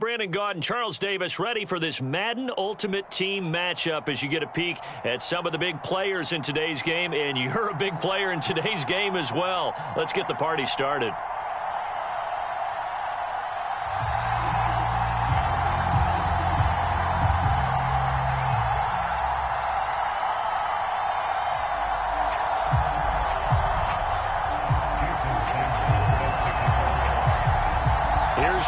Brandon Gaud and Charles Davis ready for this Madden Ultimate Team matchup as you get a peek at some of the big players in today's game, and you're a big player in today's game as well. Let's get the party started.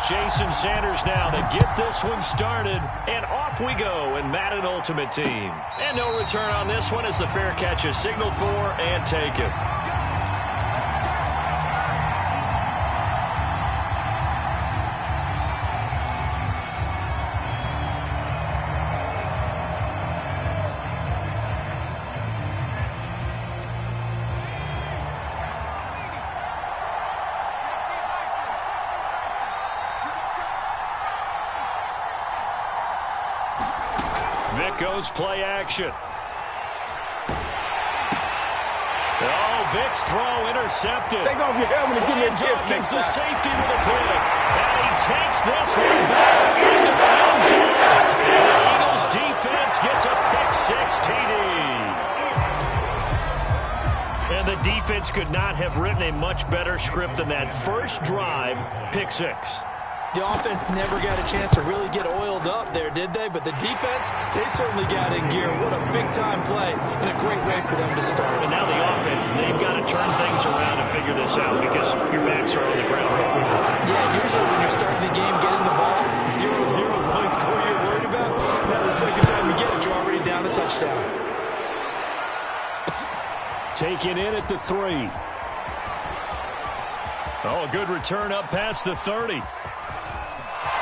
Jason Sanders now to get this one started, and off we go in Madden Ultimate Team. And no return on this one as the fair catch is signaled for and taken. Goes play action. Oh, Vic's throw intercepted. Take off your helmet and give me a gift next time. The safety with a pick. And he takes this one back into the end zone. And the Eagles defense gets a pick six TD. And the defense could not have written a much better script than that first drive, pick six. The offense never got a chance to really get oiled up there, did they? But the defense, they certainly got in gear. What a big-time play and a great way for them to start. And now the offense, they've got to turn things around and figure this out because your backs are on the ground real quick. Yeah, usually when you're starting the game, getting the ball, 0-0 is the only score you're worried about. Now the second time you get it, you're already down a touchdown. Taken in at the 3. Oh, a good return up past the 30.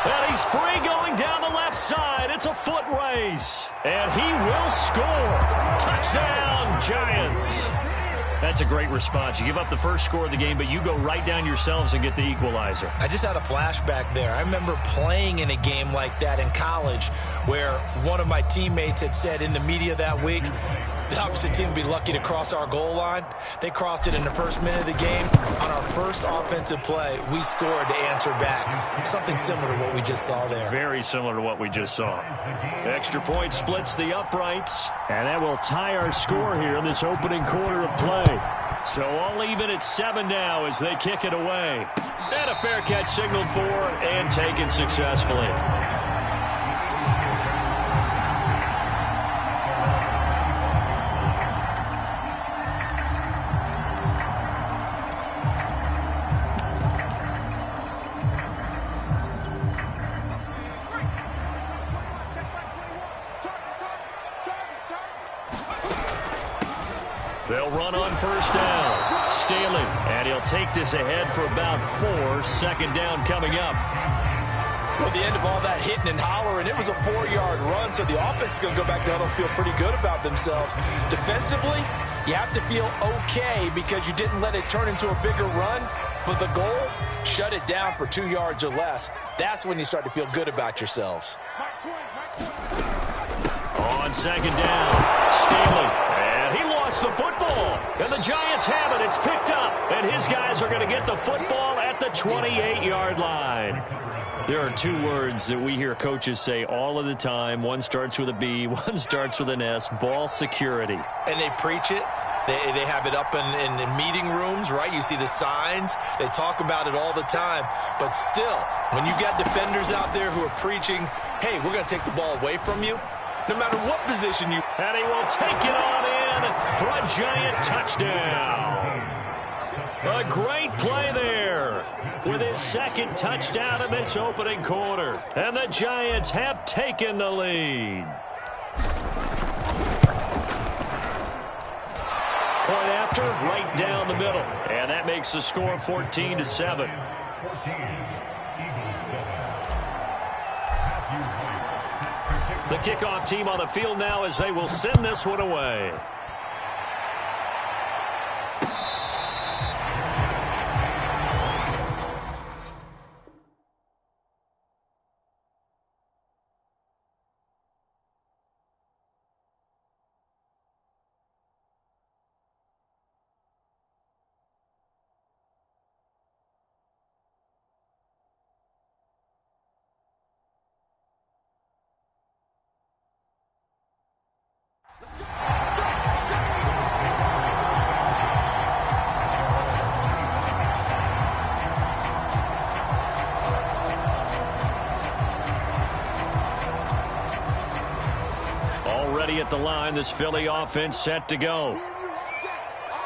And he's free going down the left side. It's a foot race. And he will score. Touchdown, Giants. That's a great response. You give up the first score of the game, but you go right down yourselves and get the equalizer. I just had a flashback there. I remember playing in a game like that in college where one of my teammates had said in the media that week, the opposite team would be lucky to cross our goal line. They crossed it in the first minute of the game. On our first offensive play, we scored to answer back. Something similar to what we just saw there. Very similar to what we just saw. Extra point splits the uprights, and that will tie our score here in this opening quarter of play. So all even at 7 now as they kick it away. And a fair catch signaled for and taken successfully. They'll run on first down. Staley, and he'll take this ahead for about 4. Second down coming up. Well, the end of all that hitting and hollering, it was a 4-yard run, so the offense is going to go back down and feel pretty good about themselves. Defensively, you have to feel okay because you didn't let it turn into a bigger run, but the goal, shut it down for 2 yards or less. That's when you start to feel good about yourselves. On second down, Staley, and he lost the football. And the Giants have it. It's picked up, and his guys are going to get the football at the 28-yard line. There are 2 words that we hear coaches say all of the time. One starts with a B, one starts with an S, ball security. And they preach it. They have it up in meeting rooms, right? You see the signs. They talk about it all the time. But still, when you got defenders out there who are preaching, hey, we're going to take the ball away from you, no matter what position you... And he will take it on in for a Giant touchdown. A great play there with his second touchdown in this opening quarter. And the Giants have taken the lead. Point after, right down the middle. And that makes the score 14-7. The kickoff team on the field now as they will send this one away. ready at the line. This Philly offense set to go.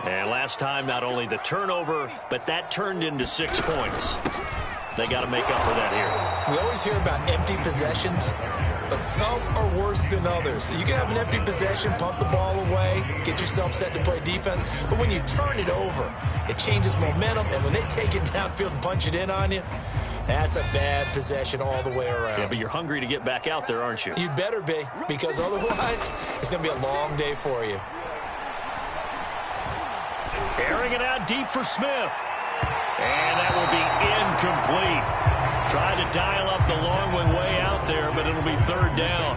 And last time, not only the turnover, but that turned into 6 points. They got to make up for that here. We always hear about empty possessions, but some are worse than others. You can have an empty possession, punt the ball away, get yourself set to play defense, but when you turn it over, it changes momentum, and when they take it downfield and punch it in on you, that's a bad possession all the way around. Yeah, but you're hungry to get back out there, aren't you? You'd better be, because otherwise, it's going to be a long day for you. Airing it out deep for Smith. And that will be incomplete. Tried to dial up the long one way out there, but it'll be third down.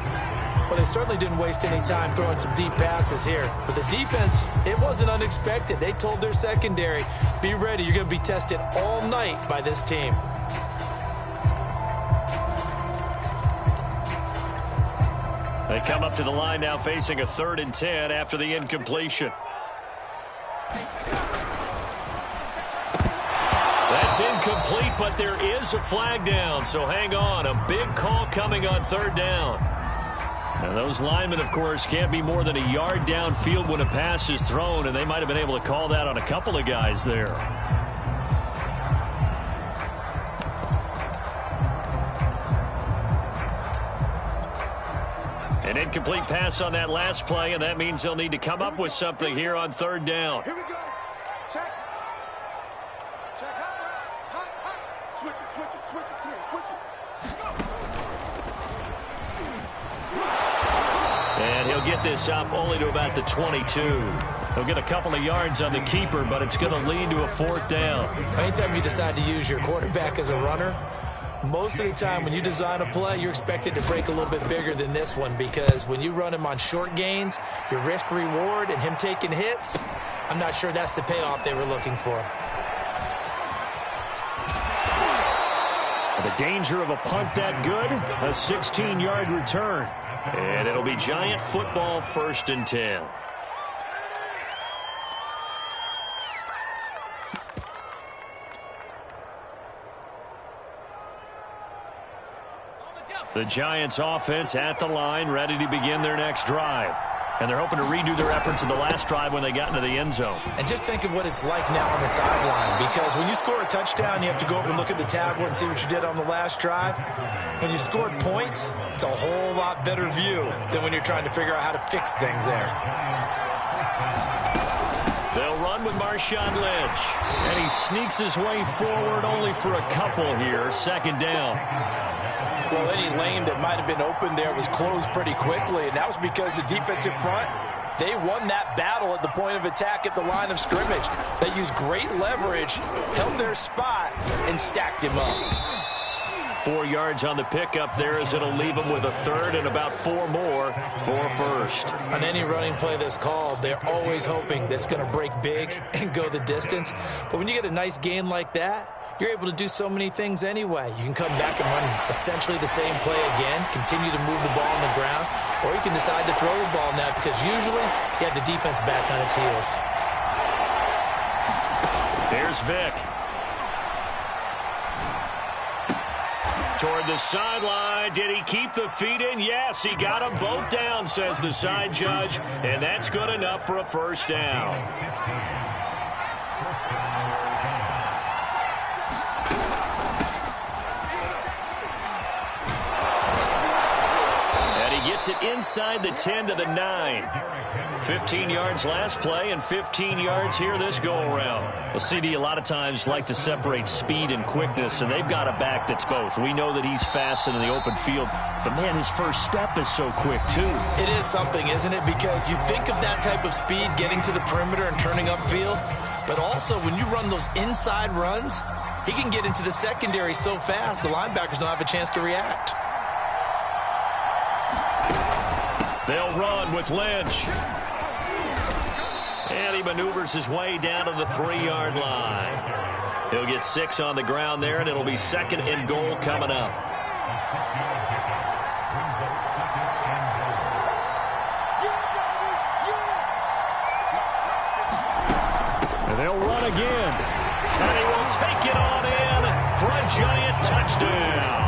Well, they certainly didn't waste any time throwing some deep passes here. But the defense, it wasn't unexpected. They told their secondary, be ready. You're going to be tested all night by this team. They come up to the line now facing a 3rd and 10 after the incompletion. That's incomplete, but there is a flag down, so hang on. A big call coming on 3rd down. And those linemen, of course, can't be more than a yard downfield when a pass is thrown, and they might have been able to call that on a couple of guys there. An incomplete pass on that last play, and that means they'll need to come up with something here on 3rd down. Here we go. Check. Check. Hot. Switch it. Come here, switch it. And he'll get this up only to about the 22. He'll get a couple of yards on the keeper, but it's going to lead to a 4th down. Anytime you decide to use your quarterback as a runner, most of the time when you design a play, you're expected to break a little bit bigger than this one, because when you run him on short gains, your risk-reward and him taking hits, I'm not sure that's the payoff they were looking for. The danger of a punt that good, a 16-yard return. And it'll be Giant football, 1st and 10. The Giants offense at the line, ready to begin their next drive. And they're hoping to redo their efforts in the last drive when they got into the end zone. And just think of what it's like now on the sideline, because when you score a touchdown, you have to go over and look at the tablet and see what you did on the last drive. When you scored points, it's a whole lot better view than when you're trying to figure out how to fix things there. They'll run with Marshawn Lynch. And he sneaks his way forward only for a couple here. 2nd down. Well, any lane that might have been open there was closed pretty quickly, and that was because the defensive front, they won that battle at the point of attack at the line of scrimmage. They used great leverage, held their spot, and stacked him up. 4 yards on the pickup there, as it'll leave them with a 3rd and about 4 more for a 1st. On any running play that's called, they're always hoping that it's going to break big and go the distance. But when you get a nice gain like that, you're able to do so many things anyway. You can come back and run essentially the same play again, continue to move the ball on the ground, or you can decide to throw the ball now, because usually you have the defense back on its heels. Here's Vic. Toward the sideline. Did he keep the feet in? Yes, he got them both down, says the side judge, and that's good enough for a 1st down. Gets it inside the 10 to the 9. 15 yards last play and 15 yards here this go-around. Well, CD a lot of times like to separate speed and quickness, and they've got a back that's both. We know that he's fast in the open field, but, man, his first step is so quick, too. It is something, isn't it? Because you think of that type of speed getting to the perimeter and turning upfield, but also when you run those inside runs, he can get into the secondary so fast the linebackers don't have a chance to react. They'll run with Lynch. And he maneuvers his way down to the 3-yard line. He'll get 6 on the ground there, and it'll be 2nd and goal coming up. And they'll run again. And he will take it on in for a Giant touchdown.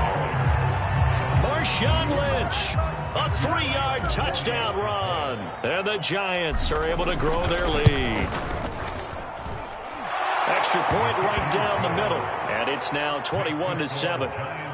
Marshawn Lynch. A A 3-yard touchdown run. And the Giants are able to grow their lead. Extra point right down the middle. And it's now 21-7.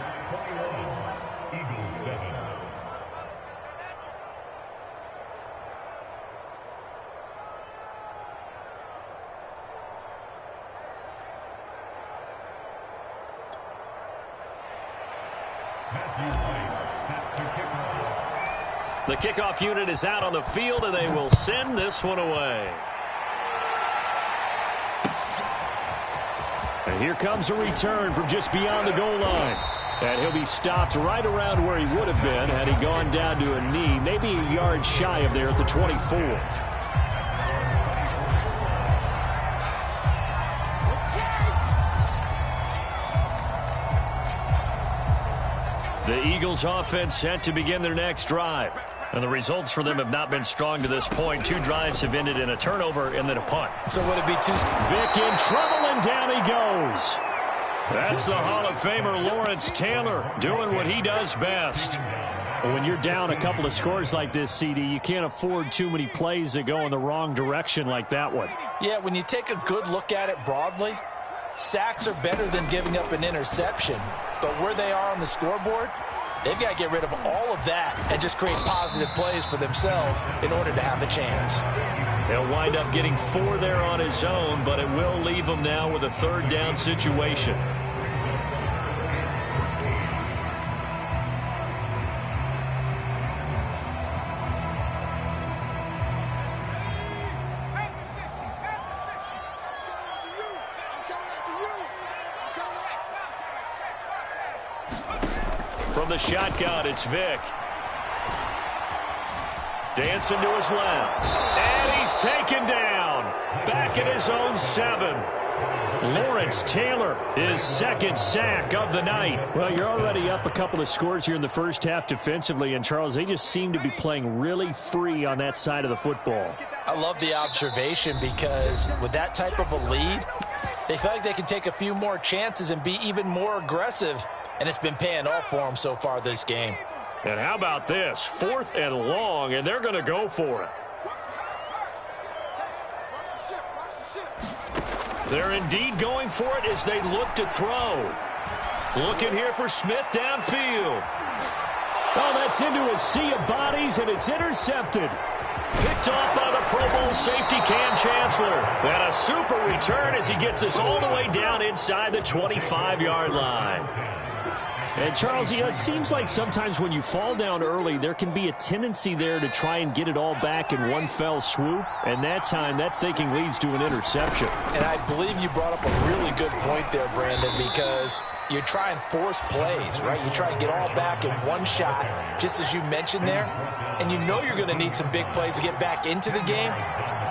The kickoff unit is out on the field, and they will send this one away. And here comes a return from just beyond the goal line. And he'll be stopped right around where he would have been had he gone down to a knee, maybe a yard shy of there at the 24. The Eagles offense set to begin their next drive. And the results for them have not been strong to this point. 2 drives have ended in a turnover and then a punt. So would it be too... Vick in trouble, and down he goes. That's the Hall of Famer Lawrence Taylor doing what he does best. When you're down a couple of scores like this, CD, you can't afford too many plays that go in the wrong direction like that one. Yeah, when you take a good look at it broadly, sacks are better than giving up an interception. But where they are on the scoreboard, they've got to get rid of all of that and just create positive plays for themselves in order to have a chance. He'll wind up getting 4 there on his own, but it will leave him now with a 3rd down situation. From the shotgun, it's Vick. Dancing to his left. And he's taken down. Back at his own 7. Lawrence Taylor, his 2nd sack of the night. Well, you're already up a couple of scores here in the first half defensively, and Charles, they just seem to be playing really free on that side of the football. I love the observation because with that type of a lead, they feel like they can take a few more chances and be even more aggressive, and it's been paying off for them so far this game. And how about this? 4th and long, and they're going to go for it. They're indeed going for it as they look to throw. Looking here for Smith downfield. Oh, that's into a sea of bodies, and it's intercepted. Picked off by the Pro Bowl safety Cam Chancellor. And a super return as he gets us all the way down inside the 25-yard line. And, Charles, you know, it seems like sometimes when you fall down early, there can be a tendency there to try and get it all back in one fell swoop. And that time, that thinking leads to an interception. And I believe you brought up a really good point there, Brandon, because you try and force plays, right? You try and get all back in one shot, just as you mentioned there. And you know you're going to need some big plays to get back into the game.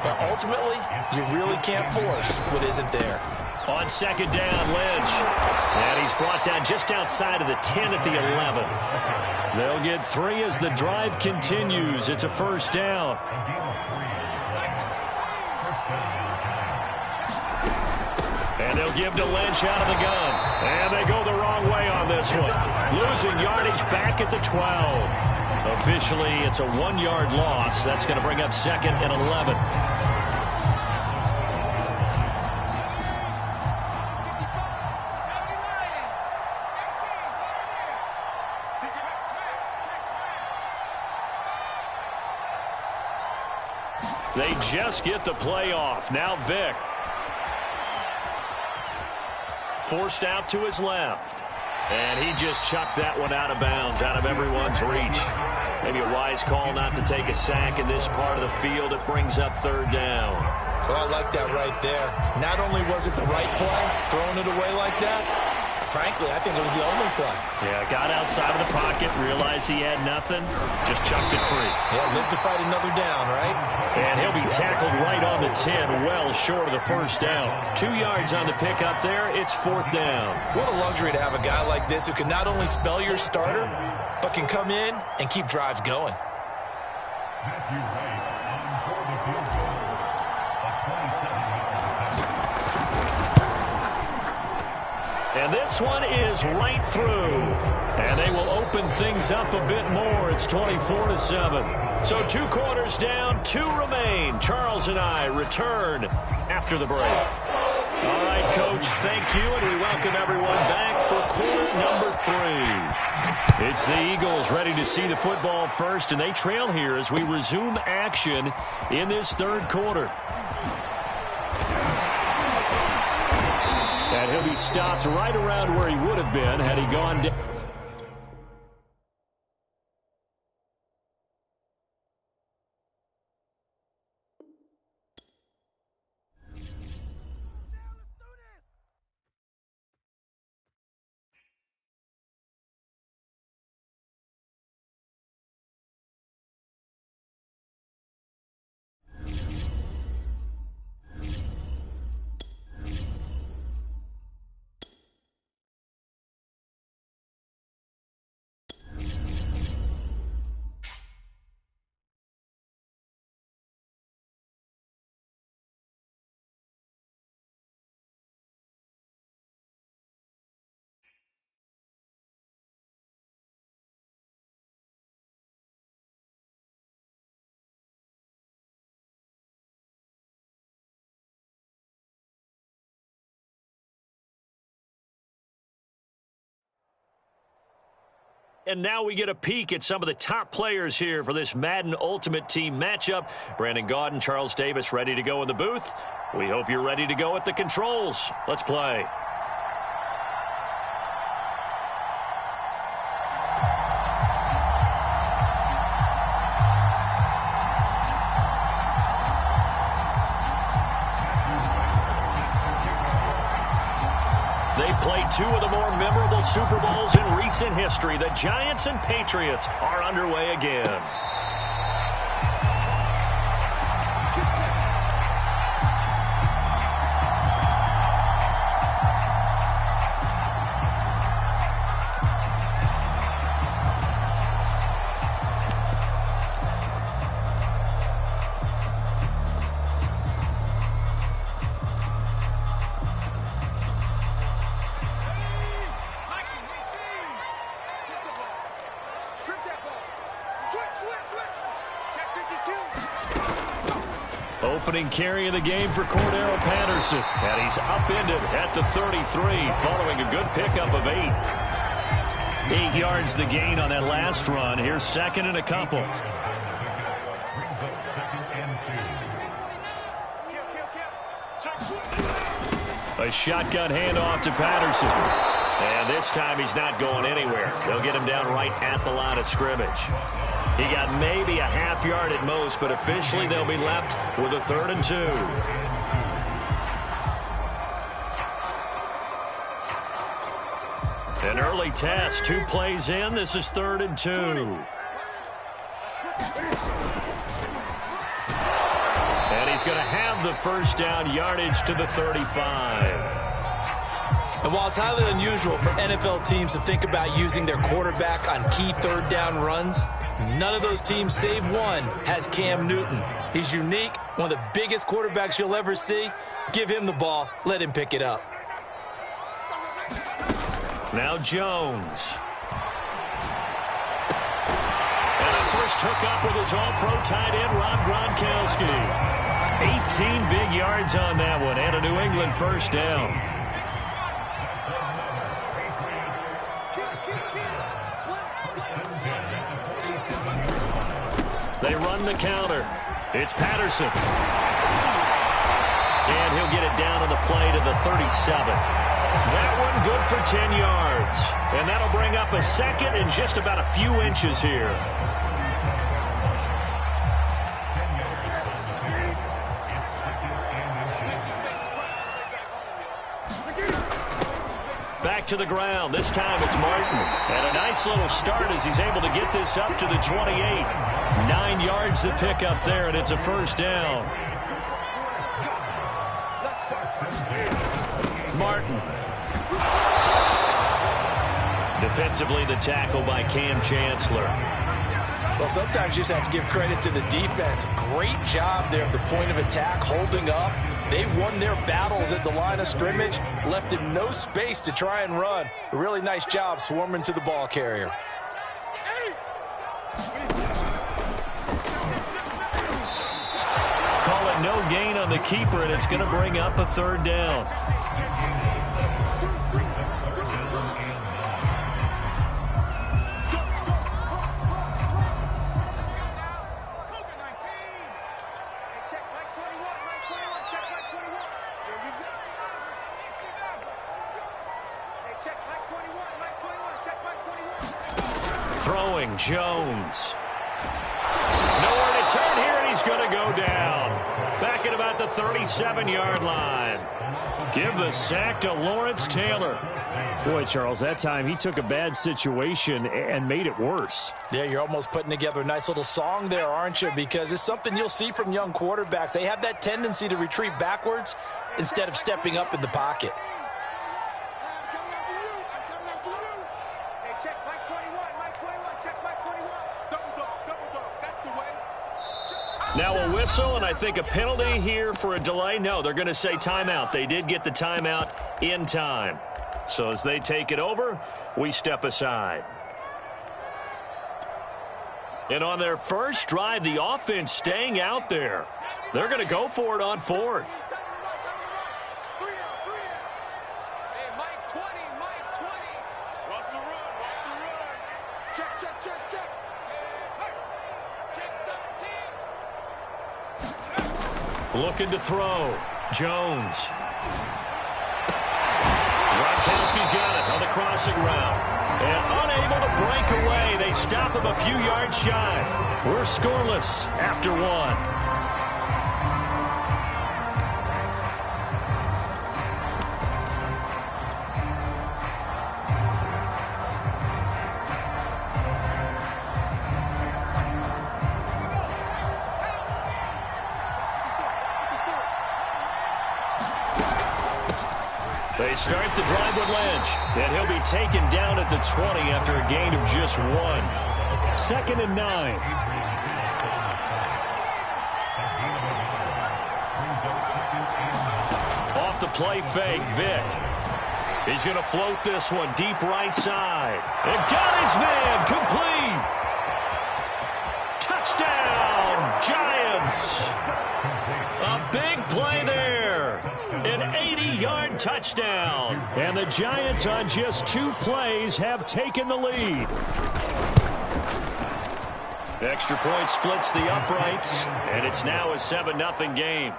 But ultimately, you really can't force what isn't there. On 2nd down, Lynch. And he's brought down just outside of the 10 at the 11. They'll get 3 as the drive continues. It's a 1st down. And they'll give to Lynch out of the gun. And they go the wrong way on this one. Losing yardage back at the 12. Officially, it's a 1-yard loss. That's going to bring up 2nd and 11. They just get the play off. Now Vick. Forced out to his left. And he just chucked that one out of bounds, out of everyone's reach. Maybe a wise call not to take a sack in this part of the field. It brings up 3rd down. Well, I like that right there. Not only was it the right play, throwing it away like that, frankly, I think it was the only play. Yeah, got outside of the pocket, realized he had nothing, just chucked it free. Yeah, live to fight another down, right? And he'll be tackled right on the 10, well short of the 1st down. 2 yards on the pickup there, it's 4th down. What a luxury to have a guy like this who can not only spell your starter, but can come in and keep drives going. And this one is right through. And they will open things up a bit more. It's 24-7. So 2 quarters down, 2 remain. Charles and I return after the break. All right, Coach, thank you, and we welcome everyone back for quarter number 3. It's the Eagles ready to see the football first, and they trail here as we resume action in this 3rd quarter. And he'll be stopped right around where he would have been had he gone down. And now we get a peek at some of the top players here for this Madden Ultimate Team matchup. Brandon Gaudin, Charles Davis ready to go in the booth. We hope you're ready to go at the controls. Let's play. They played 2 of the more memorable Super Bowls in recent history. The Giants and Patriots are underway again. Opening carry of the game for Cordero Patterson. And he's upended at the 33 following a good pickup of 8. 8 yards the gain on that last run. Here's 2nd and a couple. A shotgun handoff to Patterson. And this time he's not going anywhere. They'll get him down right at the line of scrimmage. He got maybe a half yard at most, but officially they'll be left with a 3rd and 2. An early test, 2 plays in. This is 3rd and 2. And he's going to have the first down, yardage to the 35. And while it's highly unusual for NFL teams to think about using their quarterback on key 3rd down runs, none of those teams, save one, has Cam Newton. He's unique, one of the biggest quarterbacks you'll ever see. Give him the ball. Let him pick it up. Now Jones. And a first hookup with his all-pro tight end, Rob Gronkowski. 18 big yards on that one, and a New England first down. They run the counter. It's Patterson. And he'll get it down on the play to the 37. That one good for 10 yards. And that'll bring up a 2nd and just about a few inches here. Back to the ground. This time it's Martin. And a nice little start as he's able to get this up to the 28. 9 yards to pick up there, and it's a first down. Martin. Defensively, the tackle by Cam Chancellor. Well, sometimes you just have to give credit to the defense. Great job there at the point of attack, holding up, They won their battles at the line of scrimmage, left him no space to try and run. A really nice job swarming to the ball carrier. Call it no gain on the keeper, and it's going to bring up a third down. Throwing, Jones. Nowhere to turn here, and he's going to go down. Back at about the 37-yard line. Give the sack to Lawrence Taylor. Boy, Charles, that time he took a bad situation and made it worse. Yeah, you're almost putting together a nice little song there, aren't you? Because it's something you'll see from young quarterbacks. They have that tendency to retreat backwards instead of stepping up in the pocket. Now a whistle, and I think a penalty here for a delay. No, they're going to say timeout. They did get the timeout in time. So as they take it over, we step aside. And on their first drive, the offense staying out there. They're going to go for it on fourth. Looking to throw. Jones. Gronkowski's got it on the crossing route. And unable to break away. They stop him a few yards shy. We're scoreless after one. They start the drive with Lynch, and he'll be taken down at the 20 after a gain of just 1. 2nd and 9. Off the play fake, Vic. He's going to float this one deep right side. And got his man, complete. Touchdown, Giants. A big play there. An 80-yard touchdown. And the Giants on just 2 plays have taken the lead. Extra point splits the uprights, and it's now a 7-0 game.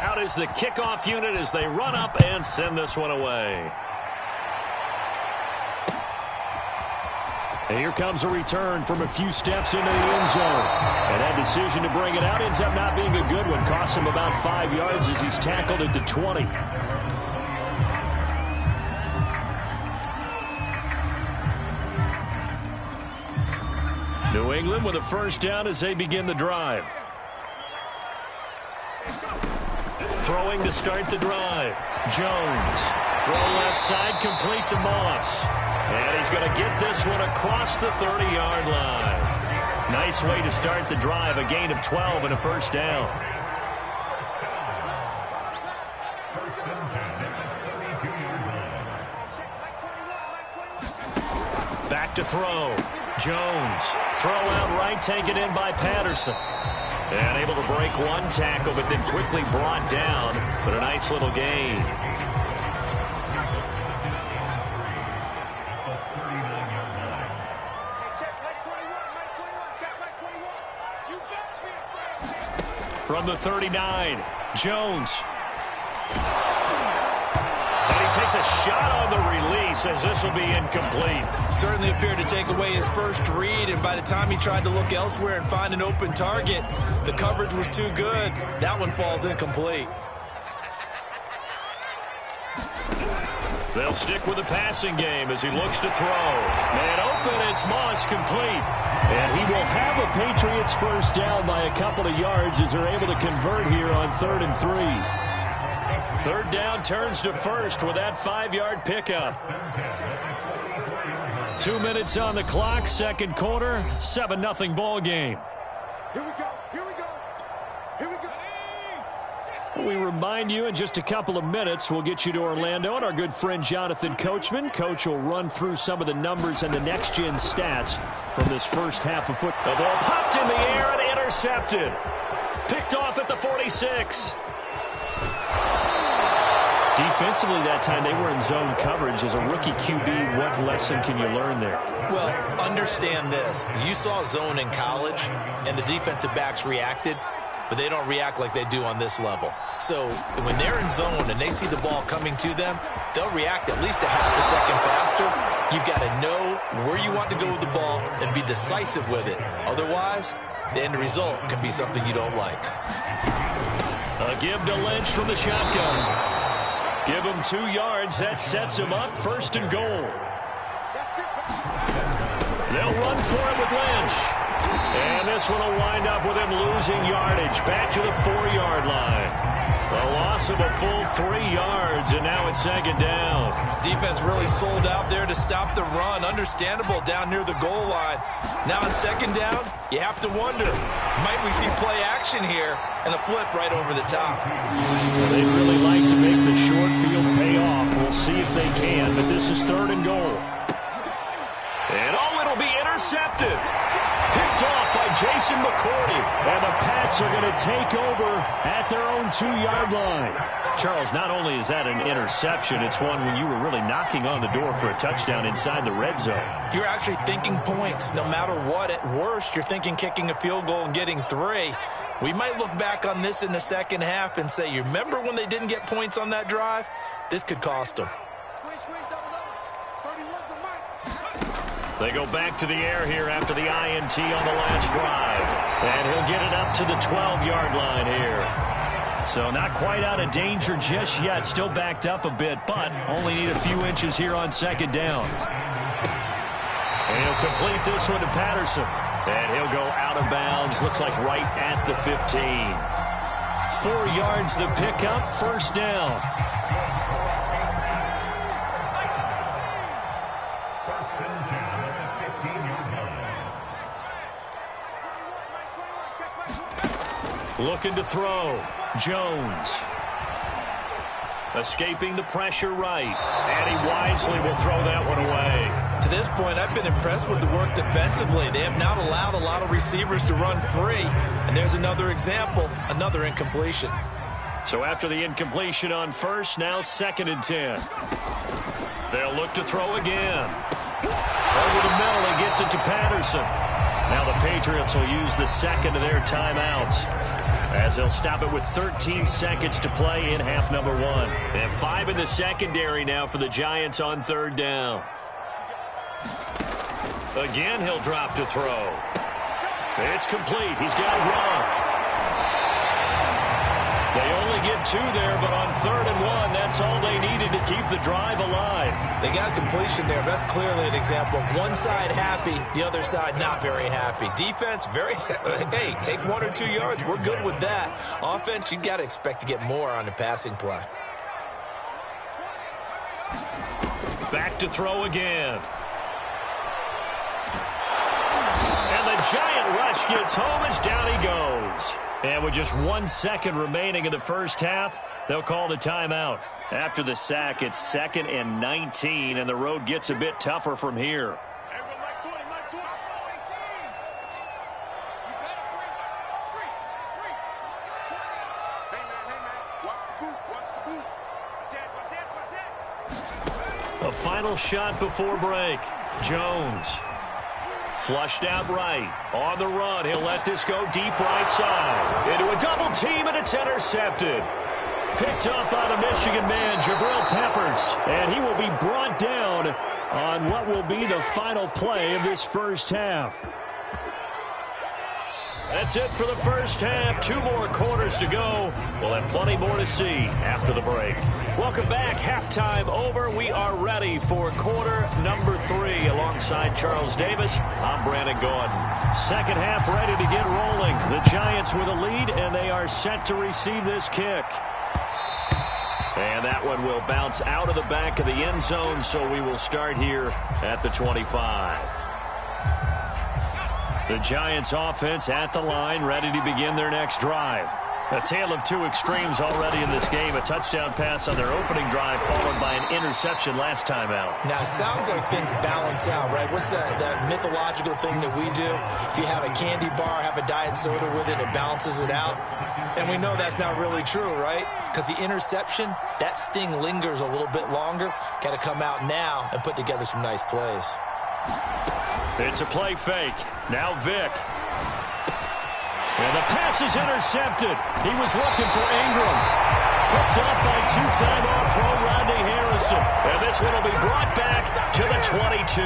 Out is the kickoff unit as they run up and send this one away. And here comes a return from a few steps into the end zone. And that decision to bring it out ends up not being a good one. Costs him about 5 yards as he's tackled at the 20. New England with a first down as they begin the drive. Throwing to start the drive. Jones. Throw left side, complete to Moss. And he's going to get this one across the 30-yard line. Nice way to start the drive. A gain of 12 and a first down. Back to throw. Jones. Throw out right, taken in by Patterson. And able to break one tackle, but then quickly brought down. But a nice little gain. From the 39, Jones. And he takes a shot on the release as this will be incomplete. Certainly appeared to take away his first read, and by the time he tried to look elsewhere and find an open target, the coverage was too good. That one falls incomplete. They'll stick with the passing game as he looks to throw. Man open, it's Moss, complete. And he will have a Patriots first down by a couple of yards as they're able to convert here on 3rd and 3. Third down turns to first with that 5-yard pickup. 2 minutes on the clock, second quarter, 7-0 ball game. Here we go. We remind you in just a couple of minutes we'll get you to Orlando and our good friend Jonathan Coachman. Coach will run through some of the numbers and the next-gen stats from this first half of football. The ball popped in the air and intercepted. Picked off at the 46. Defensively that time they were in zone coverage. As a rookie QB, what lesson can you learn there? Well, understand this. You saw zone in college and the defensive backs reacted, but they don't react like they do on this level. So when they're in zone and they see the ball coming to them, they'll react at least a half a second faster. You've got to know where you want to go with the ball and be decisive with it. Otherwise, the end result can be something you don't like. A give to Lynch from the shotgun. Give him 2 yards. That sets him up. First and goal. They'll run for it with Lynch. And this one will wind up with him losing yardage. Back to the 4-yard line. A loss of a full 3 yards, and now it's second down. Defense really sold out there to stop the run. Understandable down near the goal line. Now on second down, you have to wonder, might we see play action here and a flip right over the top? Well, they'd really like to make the short field pay off. We'll see if they can, but this is third and goal. And it'll be intercepted. Picked off by Jason McCourty. And the Pats are going to take over at their own 2-yard line. Charles, not only is that an interception, it's one when you were really knocking on the door for a touchdown inside the red zone. You're actually thinking points. No matter what, at worst, you're thinking kicking a field goal and getting 3. We might look back on this in the second half and say, you remember when they didn't get points on that drive? This could cost them. They go back to the air here after the INT on the last drive. And he'll get it up to the 12-yard line here. So not quite out of danger just yet. Still backed up a bit, but only need a few inches here on second down. And he'll complete this one to Patterson. And he'll go out of bounds. Looks like right at the 15. 4 yards the pickup. First down. Looking to throw. Jones. Escaping the pressure right. And he wisely will throw that one away. To this point, I've been impressed with the work defensively. They have not allowed a lot of receivers to run free. And there's another example, another incompletion. So after the incompletion on first, now 2nd and 10. They'll look to throw again. Over the middle, he gets it to Patterson. Now the Patriots will use the second of their timeouts, as they'll stop it with 13 seconds to play in half number 1. They have 5 in the secondary now for the Giants on third down. Again, he'll drop to throw. It's complete. He's got Gronk. They only get 2 there, but on 3rd and 1, that's all they needed to keep the drive alive. They got a completion there. That's clearly an example of one side happy, the other side not very happy. Defense, very, hey, take 1 or 2 yards. We're good with that. Offense, you got to expect to get more on the passing play. Back to throw again. And the giant rush gets home as down he goes. And with just 1 second remaining in the first half, they'll call the timeout. After the sack, it's 2nd and 19, and the road gets a bit tougher from here. A final shot before break. Jones. Flushed out right. On the run. He'll let this go deep right side. Into a double team, and it's intercepted. Picked up by the Michigan man, Jabril Peppers. And he will be brought down on what will be the final play of this first half. That's it for the first half. 2 more quarters to go. We'll have plenty more to see after the break. Welcome back. Halftime over. We are ready for quarter number 3. Alongside Charles Davis, I'm Brandon Gordon. Second half ready to get rolling. The Giants with a lead, and they are set to receive this kick. And that one will bounce out of the back of the end zone, so we will start here at the 25. The Giants offense at the line, ready to begin their next drive. A tale of two extremes already in this game. A touchdown pass on their opening drive followed by an interception last time out. Now, it sounds like things balance out, right? What's that mythological thing that we do? If you have a candy bar, have a diet soda with it, it balances it out. And we know that's not really true, right? Because the interception, that sting lingers a little bit longer. Got to come out now and put together some nice plays. It's a play fake. Now Vick. And the pass is intercepted. He was looking for Ingram. Picked up by two-time All-Pro Rodney Harrison. And this one will be brought back to the 22.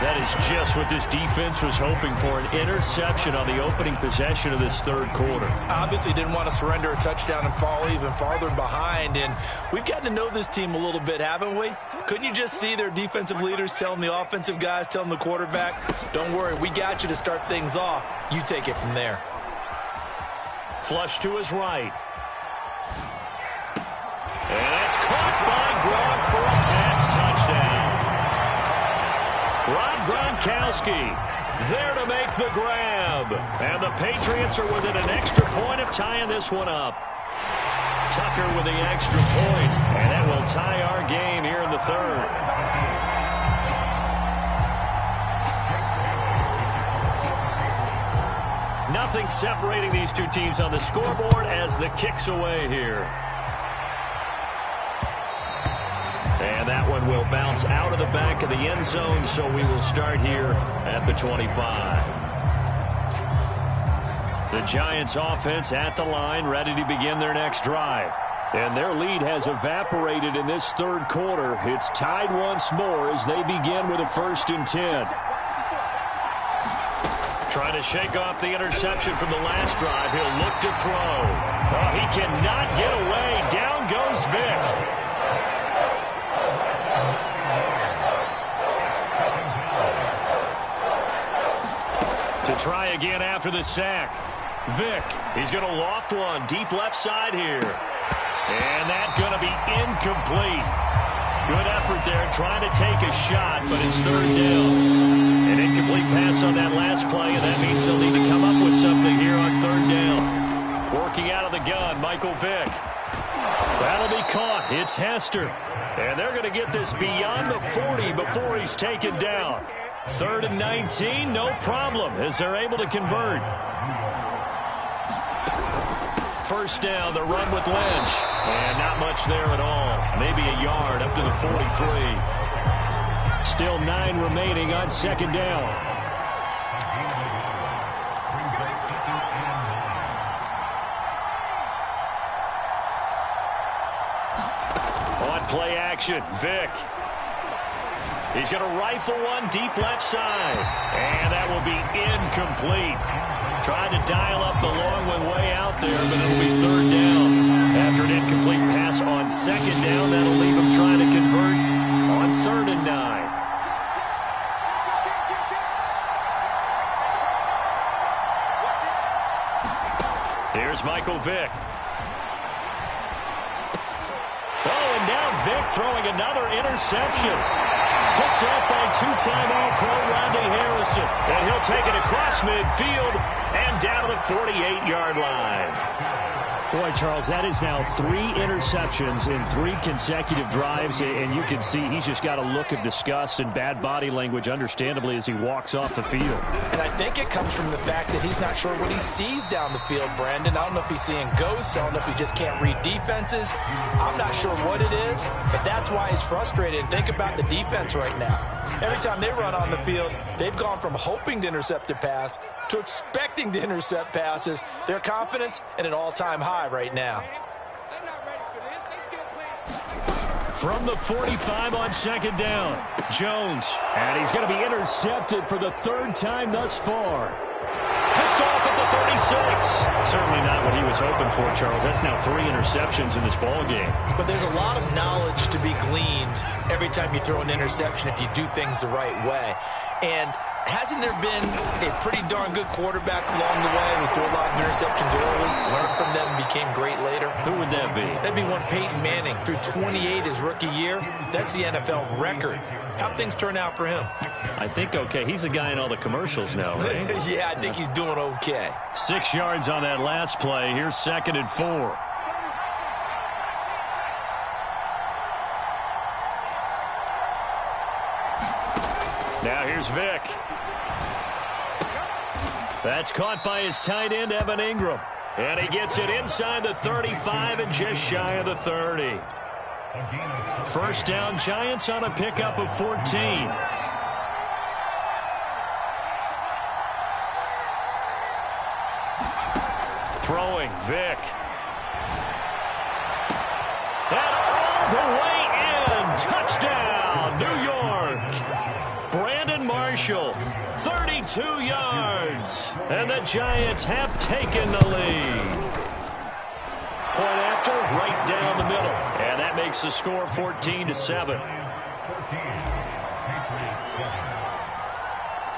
That is just what this defense was hoping for, an interception on the opening possession of this third quarter. Obviously didn't want to surrender a touchdown and fall even farther behind. And we've gotten to know this team a little bit, haven't we? Couldn't you just see their defensive leaders telling the offensive guys, telling the quarterback, don't worry, we got you to start things off. You take it from there. Flush to his right. And that's caught by Gronk for a Pats touchdown. Rob Gronkowski there to make the grab. And the Patriots are within an extra point of tying this one up. Tucker with the extra point, and that will tie our game here in the third. Nothing separating these two teams on the scoreboard as the kick's away here. And that one will bounce out of the back of the end zone, so we will start here at the 25. The Giants offense at the line, ready to begin their next drive. And their lead has evaporated in this third quarter. It's tied once more as they begin with a 1st and 10. Trying to shake off the interception from the last drive. He'll look to throw. Oh, he cannot get away. Down goes Vick. To try again after the sack. Vick, he's going to loft one deep left side here. And that's going to be incomplete. Good effort there trying to take a shot, but it's 3rd down. An incomplete pass on that last play, and that means they'll need to come up with something here on 3rd down. Working out of the gun, Michael Vick. That'll be caught. It's Hester. And they're going to get this beyond the 40 before he's taken down. 3rd and 19, no problem, as they're able to convert. 1st down, the run with Lynch. And not much there at all. Maybe a yard up to the 43. Still 9 remaining on 2nd down. On play action, Vick. He's going to rifle one deep left side. And that will be incomplete. Tried to dial up the long one way out there, but it'll be 3rd down. After an incomplete pass on 2nd down, that'll leave him trying to convert on 3rd and 9. Here's Michael Vick. Oh, and now Vick throwing another interception. Picked up by two-time All-Pro Rodney Harrison. And he'll take it across midfield and down to the 48-yard line. Boy, Charles, that is now 3 interceptions in 3 consecutive drives, and you can see he's just got a look of disgust and bad body language, understandably, as he walks off the field. And I think it comes from the fact that he's not sure what he sees down the field, Brandon. I don't know if he's seeing ghosts. I don't know if he just can't read defenses. I'm not sure what it is, but that's why he's frustrated. And think about the defense right now. Every time they run on the field, they've gone from hoping to intercept a pass to expecting to intercept passes. Their confidence at an all-time high right now. They're not ready for this. They still playing. From the 45 on 2nd down, Jones. And he's going to be intercepted for the 3rd time thus far. Picked off at the 36. Certainly not what he was hoping for, Charles. That's now 3 interceptions in this ball game. But there's a lot of knowledge to be gleaned every time you throw an interception if you do things the right way. And hasn't there been a pretty darn good quarterback along the way who threw a lot of interceptions early, learned from them, and became great later? Who would that be? That'd be one Peyton Manning. Threw 28 his rookie year. That's the NFL record. How'd things turn out for him? I think okay. He's a guy in all the commercials now, right? Yeah, I think he's doing okay. 6 yards on that last play. Here's 2nd and 4. Now here's Vick. That's caught by his tight end, Evan Ingram. And he gets it inside the 35 and just shy of the 30. First down, Giants on a pickup of 14. Throwing, Vick. And all the way in. Touchdown, New York. Brandon Marshall, 32 yards. And the Giants have taken the lead. Point after, right down the middle. And that makes the score 14-7.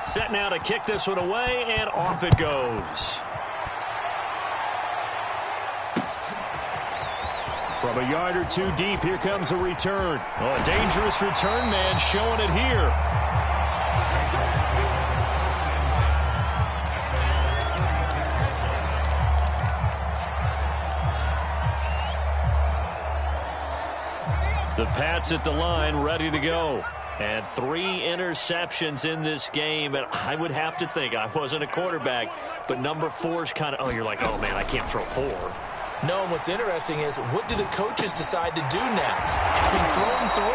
Set now to kick this one away, and off it goes. From a yard or two deep, here comes a return. Oh, a dangerous return man showing it here. The Pats at the line, ready to go. And 3 interceptions in this game. And I would have to think, I wasn't a quarterback, but number 4's kind of, you're like, oh, man, I can't throw 4. No, and what's interesting is, what do the coaches decide to do now? Having thrown 3,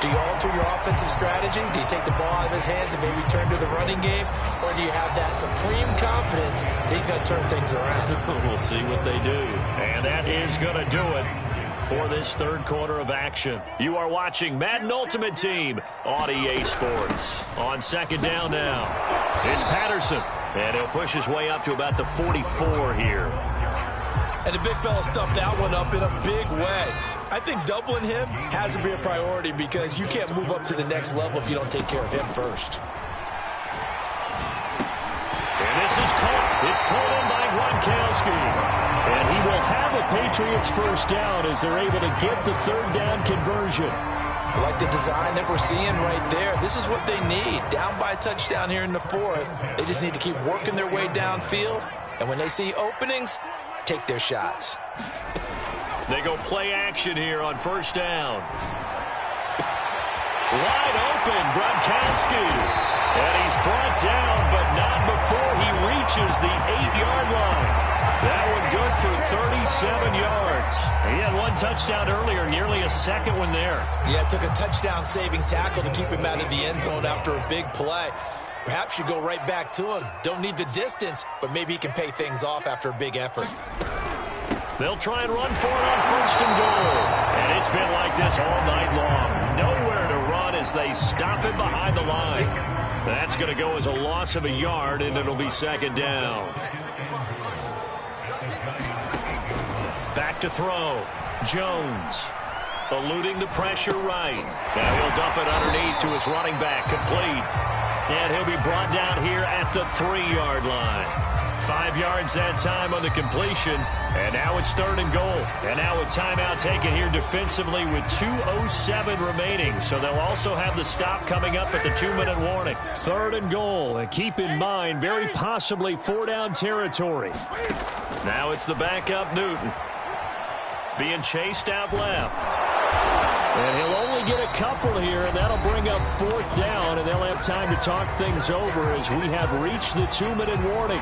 do you alter your offensive strategy? Do you take the ball out of his hands and maybe turn to the running game? Or do you have that supreme confidence that he's going to turn things around? We'll see what they do. And that is going to do it for this third quarter of action. You are watching Madden Ultimate Team on EA Sports. On 2nd down now, it's Patterson. And he'll push his way up to about the 44 here. And the big fella stuffed that one up in a big way. I think doubling him has to be a priority because you can't move up to the next level if you don't take care of him first. And this is caught. It's pulled in by Gronkowski. And he will have a Patriots first down as they're able to get the 3rd down conversion. I like the design that we're seeing right there. This is what they need. Down by a touchdown here in the 4th. They just need to keep working their way downfield. And when they see openings, take their shots. They go play action here on 1st down. Wide open, Gronkowski. And he's brought down, but not before he reaches the 8-yard line. That one good for 37 yards. He had 1 touchdown earlier, nearly a second one there. Yeah, it took a touchdown-saving tackle to keep him out of the end zone after a big play. Perhaps you go right back to him. Don't need the distance, but maybe he can pay things off after a big effort. They'll try and run for it on 1st and goal. And it's been like this all night long. Nowhere to run as they stop him behind the line. That's going to go as a loss of a yard, and it'll be 2nd down. Back to throw. Jones eluding the pressure right. Now he'll dump it underneath to his running back. Complete. And he'll be brought down here at the 3-yard line. 5 yards that time on the completion. And now it's 3rd and goal. And now a timeout taken here defensively with 2:07 remaining. So they'll also have the stop coming up at the 2-minute warning. 3rd and goal. And keep in mind, very possibly 4-down territory. Now it's the backup Newton. Being chased out left. And he'll only get a couple here, and that'll bring up 4th down, and they'll have time to talk things over as we have reached the 2-minute warning.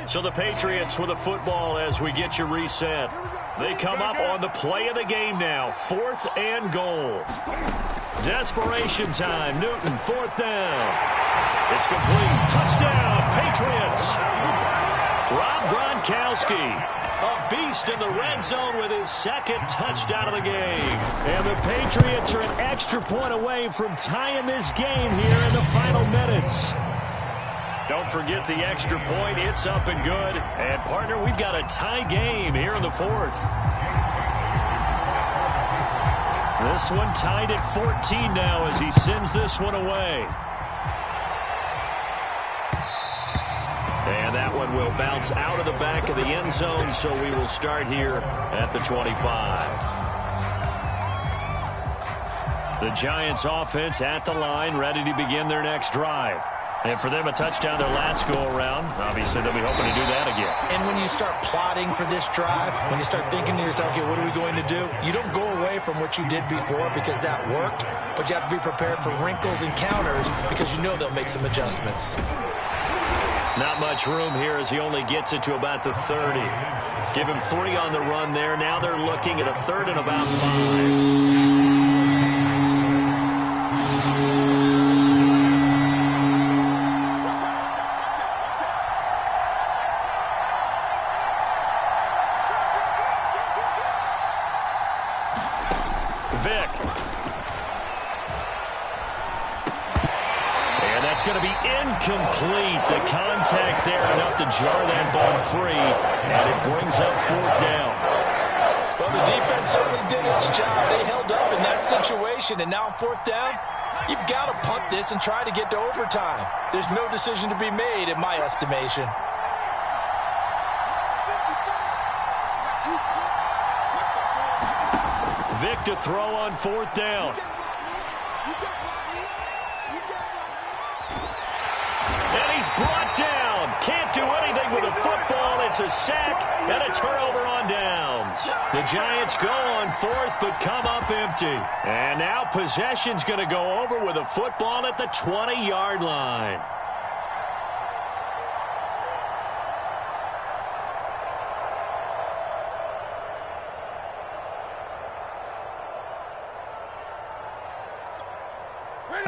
So the Patriots with a football as we get you reset. They come up on the play of the game now. 4th and goal. Desperation time. Newton, 4th down. It's complete. Touchdown, Patriots. Rob Gronkowski, a beast in the red zone with his 2nd touchdown of the game. And the Patriots are an extra point away from tying this game here in the final minutes. Don't forget the extra point. It's up and good. And, partner, we've got a tie game here in the fourth. This one tied at 14 now as he sends this one away. And that one will bounce out of the back of the end zone, so we will start here at the 25. The Giants offense at the line, ready to begin their next drive. And for them, a touchdown their last go-around. Obviously, they'll be hoping to do that again. And when you start plotting for this drive, when you start thinking to yourself, okay, what are we going to do? You don't go away from what you did before because that worked, but you have to be prepared for wrinkles and counters because you know they'll make some adjustments. Not much room here as he only gets it to about the 30. Give him 3 on the run there. Now they're looking at a 3rd and about 5. Vic. And that's going to be incomplete. The contact there enough to jar that ball free, and it brings up 4th down. Well, the defense certainly did its job. They held up in that situation, and now on 4th down, you've got to punt this and try to get to overtime. There's no decision to be made in my estimation. Vic to throw on 4th down. And he's brought down. Can't do anything with the football. It's a sack and a turnover on downs. The Giants go on 4th but come up empty. And now possession's going to go over with a football at the 20-yard line.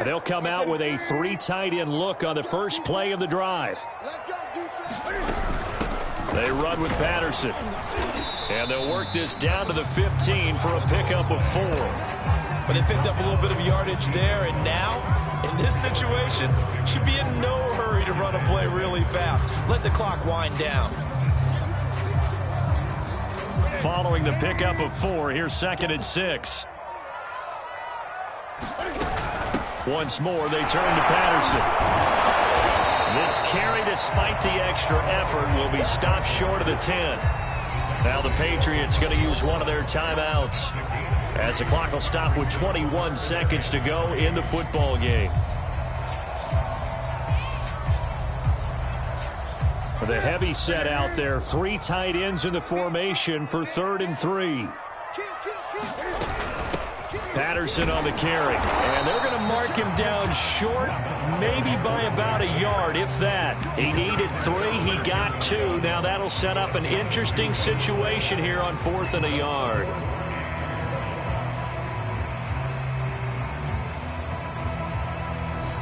They'll come out with a 3 tight end look on the first play of the drive. They run with Patterson. And they'll work this down to the 15 for a pickup of 4. But they picked up a little bit of yardage there, and now, in this situation, should be in no hurry to run a play really fast. Let the clock wind down. Following the pickup of 4, here's 2nd and 6. Once more, they turn to Patterson. This carry, despite the extra effort, will be stopped short of the 10. Now the Patriots going to use one of their timeouts as the clock will stop with 21 seconds to go in the football game. With a heavy set out there, 3 tight ends in the formation for 3rd and 3. Patterson on the carry, and they're going to mark him down short, maybe by about a yard, if that. He needed 3, he got 2. Now that'll set up an interesting situation here on 4th and a yard.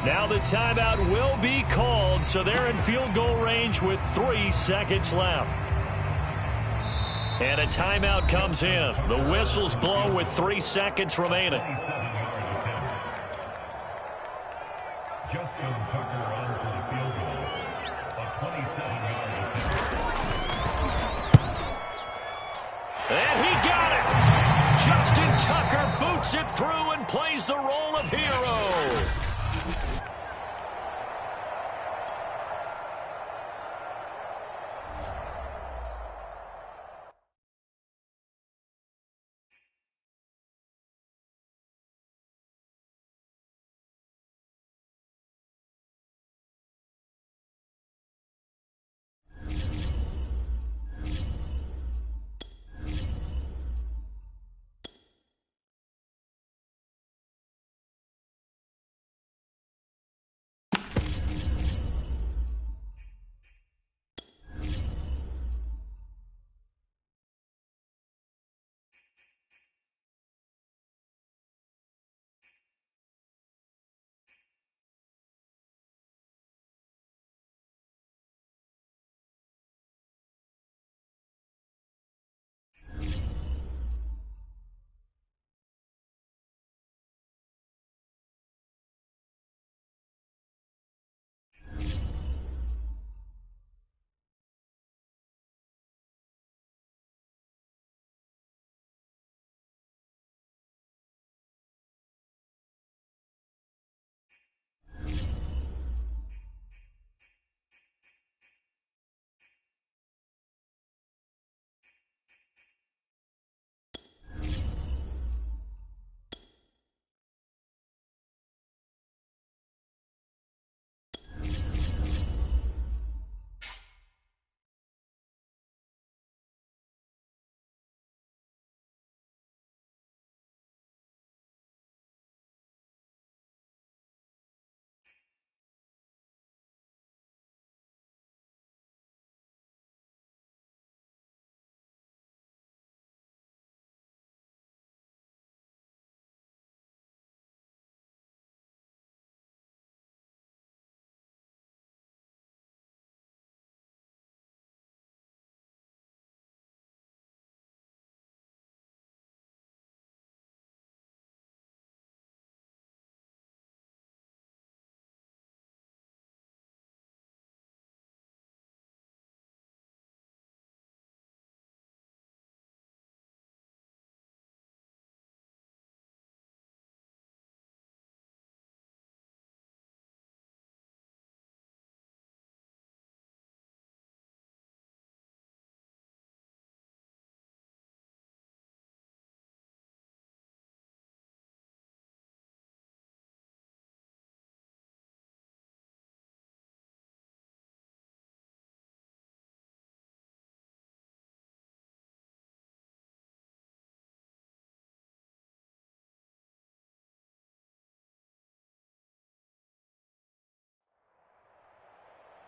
Now the timeout will be called, so they're in field goal range with 3 seconds left. And a timeout comes in. The whistle's blown with 3 seconds remaining. And he got it. Justin Tucker boots it through and plays the role of hero.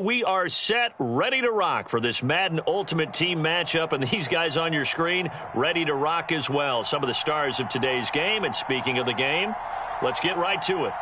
we are set, ready to rock for this Madden Ultimate Team matchup, and these guys on your screen ready to rock as well. Some of the stars of today's game, and speaking of the game, let's get right to it.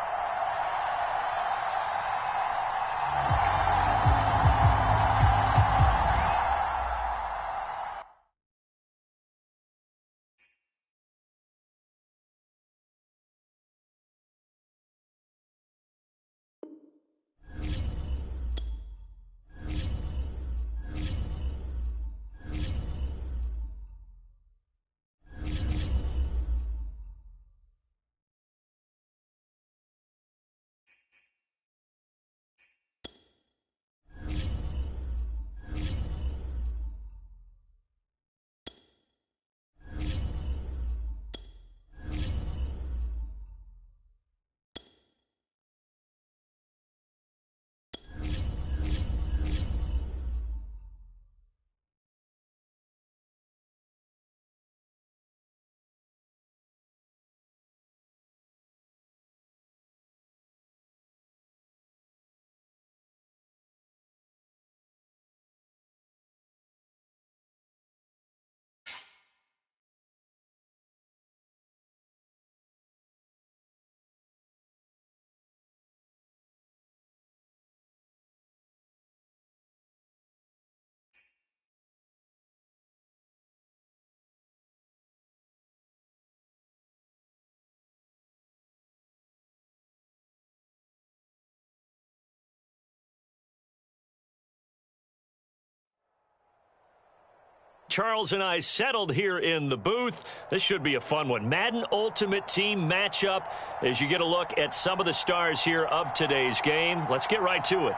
Charles and I settled here in the booth. This should be a fun one. Madden Ultimate Team matchup as you get a look at some of the stars here of today's game. Let's get right to it.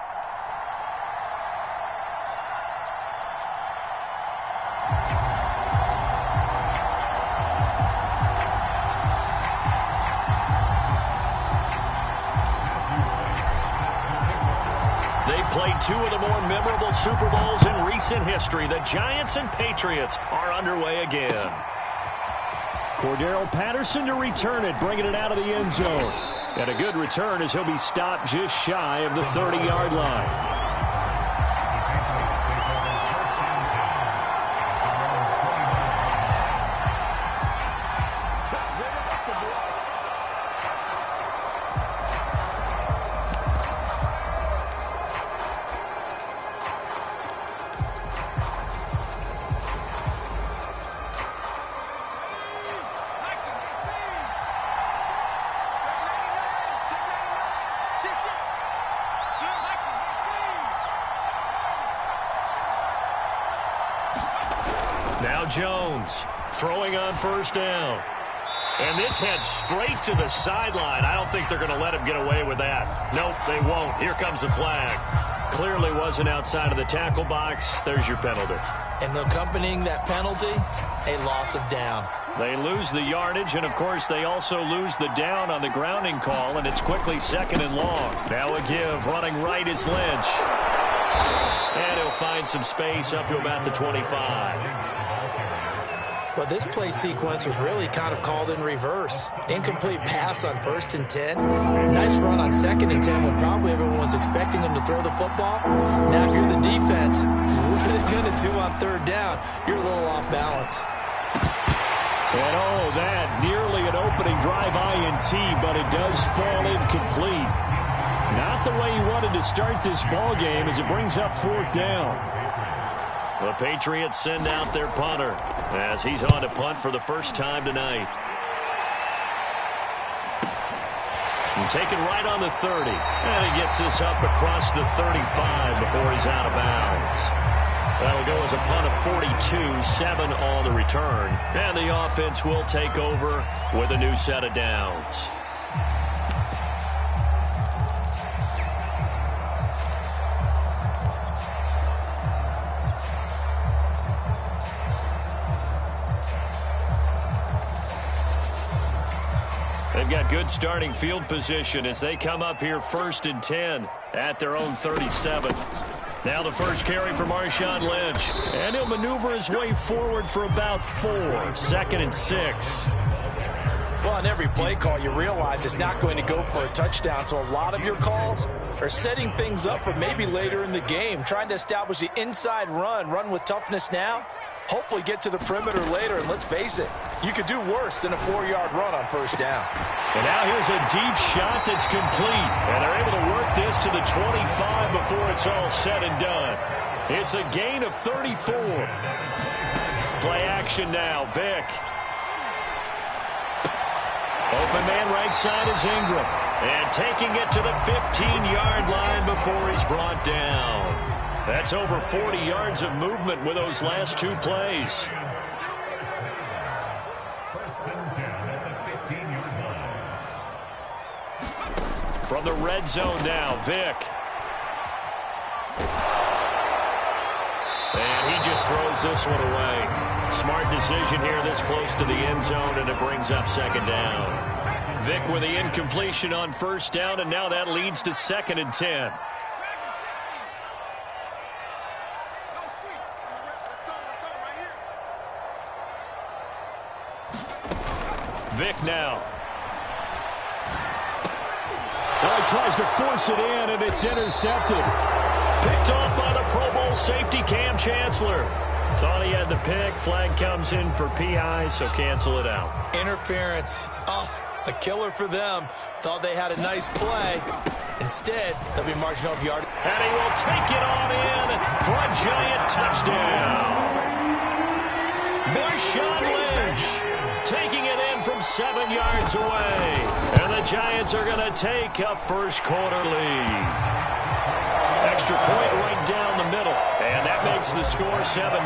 Played two of the more memorable Super Bowls in recent history. The Giants and Patriots are underway again. Cordero Patterson to return it, bringing it out of the end zone. And a good return as he'll be stopped just shy of the 30-yard line. Now Jones throwing on first down. And this heads straight to the sideline. I don't think they're going to let him get away with that. Nope, they won't. Here comes the flag. Clearly wasn't outside of the tackle box. There's your penalty. And accompanying that penalty, a loss of down. They lose the yardage, and, of course, they also lose the down on the grounding call, and it's quickly 2nd and long. Now a give. Running right is Lynch. And he'll find some space up to about the 25. But this play sequence was really kind of called in reverse. Incomplete pass on 1st and 10. Nice run on 2nd and 10 when probably everyone was expecting him to throw the football. Now if you're the defense, what are they going to do on 3rd down? You're a little off balance. And all of that, nearly an opening drive INT, but it does fall incomplete. Not the way he wanted to start this ball game as it brings up 4th down. The Patriots send out their punter as he's on to punt for the first time tonight. And taken right on the 30. And he gets this up across the 35 before he's out of bounds. That'll go as a punt of 42, 7 on the return. And the offense will take over with a new set of downs. They've got good starting field position as they come up here 1st and 10 at their own 37. Now the first carry for Marshawn Lynch. And he'll maneuver his way forward for about 4. 2nd and 6. Well, on every play call, you realize it's not going to go for a touchdown, so a lot of your calls are setting things up for maybe later in the game, trying to establish the inside run with toughness now, hopefully get to the perimeter later, and let's face it, you could do worse than a 4-yard run on first down. And now here's a deep shot that's complete, and they're able to work this to the 25 before it's all said and done. It's a gain of 34. Play action now, Vick. Open man right side is Ingram. And taking it to the 15-yard line before he's brought down. That's over 40 yards of movement with those last two plays. From the red zone now, Vick. And he just throws this one away. Smart decision here this close to the end zone, and it brings up second down. Vick with the incompletion on first down, and now that leads to 2nd and 10. Vick now. Well, he tries to force it in, and it's intercepted. Picked off by the Pro Bowl safety, Cam Chancellor. Thought he had the pick. Flag comes in for PI, so cancel it out. Interference. Oh, a killer for them. Thought they had a nice play. Instead, they'll be marching off yard. And he will take it on in for a giant touchdown. Marshawn Lynch taking it in from 7 yards away. And the Giants are going to take a first-quarter lead. Extra point right down the middle. And that makes the score 7-0.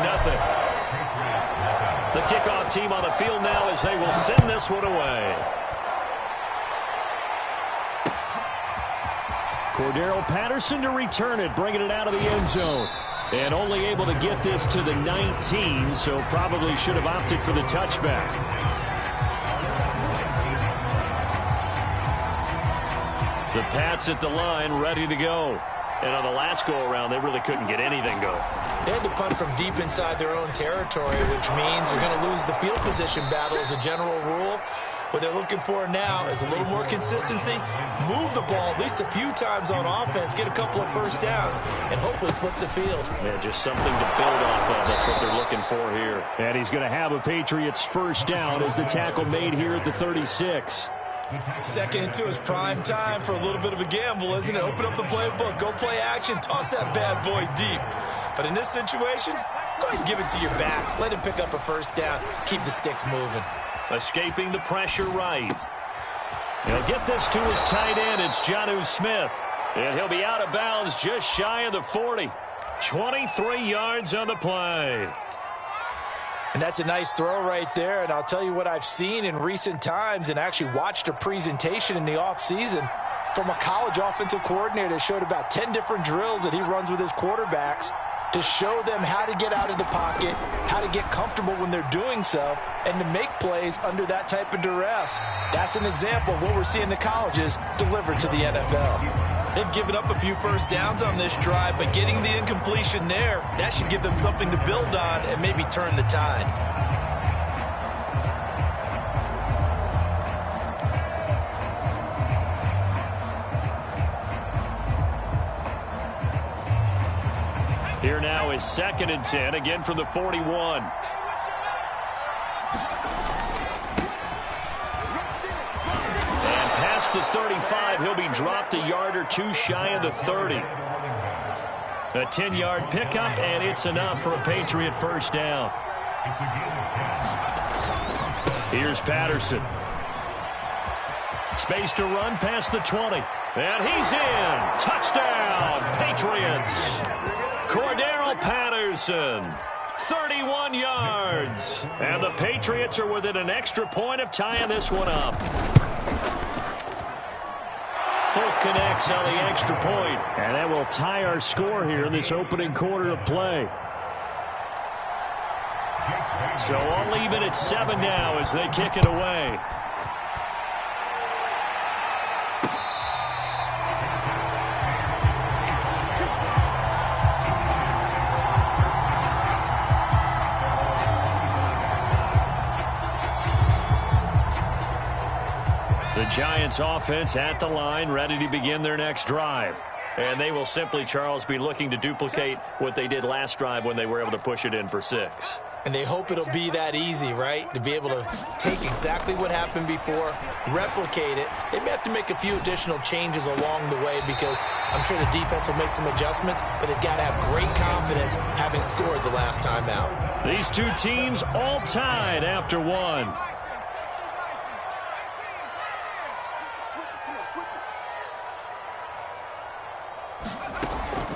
The kickoff team on the field now as they will send this one away. Cordero Patterson to return it, bringing it out of the end zone. And only able to get this to the 19, so probably should have opted for the touchback. The Pats at the line, ready to go. And on the last go-around, they really couldn't get anything going. They had to punt from deep inside their own territory, which means they're going to lose the field position battle as a general rule. What they're looking for now is a little more consistency, move the ball at least a few times on offense, get a couple of first downs, and hopefully flip the field. Yeah, just something to build off of. That's what they're looking for here. And he's going to have a Patriots first down as the tackle made here at the 36. 2nd and 2 is prime time for a little bit of a gamble, isn't it? Open up the playbook, go play action, toss that bad boy deep. But in this situation, go ahead and give it to your back. Let him pick up a first down. Keep the sticks moving. Escaping the pressure right. He'll get this to his tight end. It's Jonnu Smith. And he'll be out of bounds just shy of the 40. 23 yards on the play. And that's a nice throw right there. And I'll tell you what I've seen in recent times and actually watched a presentation in the offseason from a college offensive coordinator that showed about 10 different drills that he runs with his quarterbacks to show them how to get out of the pocket, how to get comfortable when they're doing so, and to make plays under that type of duress. That's an example of what we're seeing the colleges deliver to the NFL. They've given up a few first downs on this drive, but getting the incompletion there, that should give them something to build on and maybe turn the tide. Here now is 2nd and 10, again from the 41. And past the 35, he'll be dropped a yard or two shy of the 30. A 10-yard pickup, and it's enough for a Patriot first down. Here's Patterson. Space to run past the 20. And he's in. Touchdown, Patriots. Cordero Patterson, 31 yards. And the Patriots are within an extra point of tying this one up. Full connects on the extra point. And that will tie our score here in this opening quarter of play. So all even at 7 now as they kick it away. Giants offense at the line, ready to begin their next drive. And they will simply, Charles, be looking to duplicate what they did last drive when they were able to push it in for 6. And they hope it'll be that easy, right? To be able to take exactly what happened before, replicate it. They may have to make a few additional changes along the way because I'm sure the defense will make some adjustments, but they've got to have great confidence having scored the last time out. These two teams all tied after 1.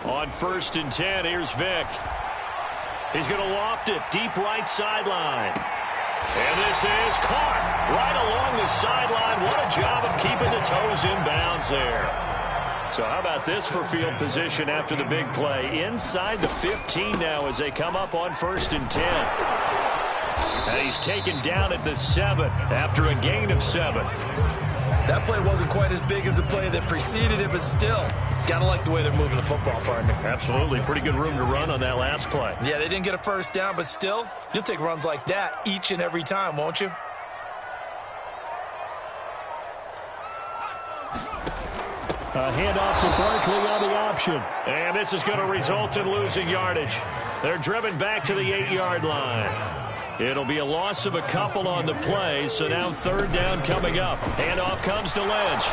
On 1st and 10, here's Vick. He's going to loft it deep right sideline. And this is caught right along the sideline. What a job of keeping the toes in bounds there. So how about this for field position after the big play? Inside the 15 now as they come up on 1st and 10. And he's taken down at the 7 after a gain of 7. That play wasn't quite as big as the play that preceded it, but still, gotta like the way they're moving the football, partner. Absolutely. Pretty good room to run on that last play. Yeah, they didn't get a first down, but still, you'll take runs like that each and every time, won't you? A handoff to Barkley on the option. And this is going to result in losing yardage. They're driven back to the 8-yard line. It'll be a loss of a couple on the play, so now 3rd down coming up. Handoff comes to Lynch.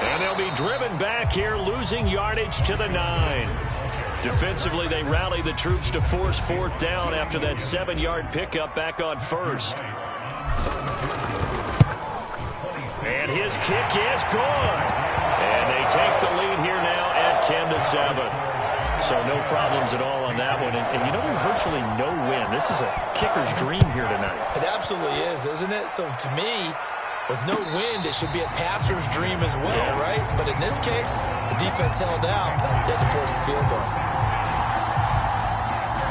And they'll be driven back here, losing yardage to the 9. Defensively, they rally the troops to force 4th down after that 7-yard pickup back on 1st. And his kick is good. And they take the lead here now at 10-7. So no problems at all on that one. And you know, there's virtually no win. This is a kicker's dream here tonight. It absolutely is, isn't it? So to me, with no wind, it should be a passer's dream as well, right? But in this case, the defense held out. They had to force the field goal.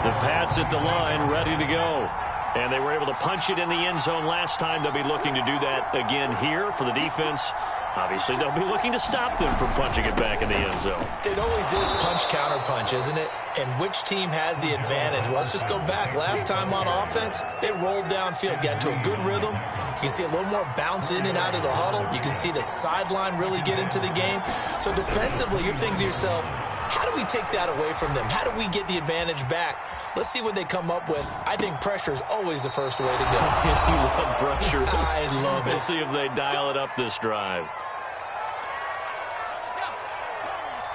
The Pats at the line, ready to go. And they were able to punch it in the end zone last time. They'll be looking to do that again here for the defense. Obviously, they'll be looking to stop them from punching it back in the end zone. It always is punch-counter-punch, isn't it? And which team has the advantage? Well, let's just go back. Last time on offense, they rolled downfield, got into a good rhythm. You can see a little more bounce in and out of the huddle. You can see the sideline really get into the game. So defensively, you're thinking to yourself, how do we take that away from them? How do we get the advantage back? Let's see what they come up with. I think pressure is always the first way to go. You love pressure. I love it. Let's see if they dial it up this drive.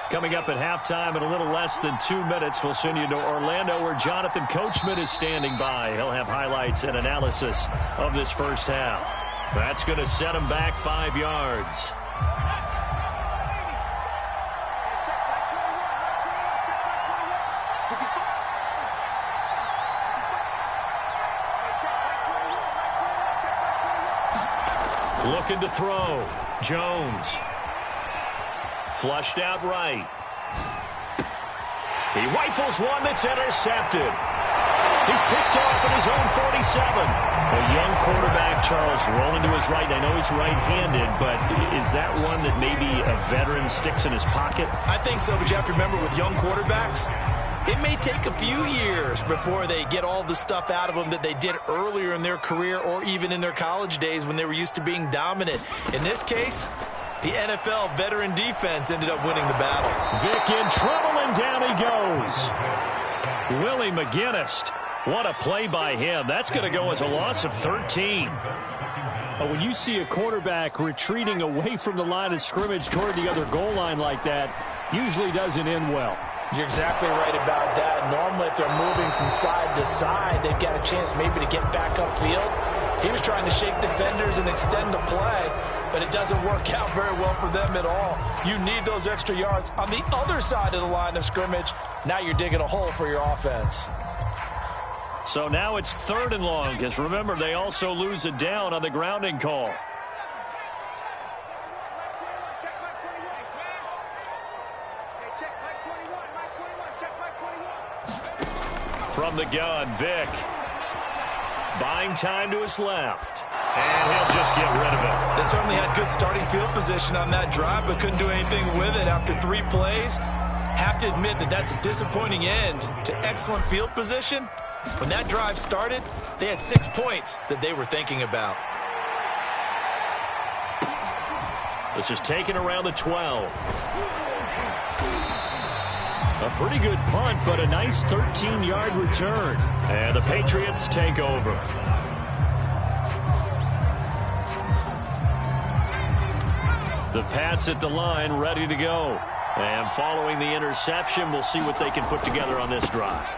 Coming up at halftime in a little less than 2 minutes, we'll send you to Orlando where Jonathan Coachman is standing by. He'll have highlights and analysis of this first half. That's going to set him back 5 yards. Looking to throw. Jones. Flushed out right. He rifles one that's intercepted. He's picked off at his own 47. A young quarterback, Charles, rolling to his right. I know he's right-handed, but is that one that maybe a veteran sticks in his pocket? I think so, but you have to remember with young quarterbacks, it may take a few years before they get all the stuff out of them that they did earlier in their career or even in their college days when they were used to being dominant. In this case, the NFL veteran defense ended up winning the battle. Vick in trouble, and down he goes. Willie McGinnis. What a play by him. That's going to go as a loss of 13. But when you see a quarterback retreating away from the line of scrimmage toward the other goal line like that, usually doesn't end well. You're exactly right about that. Normally, if they're moving from side to side, they've got a chance maybe to get back upfield. He was trying to shake defenders and extend the play, but it doesn't work out very well for them at all. You need those extra yards on the other side of the line of scrimmage. Now you're digging a hole for your offense. So now it's 3rd and long, because remember, they also lose a down on the grounding call. From the gun, Vick. Buying time to his left. And he'll just get rid of it. They certainly had good starting field position on that drive, but couldn't do anything with it after 3 plays. Have to admit that that's a disappointing end to excellent field position. When that drive started, they had 6 points that they were thinking about. This is taken around the 12. A pretty good punt, but a nice 13-yard return. And the Patriots take over. The Pats at the line, ready to go. And following the interception, we'll see what they can put together on this drive.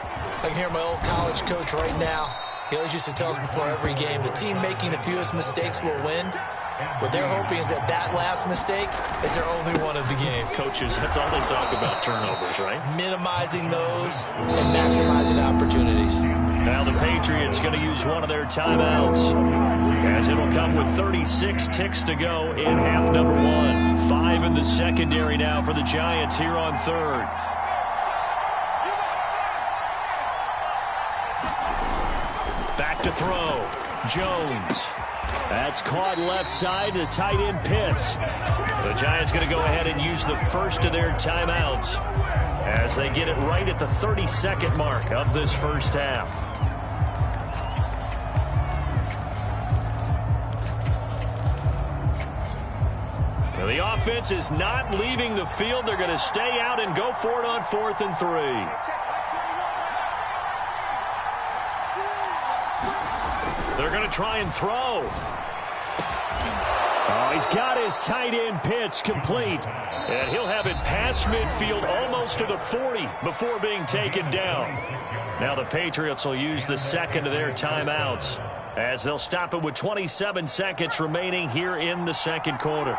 I can hear my old college coach right now. He always used to tell us before every game, the team making the fewest mistakes will win. What they're hoping is that last mistake is their only one of the game. Coaches, that's all they talk about, turnovers, right? Minimizing those and maximizing opportunities. Now the Patriots going to use one of their timeouts, as it'll come with 36 ticks to go in half number 1. 5 in the secondary now for the Giants here on third. Back to throw. Jones. That's caught left side to tight end Pitts. The Giants going to go ahead and use the first of their timeouts as they get it right at the 32nd mark of this first half. Now the offense is not leaving the field. They're going to stay out and go for it on 4th and 3. They're going to try and throw. Oh, he's got his tight end Pitts complete. And he'll have it past midfield almost to the 40 before being taken down. Now the Patriots will use the second of their timeouts as they'll stop it with 27 seconds remaining here in the second quarter.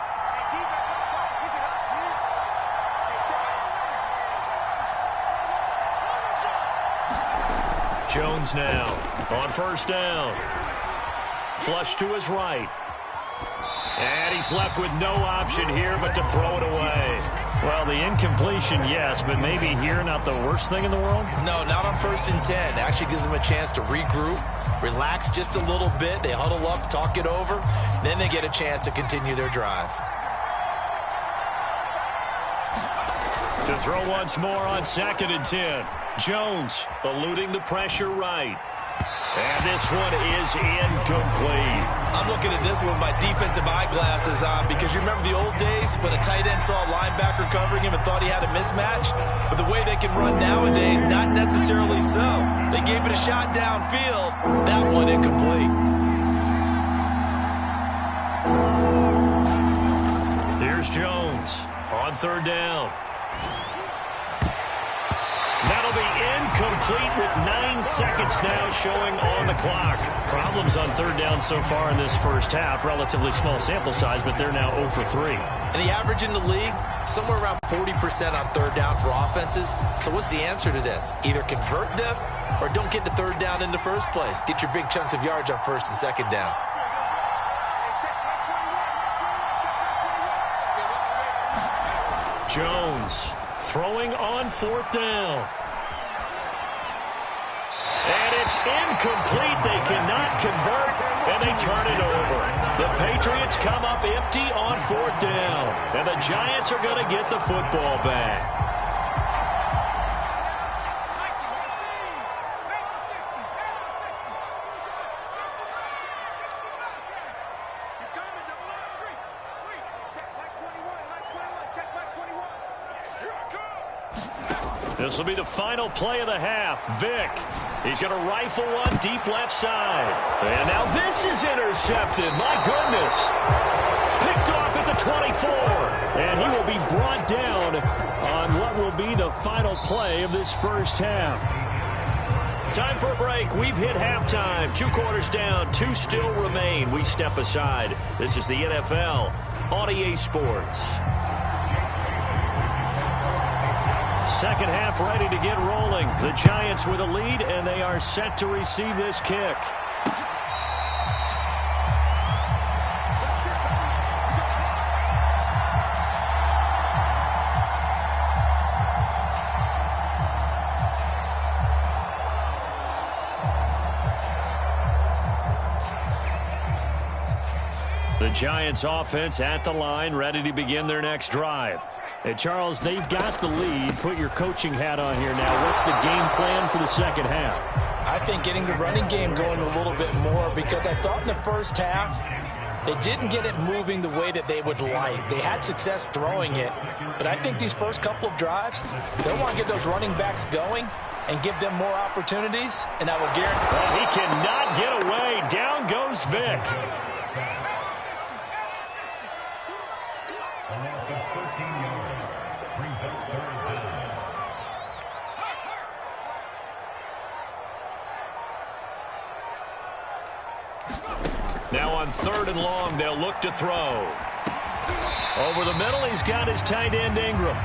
Jones now on first down. Flush to his right. And he's left with no option here but to throw it away. Well, the incompletion, yes, but maybe here not the worst thing in the world? No, not on 1st and 10. It actually gives them a chance to regroup, relax just a little bit. They huddle up, talk it over. Then they get a chance to continue their drive. To throw once more on 2nd and 10. Jones eluding the pressure right. And this one is incomplete. I'm looking at this with my defensive eyeglasses on because you remember the old days when a tight end saw a linebacker covering him and thought he had a mismatch? But the way they can run nowadays, not necessarily so. They gave it a shot downfield. That one incomplete. Here's Jones on 3rd down. That'll be incomplete with 9 seconds now showing on the clock. Problems on 3rd down so far in this first half. Relatively small sample size, but they're now 0 for 3. And the average in the league, somewhere around 40% on 3rd down for offenses. So what's the answer to this? Either convert them or don't get to 3rd down in the first place. Get your big chunks of yards on 1st and 2nd down. Jones throwing on 4th down. And it's incomplete. They cannot convert, and they turn it over. The Patriots come up empty on 4th down, and the Giants are going to get the football back. This will be the final play of the half. Vick, he's going to rifle one deep left side. And now this is intercepted. My goodness. Picked off at the 24. And he will be brought down on what will be the final play of this first half. Time for a break. We've hit halftime. 2 quarters down. 2 still remain. We step aside. This is the NFL on EA Sports. Second half ready to get rolling. The Giants with a lead, and they are set to receive this kick. The Giants offense at the line, ready to begin their next drive. Hey, Charles, they've got the lead. Put your coaching hat on here now. What's the game plan for the second half? I think getting the running game going a little bit more because I thought in the first half They didn't get it moving the way that they would like. They had success throwing it, but I think these first couple of drives, they'll want to get those running backs going and give them more opportunities, and I will guarantee. He cannot get away. Down goes Vic. Now on 3rd and long, they'll look to throw. Over the middle, he's got his tight end Ingram.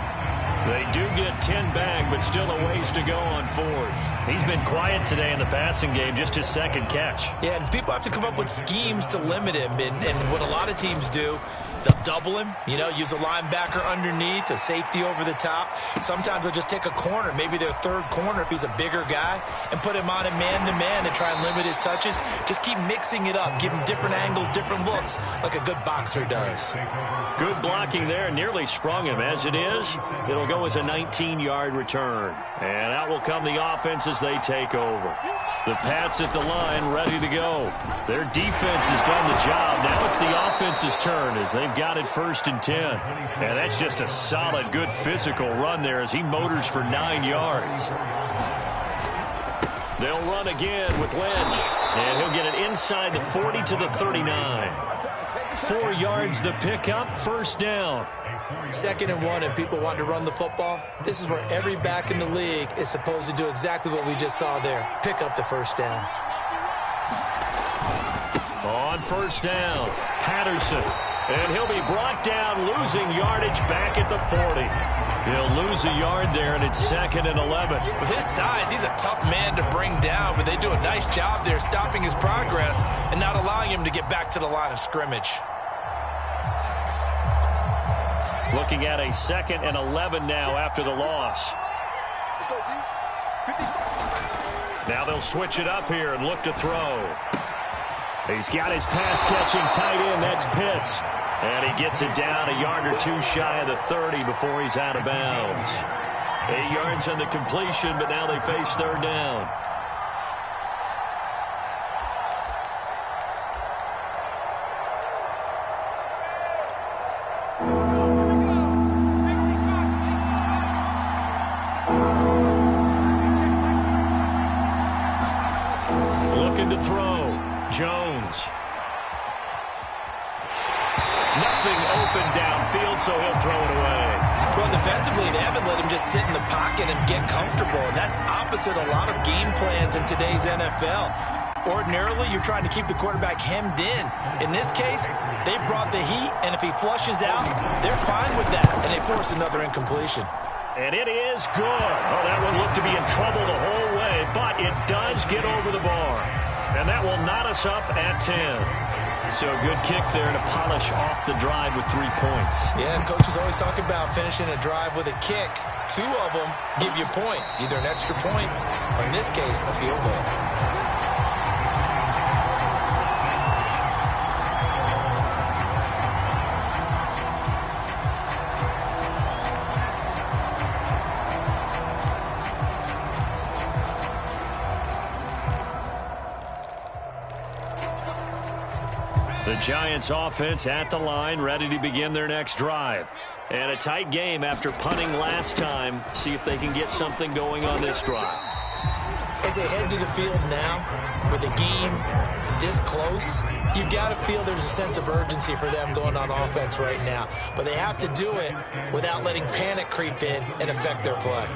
They do get 10 back, but still a ways to go on 4th. He's been quiet today in the passing game, just his 2nd catch. Yeah, and people have to come up with schemes to limit him, and what a lot of teams do, they'll double him, use a linebacker underneath, a safety over the top. Sometimes they'll just take a corner, maybe their 3rd corner if he's a bigger guy, and put him on a man-to-man and try and limit his touches. Just keep mixing it up, give him different angles, different looks, like a good boxer does. Good blocking there, nearly sprung him. As it is, it'll go as a 19-yard return. And out will come the offense as they take over. The Pats at the line ready to go. Their defense has done the job. Now it's the offense's turn as they've got it 1st and 10. And that's just a solid, good physical run there as he motors for 9 yards. They'll run again with Lynch. And he'll get it inside the 40 to the 39. 4 yards the pickup, 1st down. 2nd and 1, and people want to run the football. This is where every back in the league is supposed to do exactly what we just saw there. Pick up the 1st down. On 1st down, Patterson. And he'll be brought down, losing yardage back at the 40. He'll lose a yard there, and it's 2nd and 11. With his size, he's a tough man to bring down, but they do a nice job there stopping his progress and not allowing him to get back to the line of scrimmage. Looking at a 2nd and 11 now after the loss. Now they'll switch it up here and look to throw. He's got his pass-catching tight end. That's Pitts. And he gets it down a yard or 2 shy of the 30 before he's out of bounds. 8 yards on the completion, but now they face 3rd down. Looking to throw. Jones. Nothing open downfield, so he'll throw it away. Well, defensively, they haven't let him just sit in the pocket and get comfortable, and that's opposite a lot of game plans in today's NFL. Ordinarily, you're trying to keep the quarterback hemmed in. In this case, they brought the heat, and if he flushes out, they're fine with that, and they force another incompletion. And it is good. Oh, that one looked to be in trouble the whole way, but it does get over the bar. And that will knot us up at 10. So a good kick there to polish off the drive with 3 points. Yeah, coaches always talk about finishing a drive with a kick. 2 of them give you points, either an extra point or, in this case, a field goal. The Giants offense at the line, ready to begin their next drive. And a tight game after punting last time. See if they can get something going on this drive. As they head to the field now, with the game this close, you've got to feel there's a sense of urgency for them going on offense right now. But they have to do it without letting panic creep in and affect their play.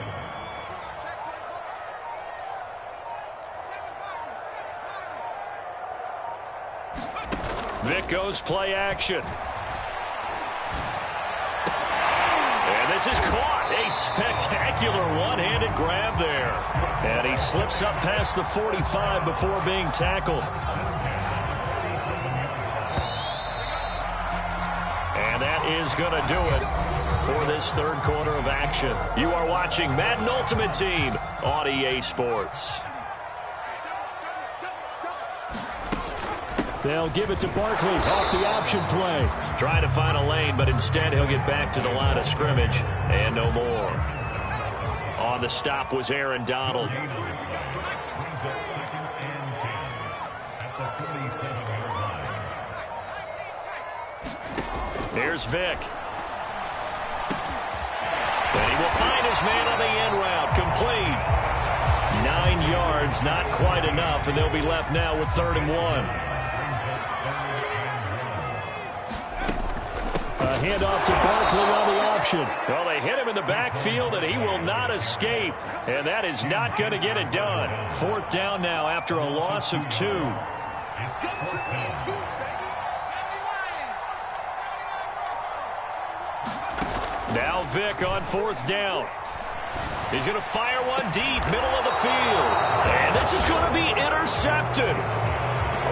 Vic goes play action. And this is caught. A spectacular one-handed grab there. And he slips up past the 45 before being tackled. And that is going to do it for this 3rd quarter of action. You are watching Madden Ultimate Team on EA Sports. They'll give it to Barkley off the option play. Trying to find a lane, but instead he'll get back to the line of scrimmage and no more. On the stop was Aaron Donald. Here's Vic. And he will find his man on the end route. Complete. 9 yards, not quite enough, and they'll be left now with 3rd and 1. A handoff to Barkley on the option. Well, they hit him in the backfield, and he will not escape. And that is not going to get it done. 4th down now after a loss of 2. Now Vic on 4th down. He's going to fire one deep, middle of the field. And this is going to be intercepted.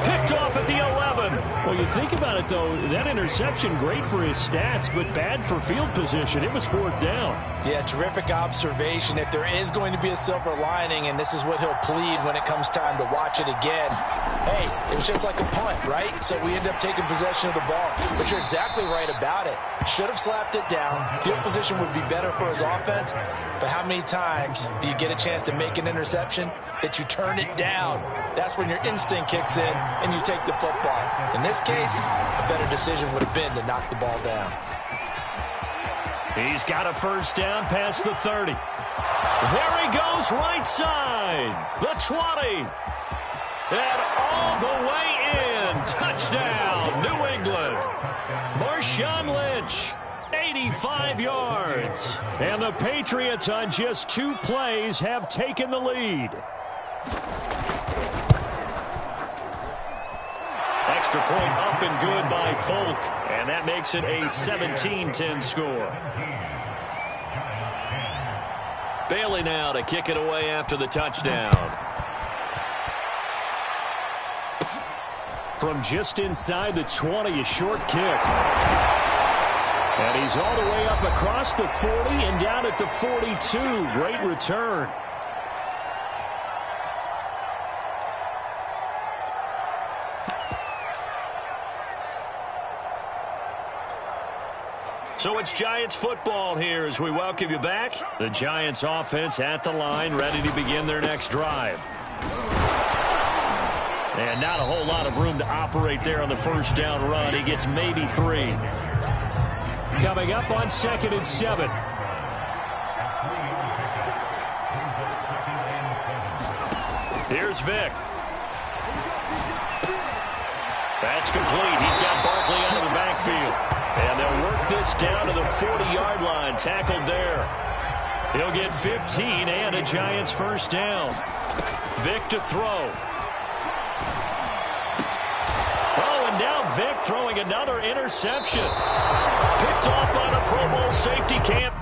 Picked off at the 11. Well, you think about it, though, that interception, great for his stats, but bad for field position. It was 4th down. Yeah, terrific observation. If there is going to be a silver lining, and this is what he'll plead when it comes time to watch it again, hey, it was just like a punt, right? So we end up taking possession of the ball. But you're exactly right about it. Should have slapped it down. Field position would be better for his offense. But how many times do you get a chance to make an interception that you turn it down? That's when your instinct kicks in and you take the football. In this case, a better decision would have been to knock the ball down. He's got a 1st down past the 30. There he goes, right side. The 20. And all the way in. Touchdown, New England. Marshawn Lynch, 85 yards. And the Patriots on just 2 plays have taken the lead. Extra point up and good by Folk. And that makes it a 17-10 score. Bailey now to kick it away after the touchdown. From just inside the 20, a short kick. And he's all the way up across the 40 and down at the 42. Great return. So it's Giants football here as we welcome you back. The Giants offense at the line, ready to begin their next drive. And not a whole lot of room to operate there on the 1st down run. He gets maybe 3. Coming up on 2nd and 7. Here's Vic. That's complete. He's got Barkley out of the backfield. And they'll work this down to the 40-yard line. Tackled there. He'll get 15 and a Giants 1st down. Vic to throw. Oh, and now Vic throwing another interception. Picked off on a Pro Bowl safety camp.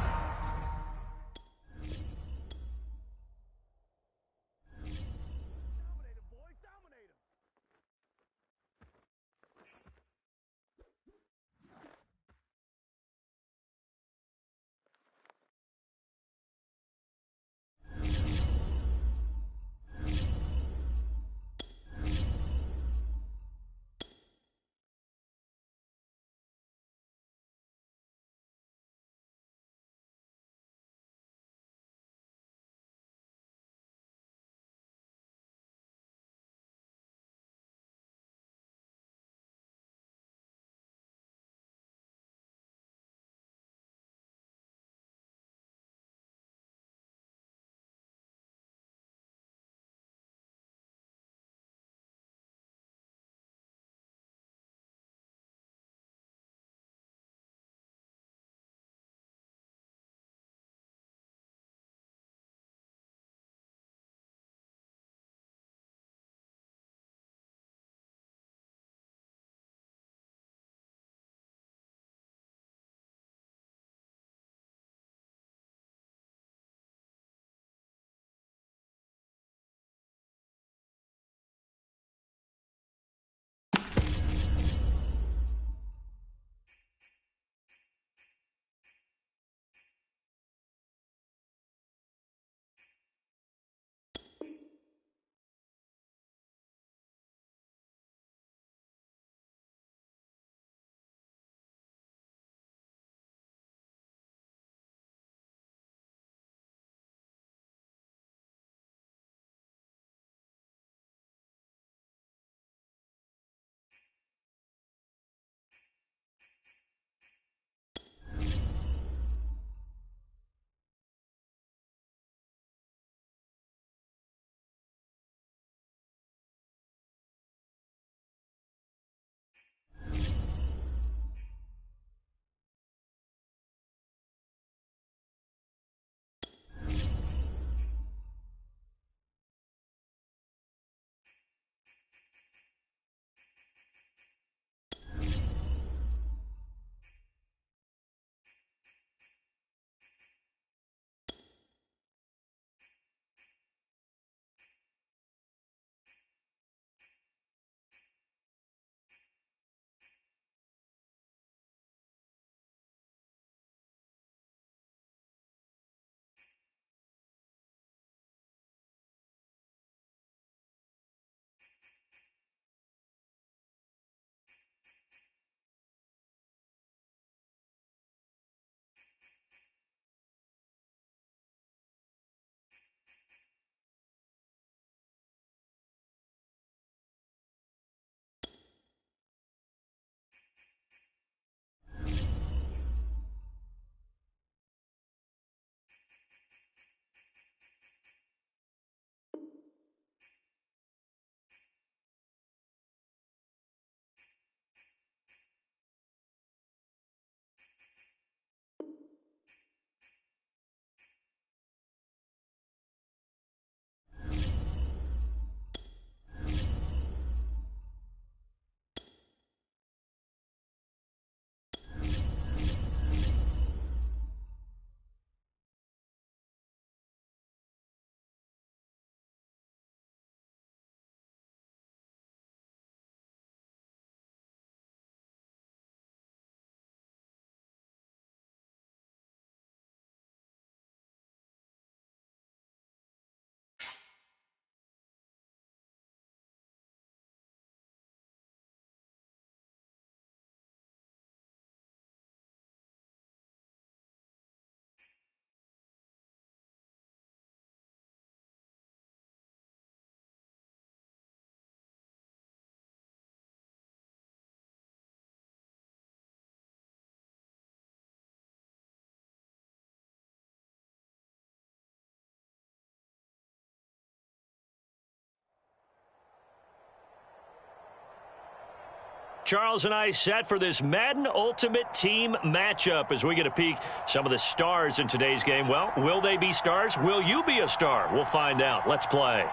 Charles and I set for this Madden Ultimate Team matchup as we get a peek some of the stars in today's game. Well, will they be stars? Will you be a star? We'll find out. Let's play.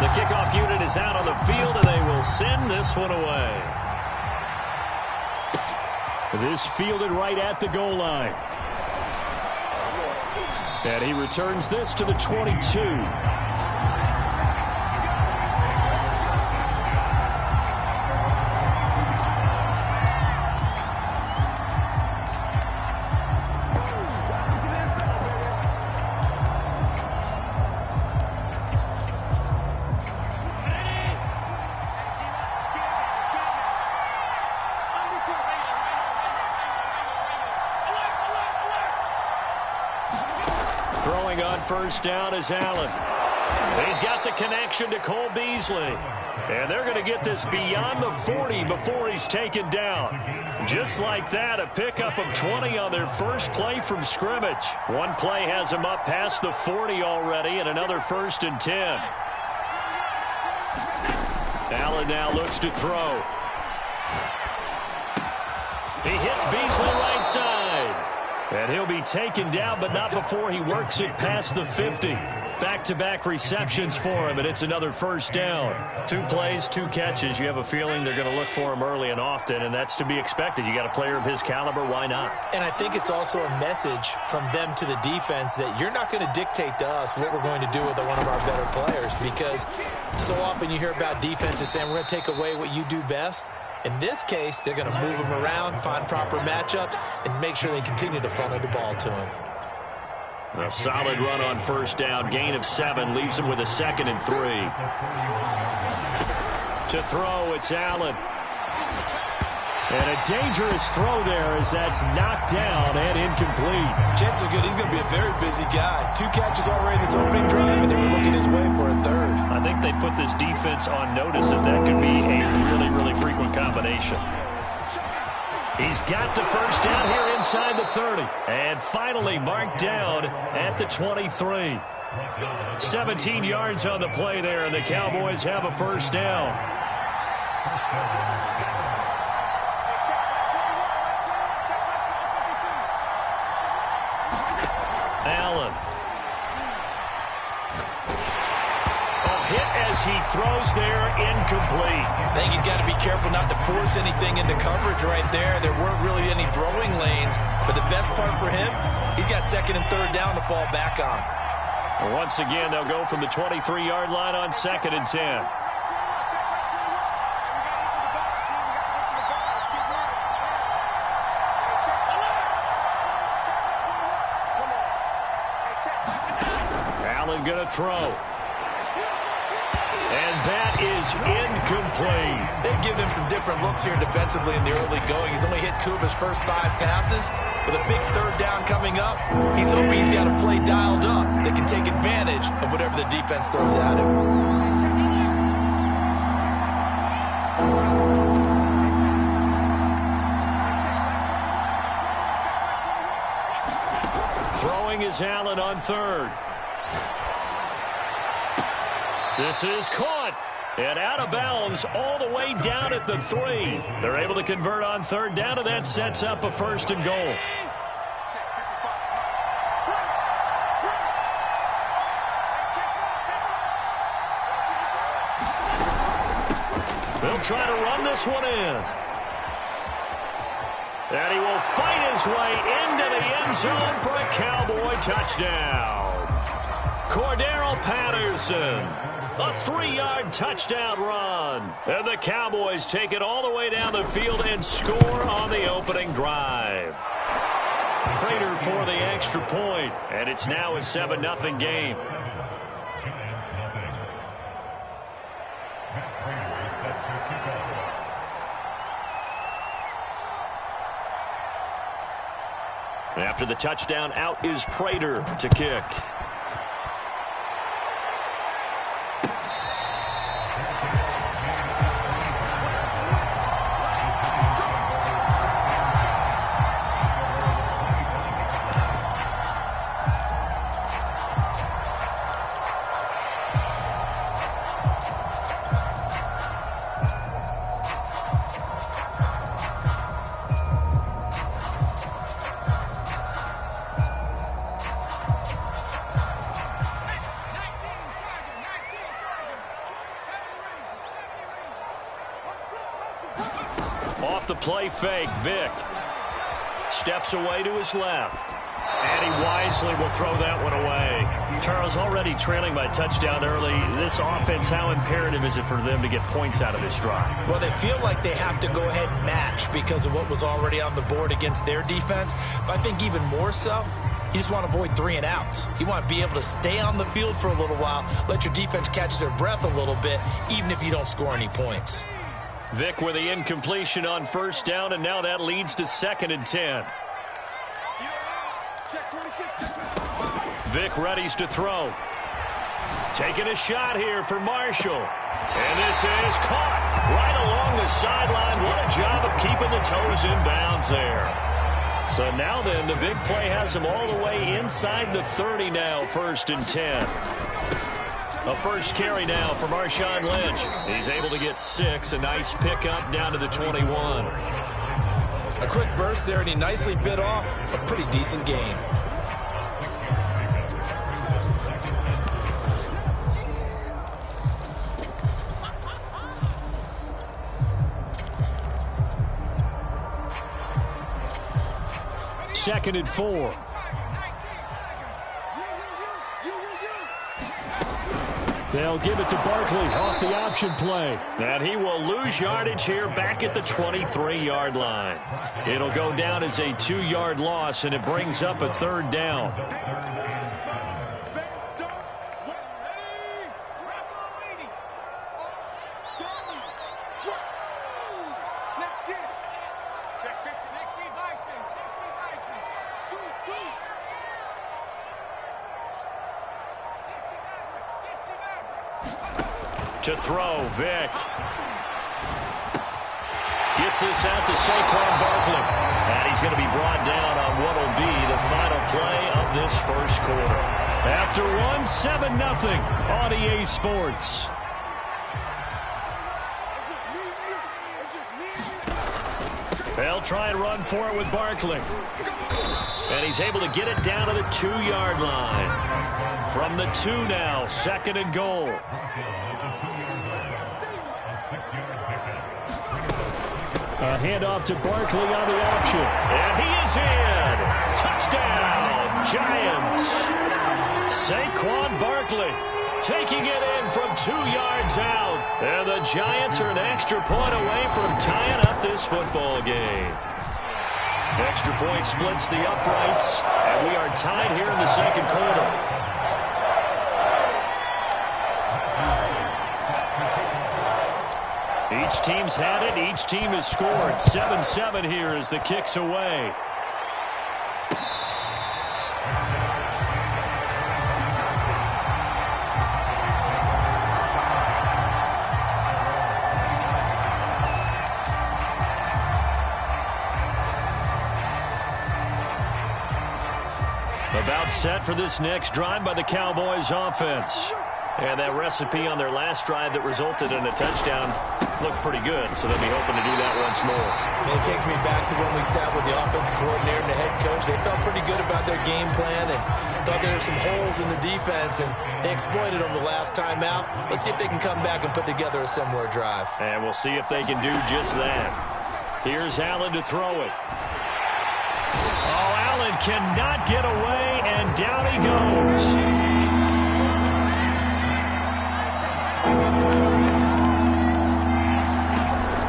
The kickoff unit is out on the field, and they will send this one away. This fielded right at the goal line. And he returns this to the 22. Throwing on first down is Allen. He's got the connection to Cole Beasley. And they're going to get this beyond the 40 before he's taken down. Just like that, a pickup of 20 on their first play from scrimmage. One play has him up past the 40 already, and another 1st and 10. Allen now looks to throw. He hits Beasley right side. And he'll be taken down, but not before he works it past the 50. Back-to-back receptions for him, and it's another first down. 2 plays, 2 catches. You have a feeling they're going to look for him early and often, and that's to be expected. You got a player of his caliber, why not? And I think it's also a message from them to the defense that you're not going to dictate to us what we're going to do with one of our better players, because so often you hear about defenses saying we're going to take away what you do best. In this case, they're going to move him around, find proper matchups, and make sure they continue to funnel the ball to him. A solid run on first down. Gain of 7 leaves him with a 2nd and 3. To throw, it's Allen. And a dangerous throw there as that's knocked down and incomplete. Chances are good he's going to be a very busy guy. 2 catches already in this opening drive, and they were looking his way for a 3rd. I think they put this defense on notice that could be a really, really frequent combination. He's got the first down here inside the 30. And finally marked down at the 23. 17 yards on the play there, and the Cowboys have a first down. Allen. Hit as he throws there, incomplete. I think he's got to be careful not to force anything into coverage right there. There weren't really any throwing lanes, but the best part for him, he's got 2nd and 3rd down to fall back on. And once again, they'll go from the 23-yard line on 2nd and 10. Allen going to throw. And that is incomplete. They've given him some different looks here defensively in the early going. He's only hit 2 of his first 5 passes. With a big 3rd down coming up, he's hoping he's got a play dialed up that can take advantage of whatever the defense throws at him. Throwing is Allen on 3rd. This is caught and out of bounds all the way down at the 3. They're able to convert on 3rd down, and that sets up a 1st and goal. They'll try to run this one in. And he will fight his way into the end zone for a Cowboy touchdown. Cordero Patterson. A 3-yard touchdown run. And the Cowboys take it all the way down the field and score on the opening drive. Prater for the extra point. And it's now a 7-0 game. After the touchdown, out is Prater to kick. the play fake. Vick steps away to his left. And he wisely will throw that one away. Charles, already trailing by touchdown early. This offense, how imperative is it for them to get points out of this drive? Well, they feel like they have to go ahead and match because of what was already on the board against their defense. But I think even more so, you just want to avoid 3 and outs. You want to be able to stay on the field for a little while, let your defense catch their breath a little bit, even if you don't score any points. Vick with the incompletion on first down, and now that leads to 2nd and 10. Vick readies to throw. Taking a shot here for Marshall. And this is caught right along the sideline. What a job of keeping the toes in bounds there. So now then, the big play has him all the way inside the 30 now, 1st and 10. A first carry now for Marshawn Lynch. He's able to get 6. A nice pickup down to the 21. A quick burst there, and he nicely bit off a pretty decent game. Second and 4. They'll give it to Barkley off the option play. And he will lose yardage here back at the 23-yard line. It'll go down as a 2-yard loss, and it brings up a 3rd down. To throw, Vick. Gets this out to Saquon Barkley. And he's going to be brought down on what will be the final play of this first quarter. After one, 7-0 on EA Sports. They'll try and run for it with Barkley. And he's able to get it down to the 2-yard line. From the 2 now, 2nd and goal. A handoff to Barkley on the option. And he is in. Touchdown, Giants. Saquon Barkley taking it in from 2 yards out. And the Giants are an extra point away from tying up this football game. Extra point splits the uprights, and we are tied here in the 2nd quarter. Each team's had it. Each team has scored. 7-7 here as the kick's away. About set for this next drive by the Cowboys offense. And that recipe on their last drive that resulted in a touchdown looked pretty good, so they'll be hoping to do that once more. And it takes me back to when we sat with the offensive coordinator and the head coach. They felt pretty good about their game plan and thought there were some holes in the defense, and they exploited them the last time out. Let's see if they can come back and put together a similar drive. And we'll see if they can do just that. Here's Allen to throw it. Oh, Allen cannot get away, and down he goes.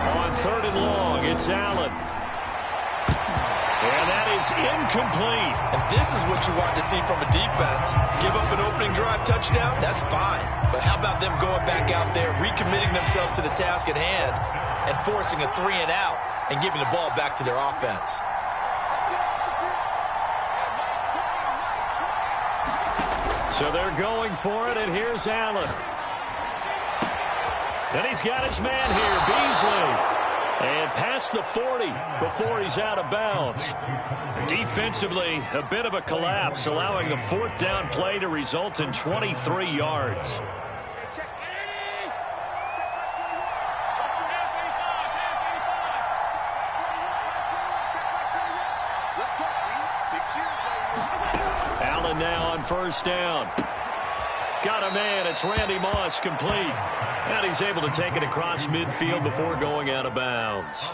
On 3rd and long, it's Allen. And that is incomplete. And this is what you want to see from a defense. Give up an opening drive touchdown, that's fine. But how about them going back out there, recommitting themselves to the task at hand, and forcing a 3 and out, and giving the ball back to their offense. So they're going for it, and here's Allen. And he's got his man here, Beasley. And past the 40 before he's out of bounds. Defensively, a bit of a collapse, allowing the 4th down play to result in 23 yards. Allen now on 1st down. Got a man. It's Randy Moss, complete. And he's able to take it across midfield before going out of bounds.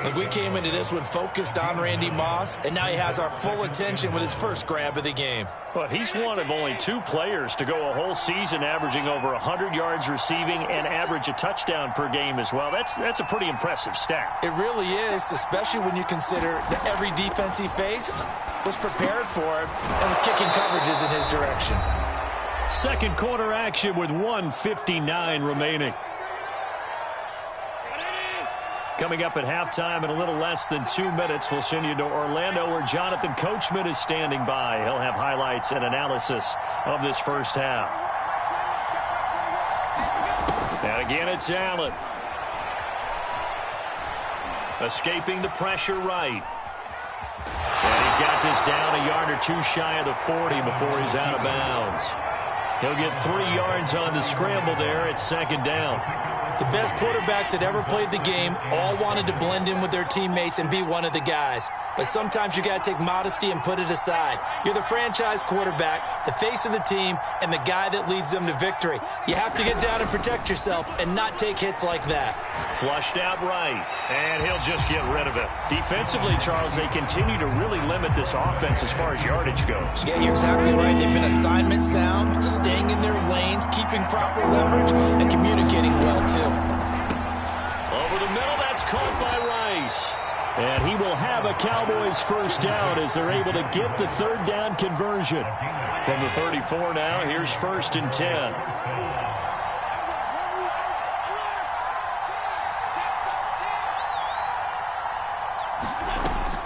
Look, we came into this one focused on Randy Moss, and now he has our full attention with his first grab of the game. But he's one of only 2 players to go a whole season averaging over 100 yards receiving and average a touchdown per game as well. That's a pretty impressive stat. It really is, especially when you consider that every defense he faced was prepared for him and was kicking coverages in his direction. Second quarter action with 1:59 remaining. Coming up at halftime in a little less than 2 minutes, we'll send you to Orlando where Jonathan Coachman is standing by. He'll have highlights and analysis of this first half. And again, it's Allen. Escaping the pressure right. And he's got this down a yard or 2 shy of the 40 before he's out of bounds. He'll get 3 yards on the scramble there. It's second down. The best quarterbacks that ever played the game all wanted to blend in with their teammates and be one of the guys. But sometimes you got to take modesty and put it aside. You're the franchise quarterback, the face of the team, and the guy that leads them to victory. You have to get down and protect yourself and not take hits like that. Flushed out right, and he'll just get rid of it. Defensively, Charles, they continue to really limit this offense as far as yardage goes. Yeah, you're exactly right. They've been assignment sound, staying in their lanes, keeping proper leverage, and communicating well, too. Over the middle, that's caught by Rice. And he will have a Cowboys first down as they're able to get the third down conversion. From the 34 now, here's 1st and 10.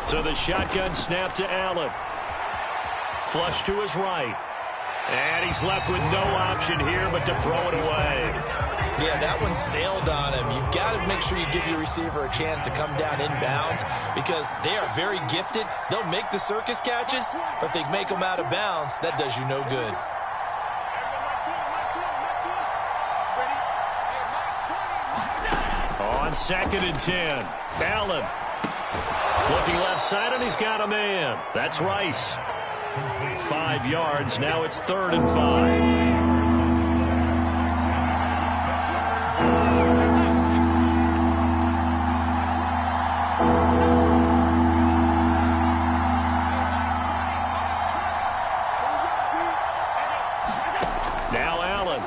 So the shotgun snap to Allen. Flush to his right. And he's left with no option here but to throw it away. Yeah, that one sailed on him. You've got to make sure you give your receiver a chance to come down inbounds because they are very gifted. They'll make the circus catches, but if they make them out of bounds, that does you no good. On 2nd and 10, Allen. Looking left side, and he's got a man. That's Rice. 5 yards. Now it's 3rd and 5. Now Allen.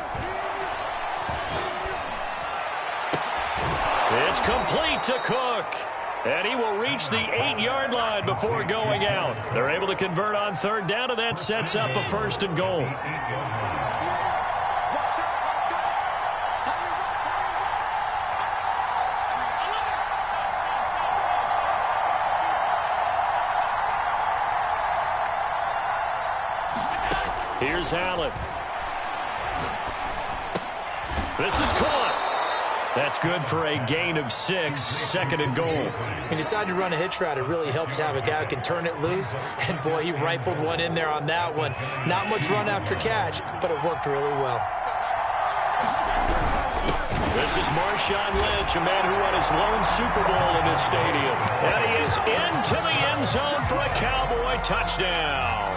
It's complete to Cook. And he will reach the 8-yard line before going out. They're able to convert on 3rd down, and that sets up a 1st and goal. Here's Allen. This is caught. That's good for a gain of 6, 2nd and goal. He decided to run a hitch route. It really helps to have a guy who can turn it loose. And, boy, he rifled one in there on that one. Not much run after catch, but it worked really well. This is Marshawn Lynch, a man who won his lone Super Bowl in this stadium. And he is into the end zone for a Cowboy touchdown.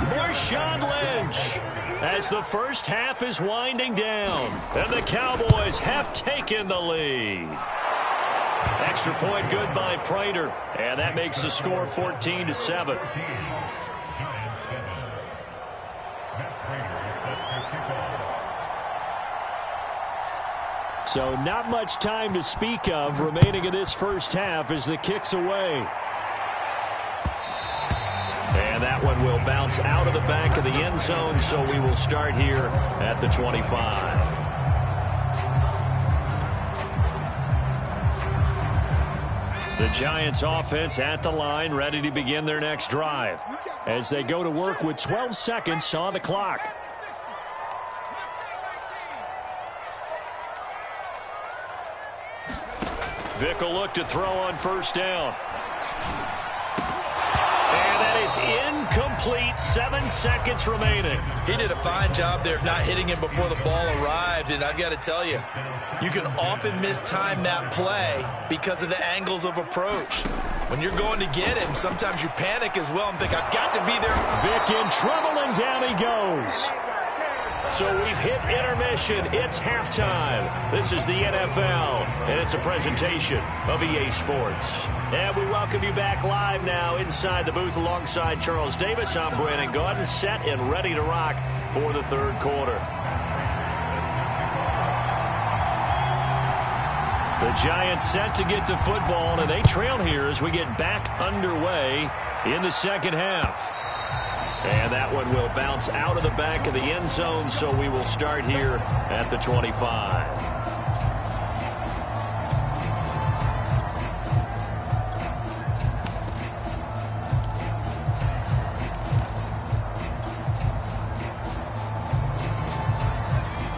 Marshawn Lynch, as the first half is winding down, and the Cowboys have taken the lead. Extra point good by Prater, and that makes the score 14-7. So not much time to speak of remaining in this first half as the kick's away. And that one will bounce out of the back of the end zone, so we will start here at the 25. The Giants offense at the line, ready to begin their next drive as they go to work with 12 seconds on the clock. Vick will look to throw on 1st down. Is incomplete. 7 seconds remaining. He did a fine job there of not hitting him before the ball arrived, and I've got to tell you, you can often mistime that play because of the angles of approach. When you're going to get him, sometimes you panic as well and think, I've got to be there. Vick in trouble and and down he goes. So we've hit intermission. It's halftime. This is the NFL, and it's a presentation of EA Sports. And we welcome you back live now inside the booth alongside Charles Davis. I'm Brandon Gaudin, set and ready to rock for the third quarter. The Giants set to get the football, and they trail here as we get back underway in the second half. And that one will bounce out of the back of the end zone, so we will start here at the 25.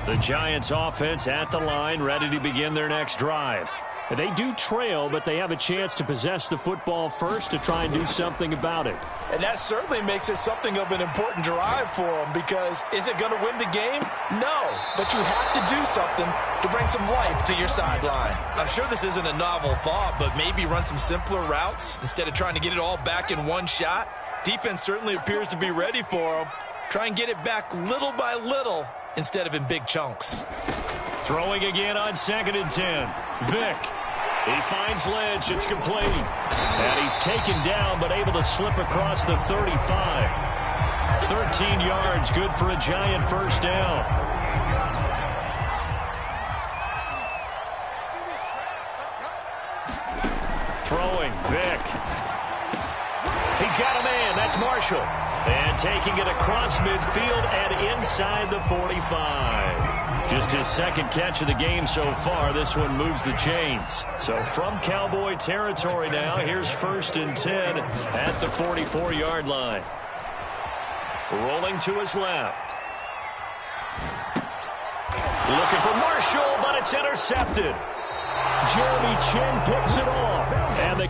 The Giants offense at the line, ready to begin their next drive. They do trail, but they have a chance to possess the football first to try and do something about it. And that certainly makes it something of an important drive for them, because is it going to win the game? No, but you have to do something to bring some life to your sideline. I'm sure this isn't a novel thought, but maybe run some simpler routes instead of trying to get it all back in one shot. Defense certainly appears to be ready for them. Try and get it back little by little instead of in big chunks. Throwing again on 2nd and 10. Vick. He finds Lynch. It's complete. And he's taken down, but able to slip across the 35. 13 yards, good for a Giant first down. Throwing, Vick. He's got a man. That's Marshall. And taking it across midfield and inside the 45. Just his second catch of the game so far. This one moves the chains. So from Cowboy territory now, here's 1st and 10 at the 44-yard line. Rolling to his left. Looking for Marshall, but it's intercepted. Jeremy Chin picks it off. And the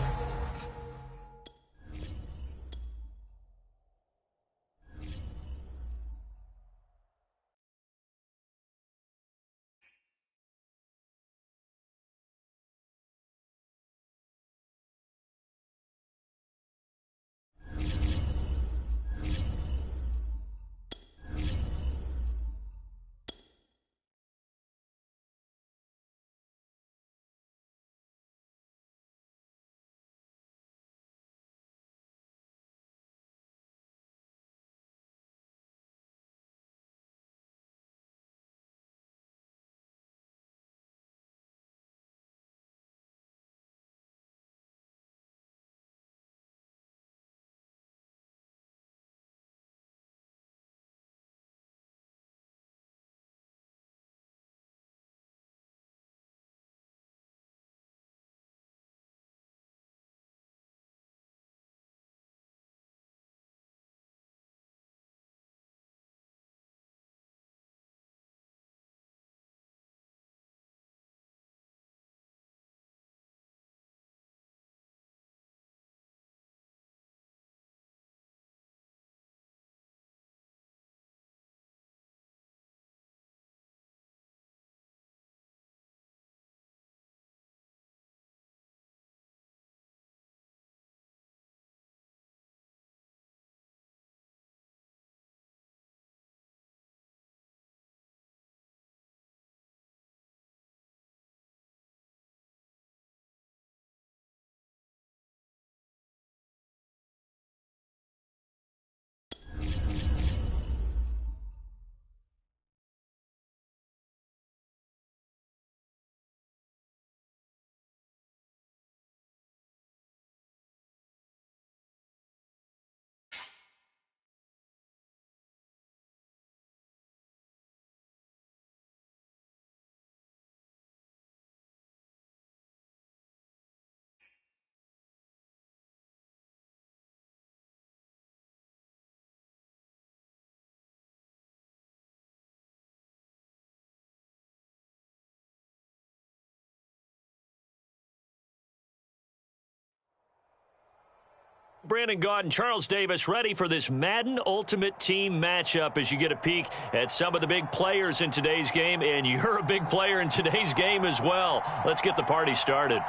Brandon Gaudin, Charles Davis, ready for this Madden Ultimate Team matchup as you get a peek at some of the big players in today's game, and you're a big player in today's game as well. Let's get the party started.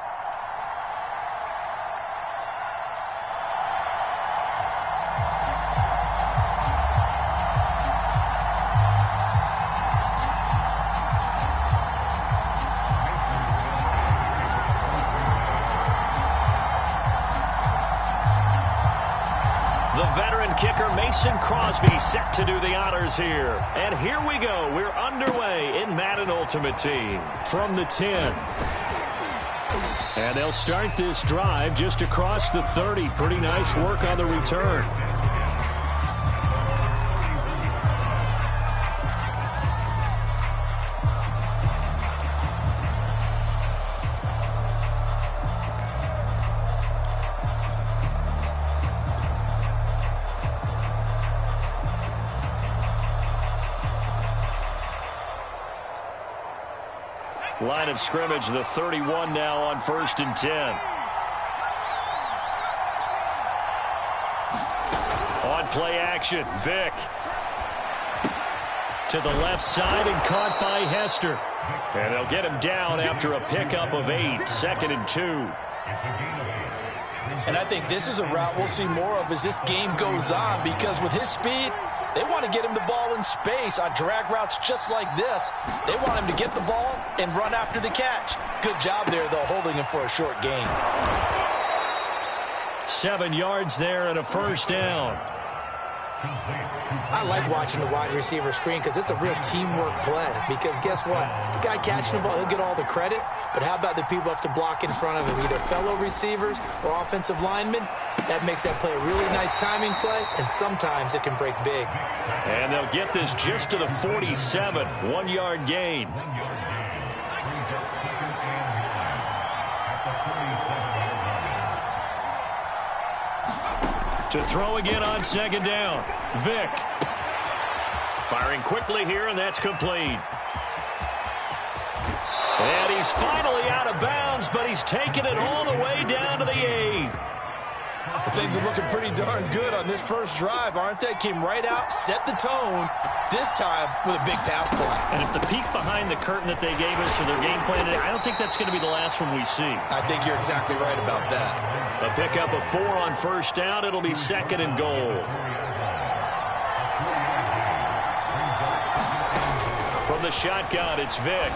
kicker Mason Crosby set to do the honors here. And here we go. We're underway in Madden Ultimate Team. From the 10. And they'll start this drive just across the 30. Pretty nice work on the return. Line of scrimmage, the 31 now on 1st and 10. On play action, Vick. To the left side and caught by Hester. And they'll get him down after a pickup of 8, 2nd and 2. And I think this is a route we'll see more of as this game goes on, because with his speed, they want to get him the ball in space on drag routes just like this. They want him to get the ball and run after the catch. Good job there, though, holding him for a short gain. 7 yards there and a 1st down. I like watching the wide receiver screen because it's a real teamwork play. Because guess what? The guy catching the ball, he'll get all the credit. But how about the people up to block in front of him, either fellow receivers or offensive linemen? That makes that play a really nice timing play, and sometimes it can break big. And they'll get this just to the 47, 1-yard gain. To throw again on 2nd down. Vick. Firing quickly here, and that's complete. And he's finally out of bounds, but he's taken it all the way down to the 8. Well, things are looking pretty darn good on this first drive, aren't they? Came right out, set the tone, this time with a big pass play. And if the peek behind the curtain that they gave us or their game plan today, I don't think that's going to be the last one we see. I think you're exactly right about that. A pickup of 4 on 1st down. It'll be 2nd and goal. From the shotgun, it's Vick.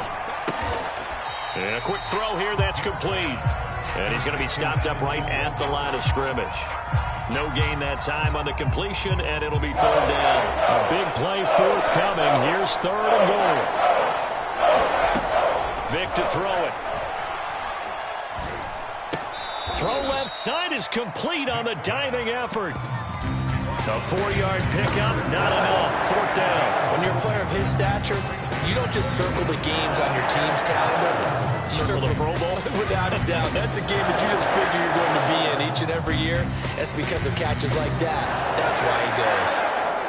And a quick throw here, that's complete. And he's going to be stopped up right at the line of scrimmage. No gain that time on the completion, and it'll be 3rd down. A big play forthcoming. Here's 3rd and goal. Vick to throw it. Throw left side is complete on the diving effort. A 4-yard pickup, not enough. 4th down. When you're a player of his stature, you don't just circle the games on your team's calendar. You Circle the Pro Bowl? Without a doubt. That's a game that you just figure you're going to be in each and every year. That's because of catches like that. That's why he goes.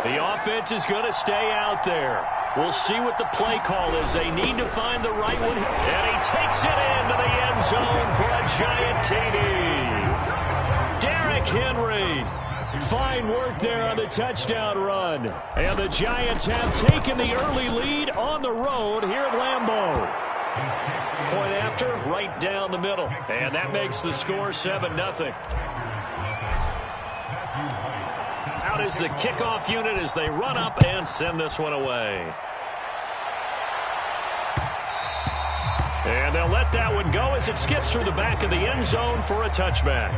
The offense is going to stay out there. We'll see what the play call is. They need to find the right one. And he takes it into the end zone for a giant TD. Derrick Henry. Fine work there on the touchdown run. And the Giants have taken the early lead on the road here at Lambeau. Point after, right down the middle. And that makes the score 7-0. Out is the kickoff unit as they run up and send this one away. And they'll let that one go as it skips through the back of the end zone for a touchback.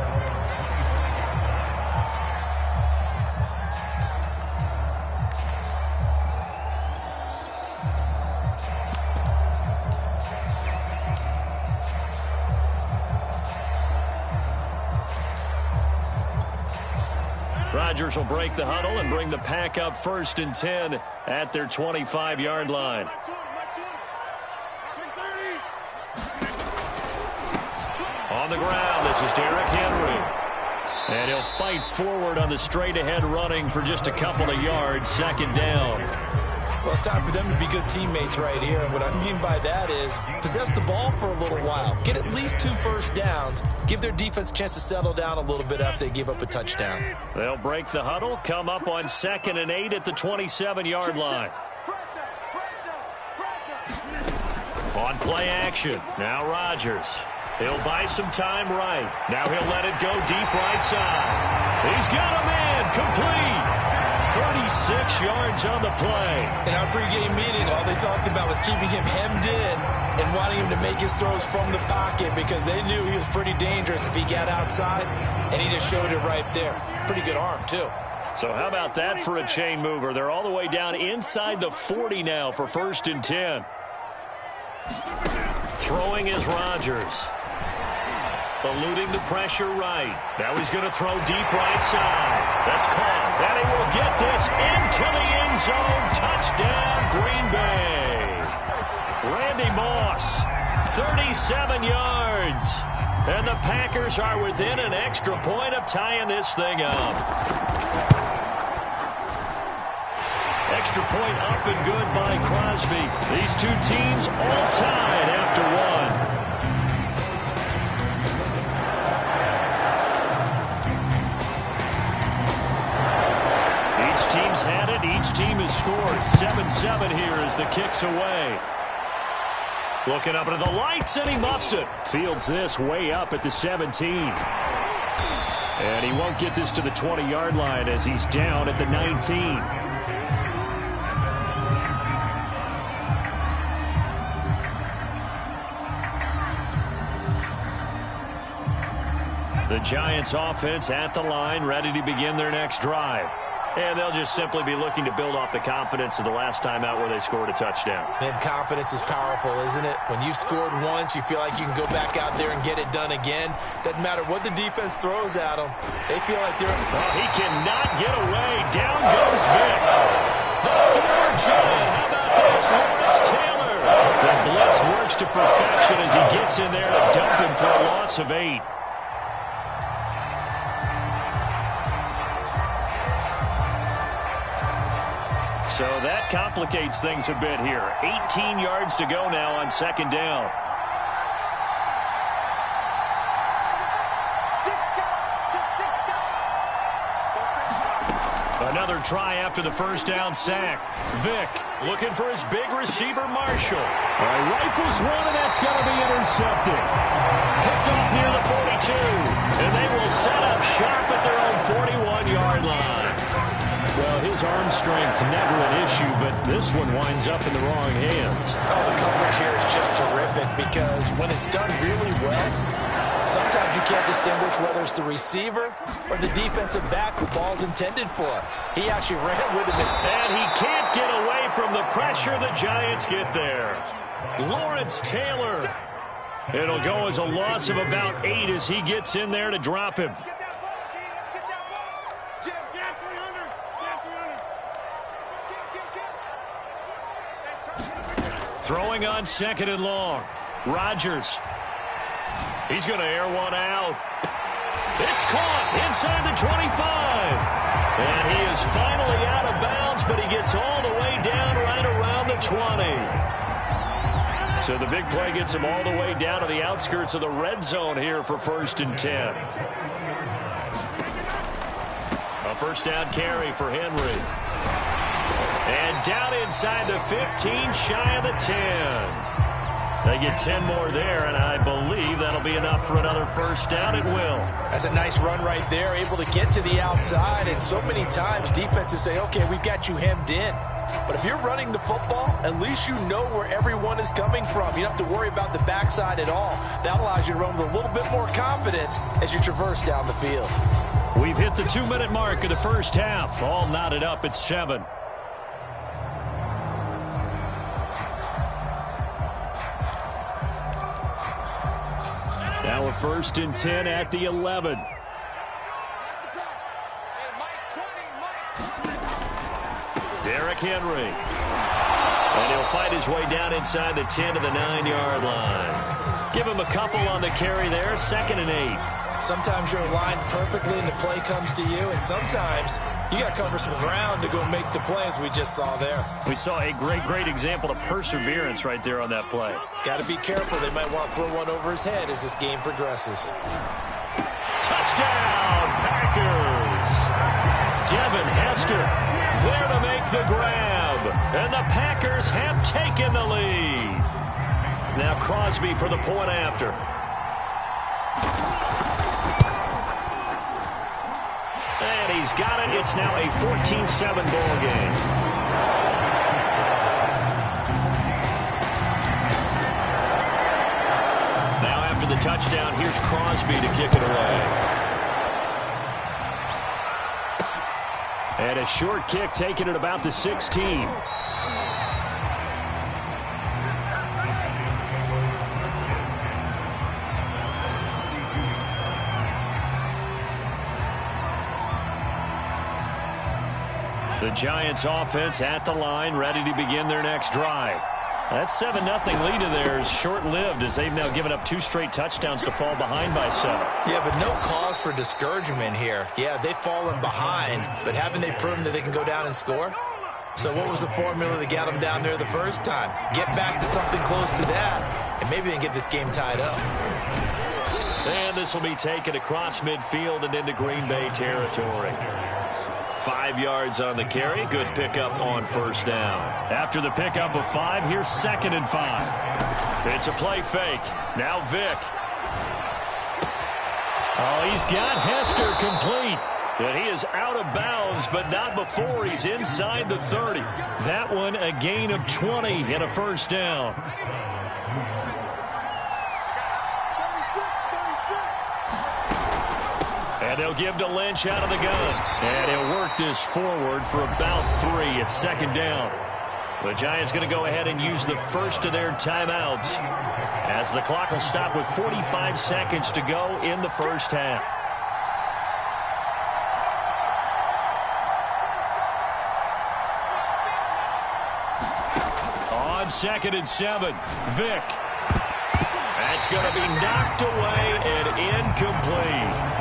Rodgers will break the huddle and bring the pack up 1st and 10 at their 25-yard line. On the ground, this is Derrick Henry. And he'll fight forward on the straight-ahead running for just a couple of yards. 2nd down. Well, it's time for them to be good teammates right here. And what I mean by that is possess the ball for a little while. Get at least 2 first downs. Give their defense a chance to settle down a little bit after they give up a touchdown. They'll break the huddle, come up on 2nd and 8 at the 27-yard line. On play action, now Rodgers. He'll buy some time right. Now he'll let it go deep right side. He's got a man, complete. 36 yards on the play. In our pregame meeting, all they talked about was keeping him hemmed in and wanting him to make his throws from the pocket because they knew he was pretty dangerous if he got outside, and he just showed it right there. Pretty good arm, too. So how about that for a chain mover? They're all the way down inside the 40 now for 1st and 10. Throwing is Rodgers. Eluding the pressure right. Now he's going to throw deep right side. That's caught. And he will get this into the end zone. Touchdown, Green Bay. Randy Moss, 37 yards. And the Packers are within an extra point of tying this thing up. Extra point up and good by Crosby. These two teams all tied after one. Each team's had it. Each team has scored. 7-7 here as the kick's away. Looking up into the lights, and he muffs it. Fields this way up at the 17. And he won't get this to the 20-yard line as he's down at the 19. The Giants offense at the line, ready to begin their next drive. And they'll just simply be looking to build off the confidence of the last time out where they scored a touchdown. And confidence is powerful, isn't it? When you've scored once, you feel like you can go back out there and get it done again. Doesn't matter what the defense throws at them. They feel like they're... Oh, he cannot get away. Down goes Vic. The former Giant. How about this? Lawrence Taylor. The blitz works to perfection as he gets in there to dump him for a loss of 8. So that complicates things a bit here. 18 yards to go now on 2nd down. Another try after the 1st down sack. Vic looking for his big receiver, Marshall. Rifles one, and that's going to be intercepted. Picked off near the 42. And they will set up shop at their own 41-yard line. Well, his arm strength never an issue, but this one winds up in the wrong hands. Oh, the coverage here is just terrific because when it's done really well, sometimes you can't distinguish whether it's the receiver or the defensive back the ball's intended for. He actually ran with him. And he can't get away from the pressure the Giants get there. Lawrence Taylor. It'll go as a loss of about 8 as he gets in there to drop him. Throwing on 2nd and long. Rodgers. He's going to air one out. It's caught inside the 25. And he is finally out of bounds, but he gets all the way down right around the 20. So the big play gets him all the way down to the outskirts of the red zone here for 1st and 10. A 1st down carry for Henry. And down inside the 15, shy of the 10. They get 10 more there, and I believe that'll be enough for another 1st down. It will. That's a nice run right there, able to get to the outside. And so many times defenses say, okay, we've got you hemmed in. But if you're running the football, at least you know where everyone is coming from. You don't have to worry about the backside at all. That allows you to run with a little bit more confidence as you traverse down the field. We've hit the 2-minute mark of the 1st half. All knotted up at 7. Now a 1st and 10 at the 11. Derrick Henry. And he'll fight his way down inside the 10 to the 9-yard line. Give him a couple on the carry there. 2nd and 8. Sometimes you're aligned perfectly and the play comes to you, and sometimes you got to cover some ground to go make the play, as we just saw there. We saw a great example of perseverance right there on that play. Got to be careful. They might want to throw one over his head as this game progresses. Touchdown, Packers! Devin Hester there to make the grab. And the Packers have taken the lead. Now Crosby for the point after. And he's got it. It's now a 14-7 ball game. Now after the touchdown, here's Crosby to kick it away. And a short kick taken at about the 16. The Giants offense at the line, ready to begin their next drive. That 7-0 lead of theirs short-lived as they've now given up 2 straight touchdowns to fall behind by 7. Yeah, but no cause for discouragement here. Yeah, they've fallen behind, but haven't they proven that they can go down and score? So what was the formula that got them down there the first time? Get back to something close to that, and maybe they can get this game tied up. And this will be taken across midfield and into Green Bay territory. 5 yards on the carry. Good pickup on first down. After the pickup of 5, here's 2nd and 5. It's a play fake. Now Vick. Oh, he's got Hester complete. And he is out of bounds, but not before he's inside the 30. That one a gain of 20 and a first down. And they'll give to Lynch out of the gun. And he'll work this forward for about 3 at 2nd down. The Giants going to go ahead and use the first of their timeouts as the clock will stop with 45 seconds to go in the first half. On 2nd and 7, Vick. That's going to be knocked away and incomplete.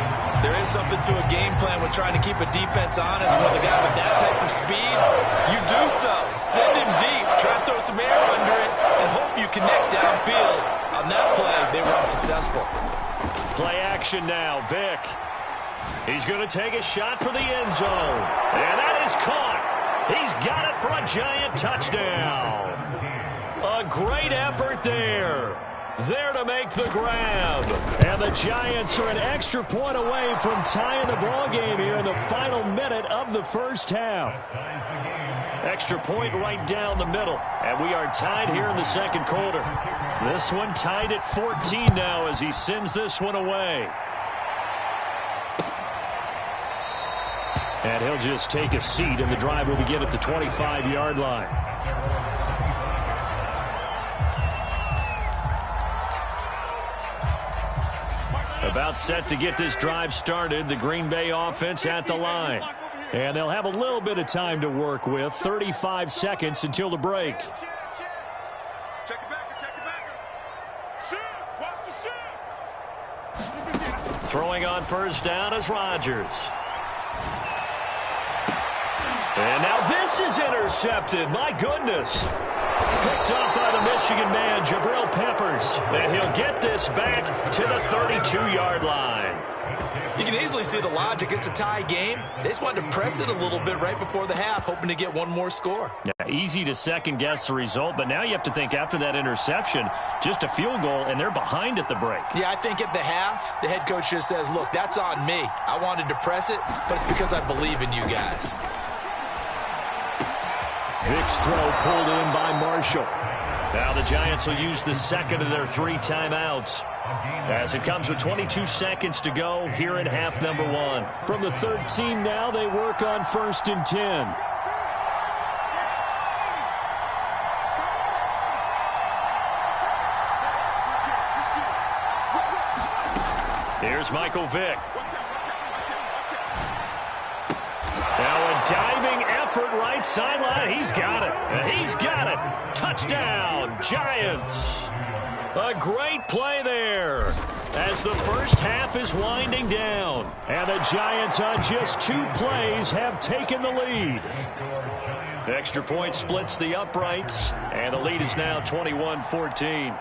There is something to a game plan with trying to keep a defense honest with a guy with that type of speed. You do so. Send him deep. Try to throw some air under it and hope you connect downfield. On that play, they were unsuccessful. Play action now. Vick. He's going to take a shot for the end zone. And that is caught. He's got it for a Giant touchdown. A great effort there. There to make the grab. And the Giants are an extra point away from tying the ball game here in the final minute of the first half. Extra point right down the middle. And we are tied here in the second quarter. This one tied at 14 now as he sends this one away. And he'll just take a seat, and the drive will begin at the 25-yard line. About set to get this drive started, the Green Bay offense at the line. And they'll have a little bit of time to work with, 35 seconds until the break. Check it back, check it back. Shoot, watch the shoot. Throwing on first down is Rodgers. And now this is intercepted. My goodness. Picked off by the Michigan man, Jabril Peppers. And he'll get this back to the 32-yard line. You can easily see the logic. It's a tie game. They just wanted to press it a little bit right before the half, hoping to get one more score. Yeah, easy to second-guess the result, but now you have to think after that interception, just a field goal, and they're behind at the break. Yeah, I think at the half, the head coach just says, look, that's on me. I wanted to press it, but it's because I believe in you guys. Vick's throw pulled in by Marshall. Now the Giants will use the second of their 3 timeouts as it comes with 22 seconds to go here in half number 1. From the 13 now, they work on 1st and 10. Here's Michael Vick. Now a diving effort right sideline. He's got it. He's got it. Touchdown, Giants. A great play there as the first half is winding down. And the Giants on just 2 plays have taken the lead. Extra point splits the uprights, and the lead is now 21-14.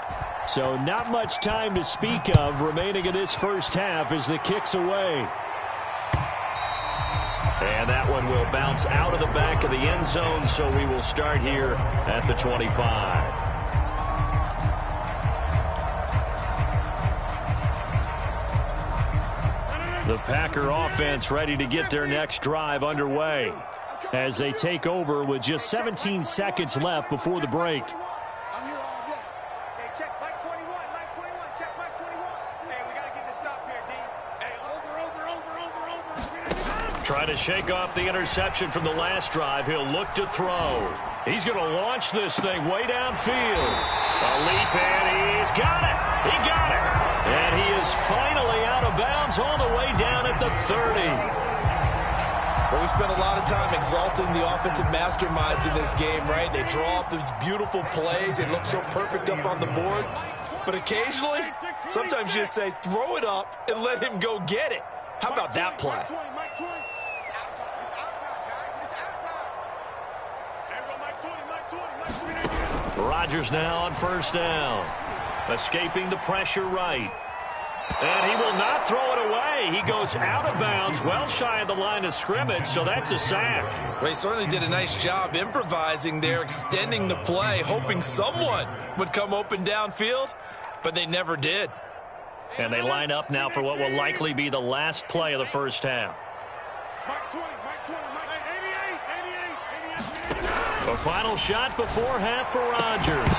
So not much time to speak of remaining in this first half as the kick's away. And that one will bounce out of the back of the end zone, so we will start here at the 25. The Packer offense ready to get their next drive underway as they take over with just 17 seconds left before the break. I'm here all day. Hey, check Mike 21, Mike 21, check Mike 21. Hey, we got to get this stop here, D. Hey, over. Trying to shake off the interception from the last drive. He'll look to throw. He's going to launch this thing way downfield. A leap, and he's got it. He got it. And he is finally out of bounds all the way down at the 30. Well, we spent a lot of time exalting the offensive masterminds in this game, right? They draw up these beautiful plays. They look so perfect up on the board. But occasionally, sometimes you just say, throw it up and let him go get it. How about that play? Rodgers now on first down. Escaping the pressure right. And he will not throw it away. He goes out of bounds, well shy of the line of scrimmage, so that's a sack. Well, he certainly did a nice job improvising there, extending the play, hoping someone would come open downfield, but they never did. And they line up now for what will likely be the last play of the first half. The final shot before half for Rodgers.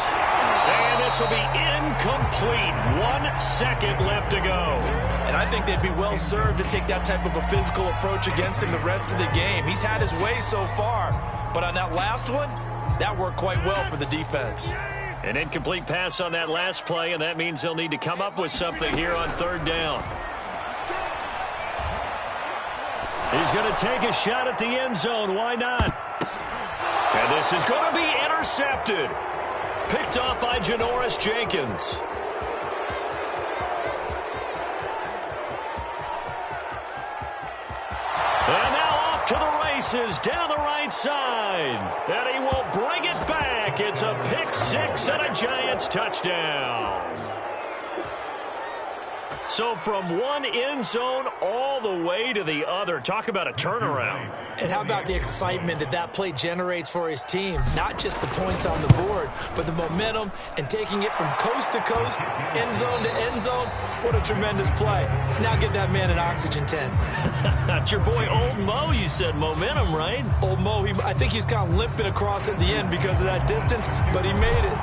And this will be incomplete. 1 second left to go. And I think they'd be well served to take that type of a physical approach against him the rest of the game. He's had his way so far, but on that last one, that worked quite well for the defense. An incomplete pass on that last play, and that means they'll need to come up with something here on third down. He's going to take a shot at the end zone. Why not? And this is going to be intercepted. Picked off by Janoris Jenkins. And now off to the races down the right side. And he will bring it back. It's a pick six and a Giants touchdown. So from one end zone all the way to the other. Talk about a turnaround. And how about the excitement that that play generates for his team? Not just the points on the board, but the momentum and taking it from coast to coast, end zone to end zone. What a tremendous play. Now get that man an oxygen tent. That's your boy Old Mo, you said. Momentum, right? Old Mo, I think he's kind of limping across at the end because of that distance, but he made it.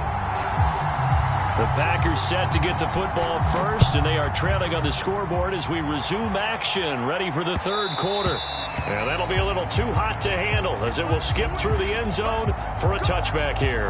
The Packers set to get the football first, and they are trailing on the scoreboard as we resume action, ready for the third quarter. And that'll be a little too hot to handle as it will skip through the end zone for a touchback here.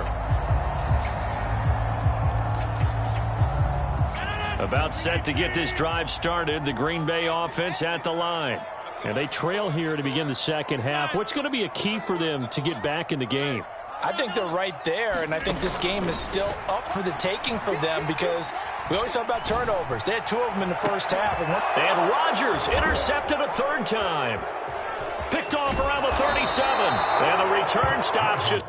About set to get this drive started, the Green Bay offense at the line. And they trail here to begin the second half. What's going to be a key for them to get back in the game? I think they're right there, and I think this game is still up for the taking for them because we always talk about turnovers. They had 2 of them in the first half. And Rodgers intercepted a third time. Picked off around the 37. And the return stops just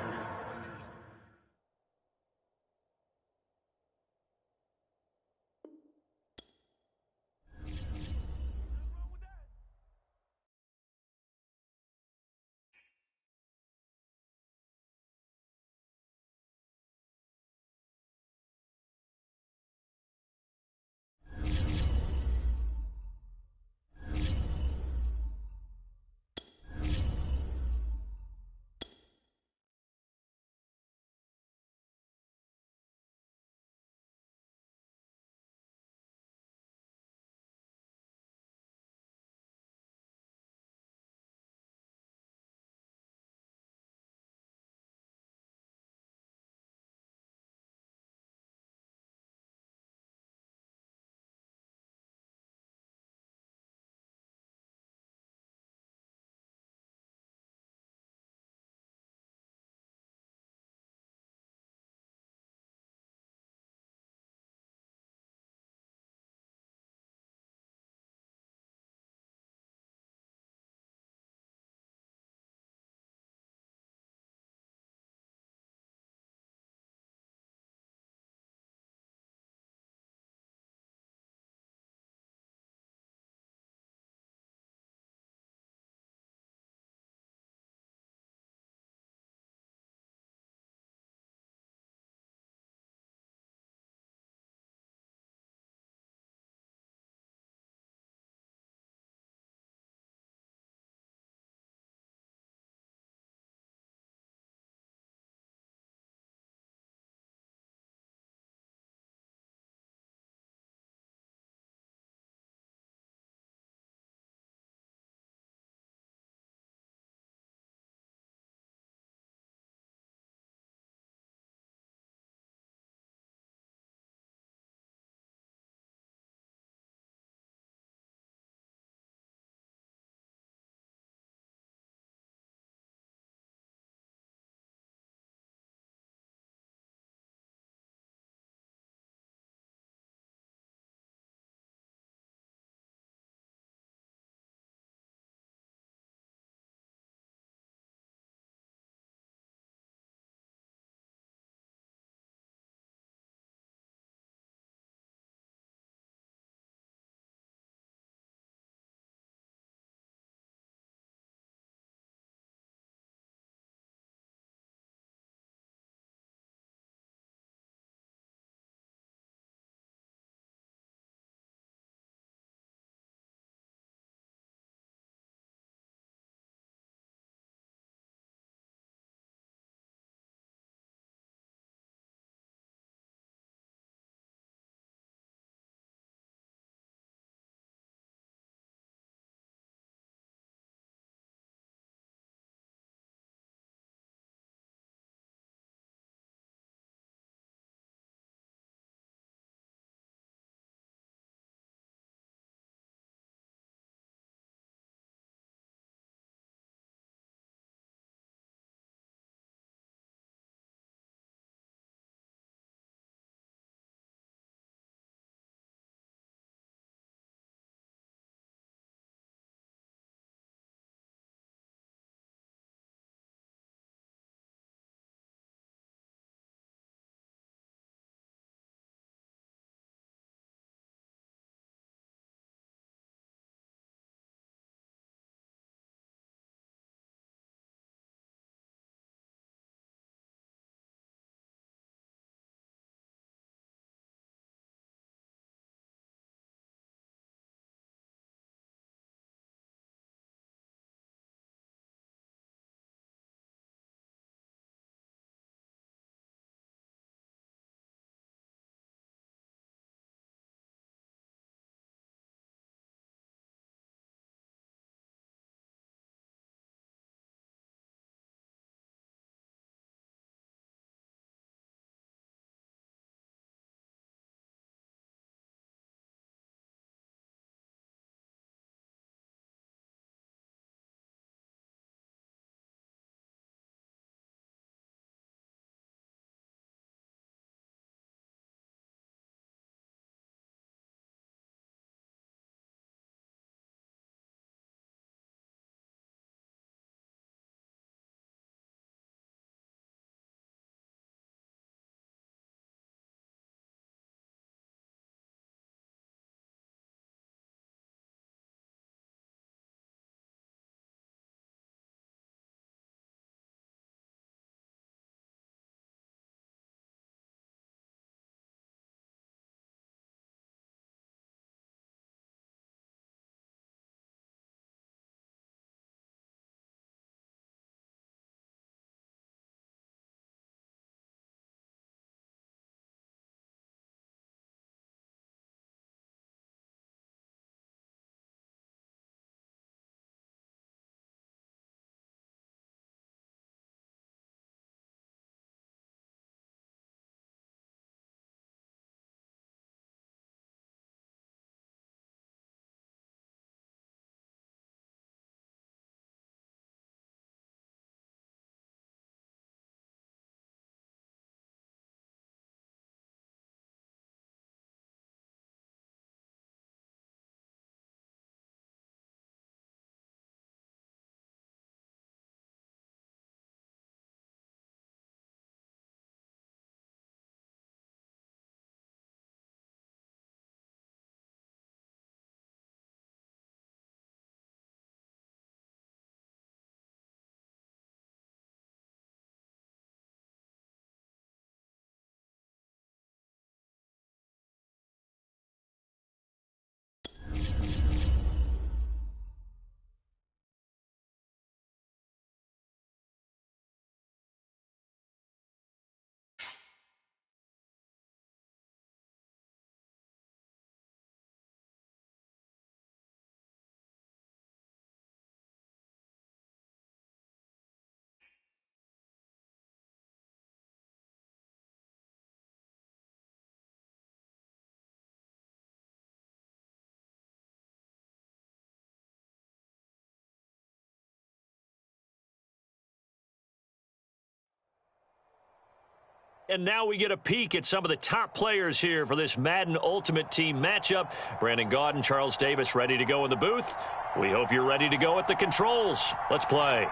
and now we get a peek at some of the top players here for this Madden Ultimate Team matchup. Brandon Gaudin, Charles Davis ready to go in the booth. We hope you're ready to go at the controls. Let's play.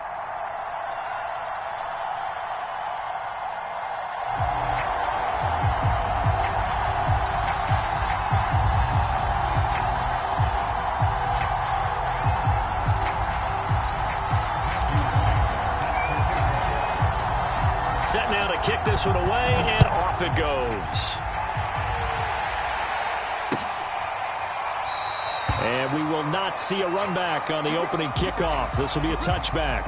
Set now to kick this one away, and off it goes. And we will not see a run back on the opening kickoff. This will be a touchback.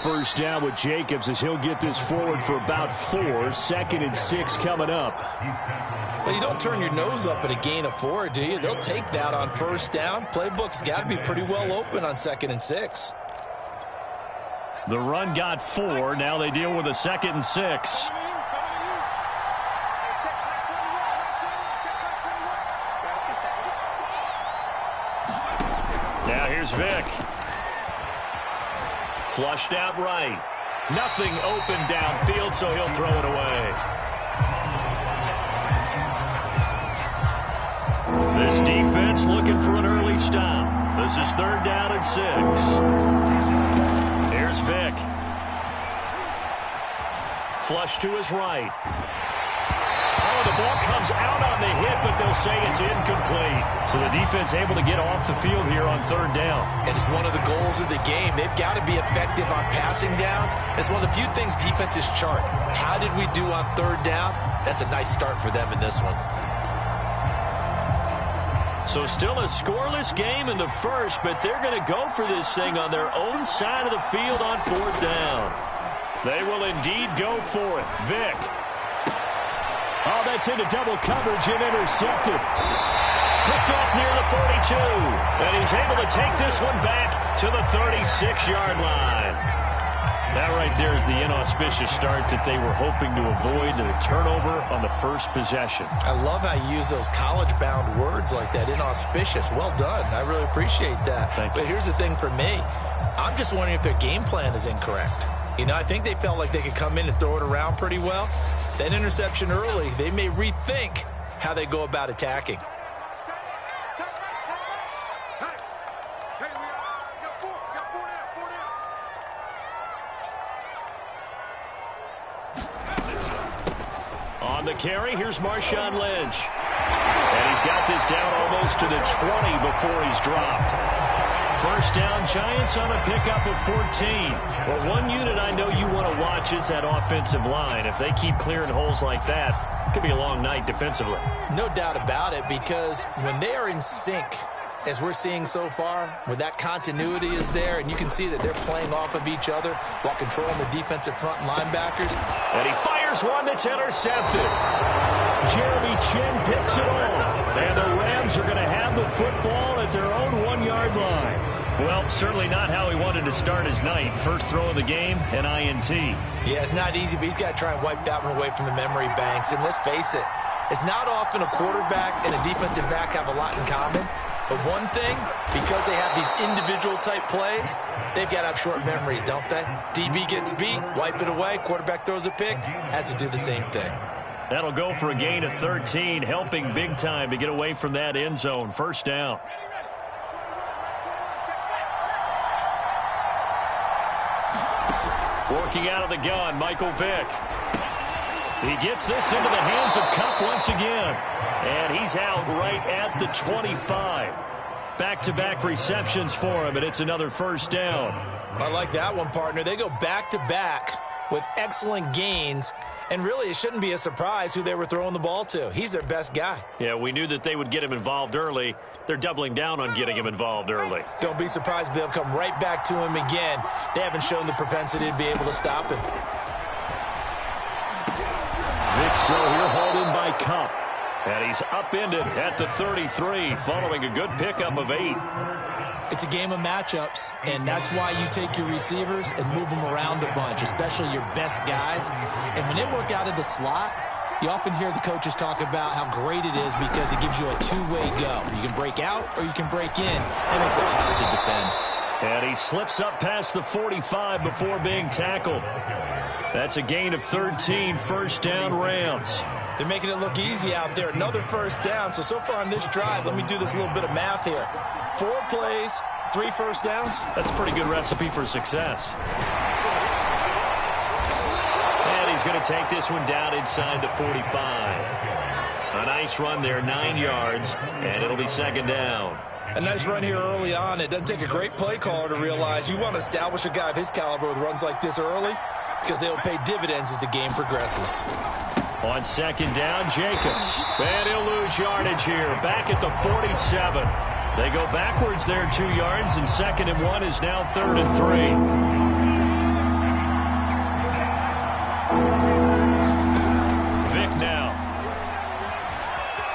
First down with Jacobs as he'll get this forward for about 4. 2nd and 6 coming up. Well, you don't turn your nose up at a gain of 4, do you? They'll take that on first down. Playbook's got to be pretty well open on 2nd and 6. The run got 4. Now they deal with a 2nd and 6. Now here's Vic. Flushed out right. Nothing open downfield, so he'll throw it away. This defense looking for an early stop. This is 3rd down and 6. Here's Vic. Flush to his right. Oh, the ball comes out on the hit, but they'll say it's incomplete. So the defense able to get off the field here on 3rd down. And it's one of the goals of the game. They've got to be effective on passing downs. It's one of the few things defenses chart. How did we do on 3rd down? That's a nice start for them in this one. So still a scoreless game in the first, but they're going to go for this thing on their own side of the field on 4th down. They will indeed go for it. Vic. Oh, that's into double coverage and intercepted. Picked off near the 42. And he's able to take this one back to the 36-yard line. That right there is the inauspicious start that they were hoping to avoid, and a turnover on the first possession. I love how you use those college-bound words like that, inauspicious. Well done. I really appreciate that. Thank you. But here's the thing for me. I'm just wondering if their game plan is incorrect. You know, I think they felt like they could come in and throw it around pretty well. That interception early, they may rethink how they go about attacking. On the carry, here's Marshawn Lynch. And he's got this down almost to the 20 before he's dropped. First down, Giants on a pickup of 14. Well, one unit I know you want to watch is that offensive line. If they keep clearing holes like that, it could be a long night defensively. No doubt about it, because when they are in sync, as we're seeing so far, when that continuity is there, and you can see that they're playing off of each other while controlling the defensive front linebackers. And he fires one that's intercepted. Jeremy Chin picks it off. And the Rams are going to have the football at their own 1-yard line. Well, certainly not how he wanted to start his night. First throw of the game, an INT. Yeah, it's not easy, but he's got to try and wipe that one away from the memory banks. And let's face it, it's not often a quarterback and a defensive back have a lot in common. But one thing, because they have these individual type plays, they've got to have short memories, don't they? DB gets beat, wipe it away, quarterback throws a pick, has to do the same thing. That'll go for a gain of 13, helping big time to get away from that end zone. First down. Working out of the gun, Michael Vick. He gets this into the hands of Kupp once again. And he's out right at the 25. Back-to-back receptions for him, and it's another first down. I like that one, partner. They go back-to-back with excellent gains. And really, it shouldn't be a surprise who they were throwing the ball to. He's their best guy. Yeah, we knew that they would get him involved early. They're doubling down on getting him involved early. Don't be surprised if they'll come right back to him again. They haven't shown the propensity to be able to stop him. throw here hauled in by Cup. And he's upended at the 33 following a good pickup of 8. It's a game of matchups, and that's why you take your receivers and move them around a bunch, especially your best guys. And when they work out of the slot, you often hear the coaches talk about how great it is because it gives you a two-way go. You can break out or you can break in. That makes it hard to defend. And he slips up past the 45 before being tackled. That's a gain of 13, first down Rams. They're making it look easy out there. Another first down. So far on this drive, let me do this little bit of math here. 4 plays, 3 first downs. That's a pretty good recipe for success. And he's going to take this one down inside the 45. A nice run there, 9 yards, and it'll be second down. A nice run here early on. It doesn't take a great play caller to realize you want to establish a guy of his caliber with runs like this early because they'll pay dividends as the game progresses. On second down, Jacobs. And he'll lose yardage here. Back at the 47. They go backwards there 2 yards, and 2nd and 1 is now 3rd and 3. Vic now.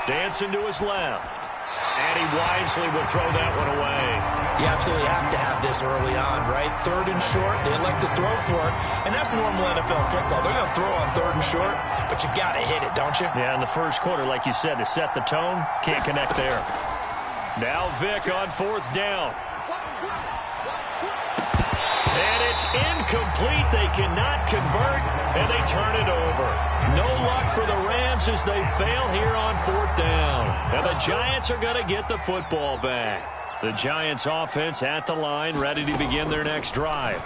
Dancing to his left. And he wisely will throw that one away. You absolutely have to have this early on, right? 3rd and short, they like to throw for it, and that's normal NFL football. They're going to throw on 3rd and short, but you've got to hit it, don't you? Yeah, in the first quarter, like you said, to set the tone, can't connect there. Now Vic on 4th down. And it's incomplete. They cannot convert, and they turn it over. No luck for the Rams as they fail here on 4th down. And the Giants are going to get the football back. The Giants offense at the line, ready to begin their next drive.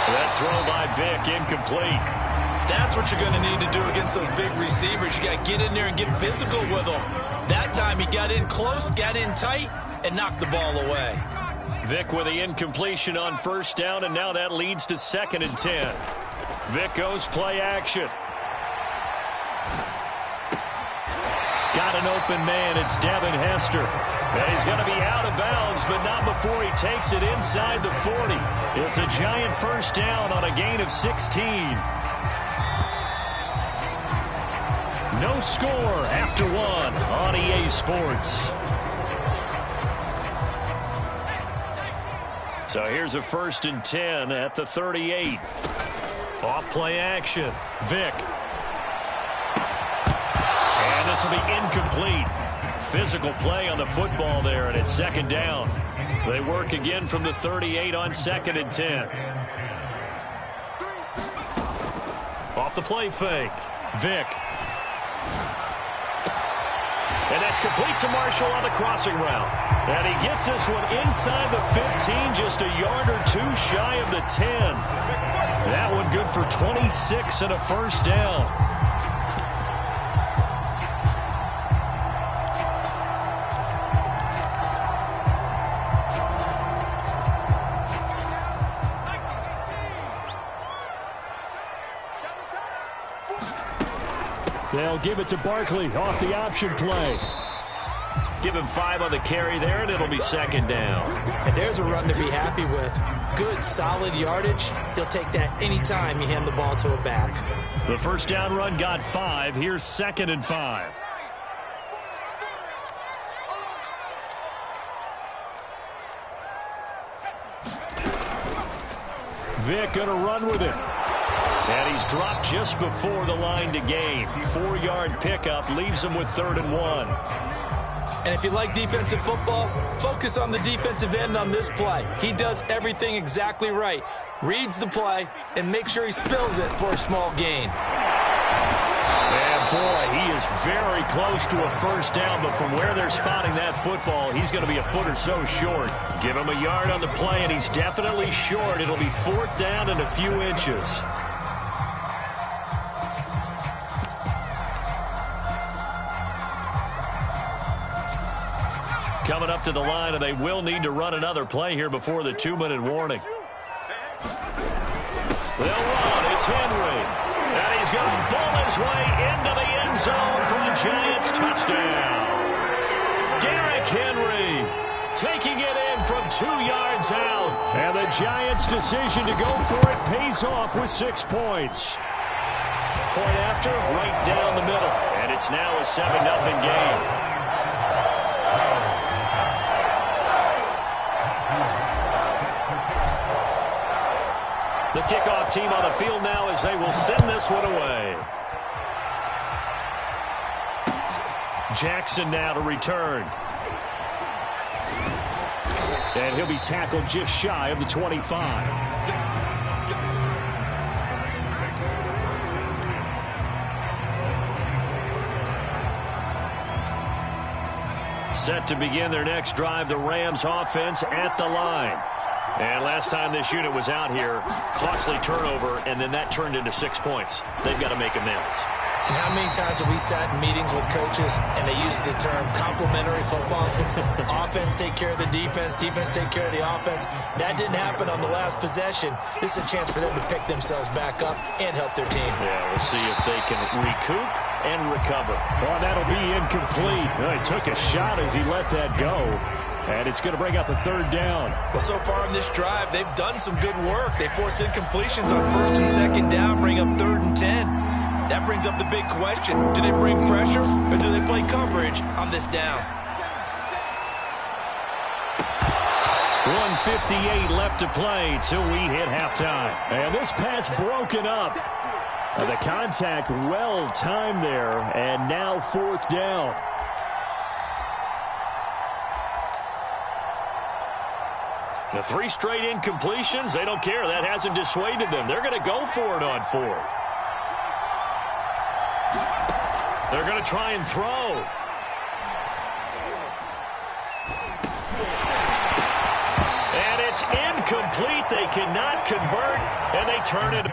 That throw by Vic, incomplete. That's what you're going to need to do against those big receivers. You got to get in there and get physical with them. That time he got in close, got in tight, and knocked the ball away. Vic with the incompletion on 1st down, and now that leads to 2nd and 10. Vic goes play action. Got an open man. It's Devin Hester. And he's going to be out of bounds, but not before he takes it inside the 40. It's a Giant first down on a gain of 16. No score after 1 on EA Sports. So here's a 1st and 10 at the 38. Off play action. Vic. And this will be incomplete. Physical play on the football there, and it's 2nd down. They work again from the 38 on 2nd and 10. Off the play fake. Vic. And that's complete to Marshall on the crossing route. And he gets this one inside the 15, just a yard or 2 shy of the 10. That one good for 26 and a first down. They'll give it to Barkley off the option play. Give him 5 on the carry there, and it'll be 2nd down. And there's a run to be happy with. Good, solid yardage. He'll take that anytime you hand the ball to a back. The first down run got 5. Here's 2nd and 5. Vic going to run with it. And he's dropped just before the line to gain. 4-yard pickup leaves him with 3rd and 1. And if you like defensive football, focus on the defensive end on this play. He does everything exactly right. Reads the play and makes sure he spills it for a small gain. And boy, he is very close to a first down, but from where they're spotting that football, he's going to be a foot or so short. Give him a yard on the play, and he's definitely short. It'll be 4th down and a few inches. Coming up to the line, and they will need to run another play here before the 2-minute warning. They'll run. It's Henry. And he's going to bull his way into the end zone for a Giants touchdown. Derrick Henry taking it in from 2 yards out. And the Giants' decision to go for it pays off with 6 points. Point after, right down the middle. And it's now a 7-0 game. The kickoff team on the field now as they will send this one away. Jackson now to return. And he'll be tackled just shy of the 25. Set to begin their next drive, the Rams offense at the line. And last time this unit was out here, costly turnover, and then that turned into 6 points. They've got to make amends. And how many times have we sat in meetings with coaches and they use the term complementary football? Offense take care of the defense, defense take care of the offense. That didn't happen on the last possession. This is a chance for them to pick themselves back up and help their team. Yeah, we'll see if they can recoup and recover. Well, that'll be incomplete. He took a shot as he let that go. And it's going to bring up a 3rd down. Well, so far in this drive, they've done some good work. They forced incompletions on 1st and 2nd down, bring up 3rd and 10. That brings up the big question. Do they bring pressure or do they play coverage on this down? 1:58 left to play till we hit halftime. And this pass broken up. The contact well timed there, and now 4th down. The 3 straight incompletions, they don't care. That hasn't dissuaded them. They're going to go for it on 4th. They're going to try and throw. And it's incomplete. They cannot convert, and they turn it.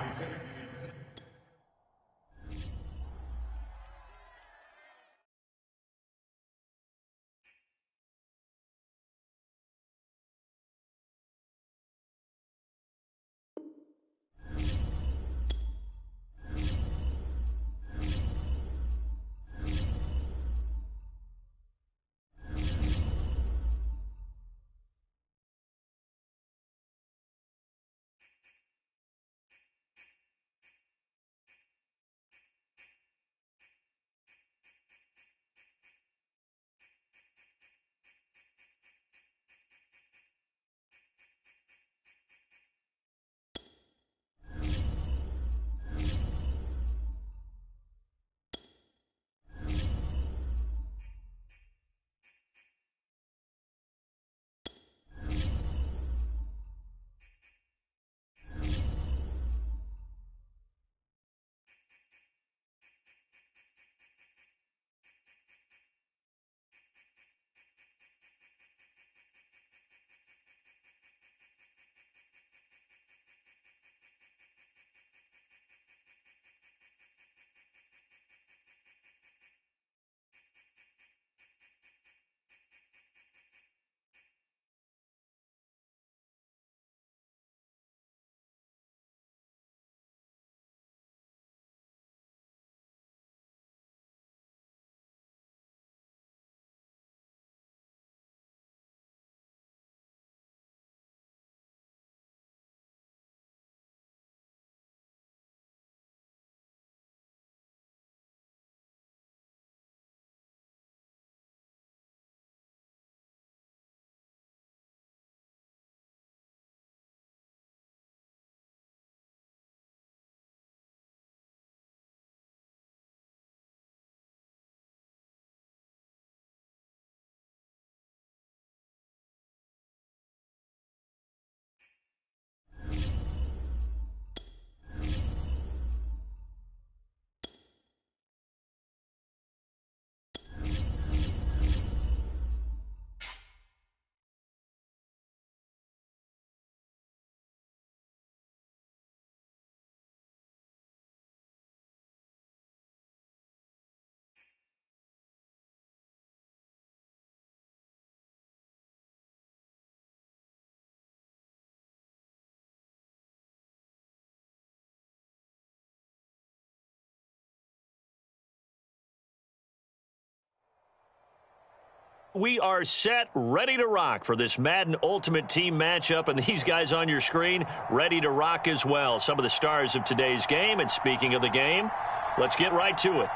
We are set, ready to rock for this Madden Ultimate Team matchup, and these guys on your screen ready to rock as well. Some of the stars of today's game, and speaking of the game, let's get right to it.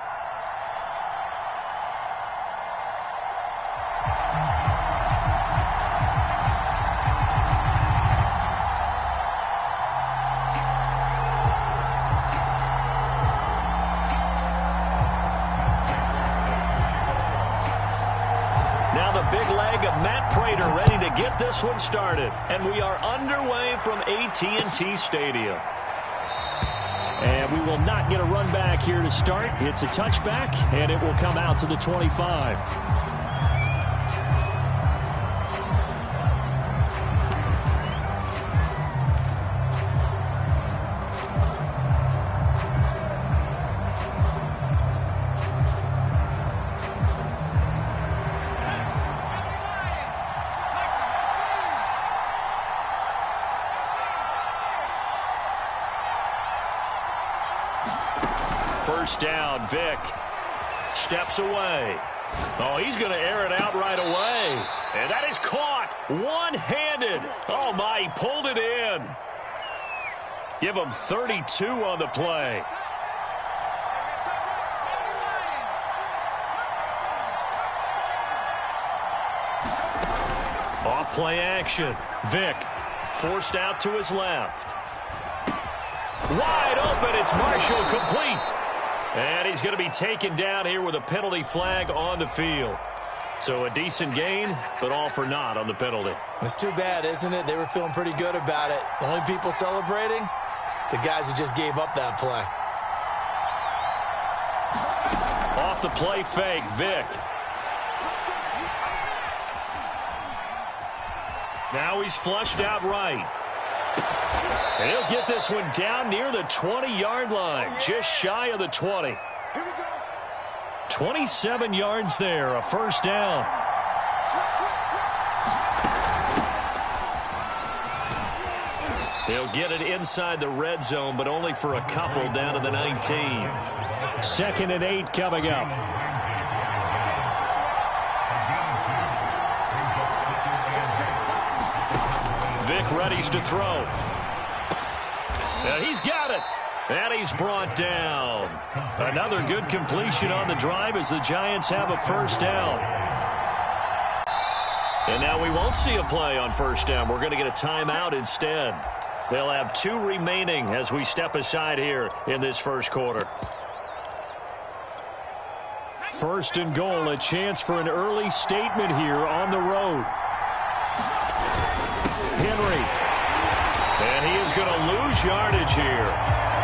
Get this one started, and we are underway from AT&T Stadium. And we will not get a run back here to start. It's a touchback, and it will come out to the 25. First down, Vic steps away. Oh, he's going to air it out right away. And that is caught one-handed. Oh, my, he pulled it in. Give him 32 on the play. Off play action. Vic forced out to his left. Wide open. It's Marshall, complete. And he's going to be taken down here with a penalty flag on the field. So a decent gain, but all for naught on the penalty. It's too bad, isn't it? They were feeling pretty good about it. The only people celebrating, the guys who just gave up that play. Off the play fake, Vic. Now he's flushed out right. And he'll get this one down near the 20-yard line, just shy of the 20. 27 yards there, a first down. He'll get it inside the red zone, but only for a couple down to the 19. 2nd and 8 coming up. Vic readies to throw. And he's got it. And he's brought down. Another good completion on the drive as the Giants have a first down. And now we won't see a play on first down. We're going to get a timeout instead. They'll have 2 remaining as we step aside here in this first quarter. First and goal, a chance for an early statement here on the road. Henry. And he is going to lose yardage here.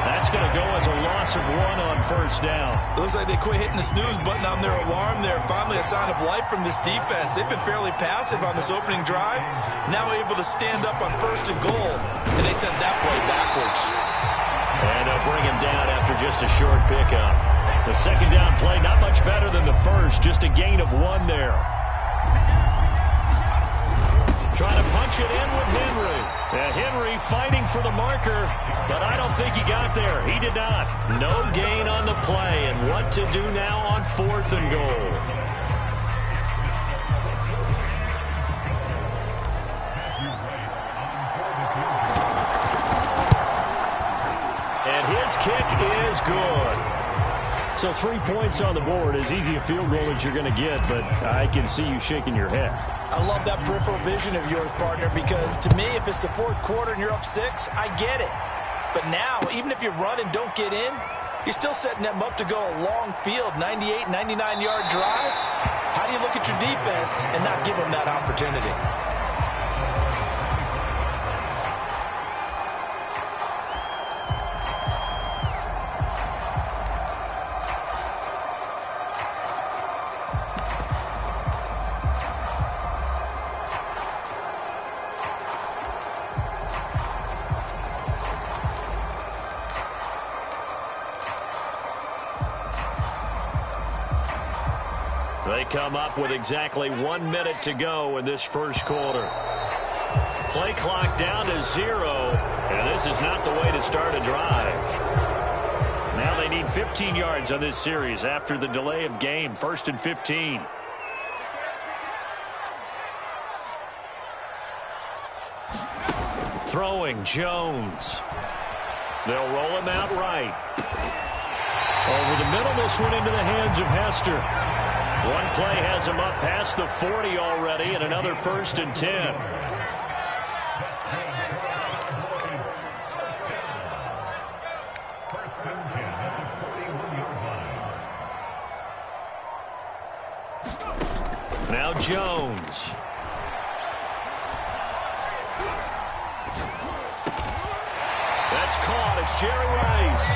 That's going to go as a loss of 1 on first down. It looks like they quit hitting the snooze button on their alarm there. Finally a sign of life from this defense. They've been fairly passive on this opening drive. Now able to stand up on first and goal. And they sent that play backwards. And they'll bring him down after just a short pickup. The second down play not much better than the first. Just a gain of 1 there. Trying to punch it in with Henry. And Henry fighting for the marker, but I don't think he got there. He did not. No gain on the play, and what to do now on 4th and goal. And his kick is good. So 3 points on the board, as easy a field goal as you're going to get, but I can see you shaking your head. I love that peripheral vision of yours, partner, because to me, if it's the 4th quarter and you're up 6, I get it. But now, even if you run and don't get in, you're still setting them up to go a long field, 98, 99-yard drive. How do you look at your defense and not give them that opportunity? They come up with exactly 1 minute to go in this first quarter. Play clock down to 0, and this is not the way to start a drive. Now they need 15 yards on this series after the delay of game. 1st and 15. Throwing, Jones. They'll roll him out right. Over the middle, this one into the hands of Hester. One play has him up past the 40 already, and another 1st and 10. Now Jones. That's caught. It's Jerry Rice.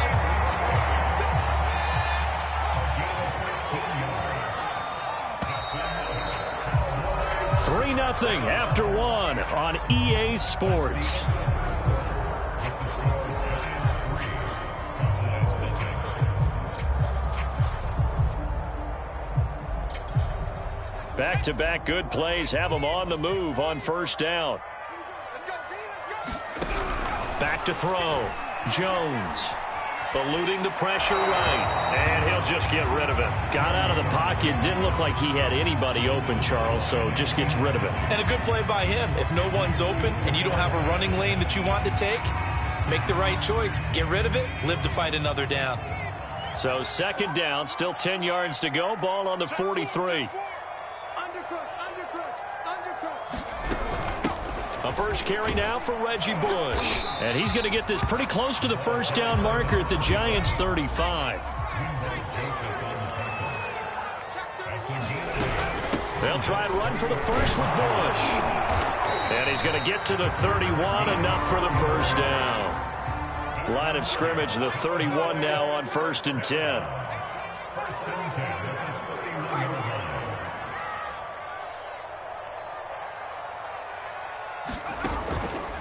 3-0 after 1 on EA Sports. Back-to-back good plays have them on the move on 1st down. Back to throw. Jones. Eluding the pressure right. And he'll just get rid of it. Got out of the pocket. Didn't look like he had anybody open, Charles, so just gets rid of it. And a good play by him. If no one's open and you don't have a running lane that you want to take, make the right choice. Get rid of it. Live to fight another down. So 2nd down. Still 10 yards to go. Ball on the 43. A first carry now for Reggie Bush. And he's going to get this pretty close to the 1st down marker at the Giants' 35. They'll try and run for the first with Bush. And he's going to get to the 31, enough for the 1st down. Line of scrimmage, the 31 now on 1st and 10.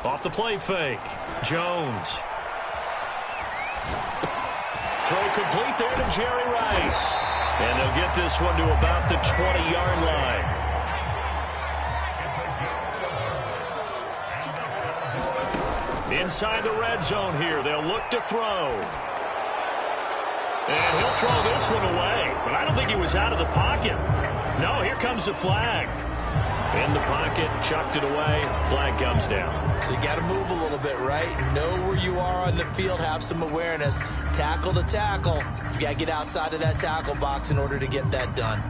Off the play fake. Jones. Throw complete there to Jerry Rice. And they'll get this one to about the 20-yard line. Inside the red zone here. They'll look to throw. And he'll throw this one away. But I don't think he was out of the pocket. No, here comes the flag. In the pocket, chucked it away, flag comes down. So you got to move a little bit, right? Know where you are on the field, have some awareness. Tackle to tackle. You got to get outside of that tackle box in order to get that done.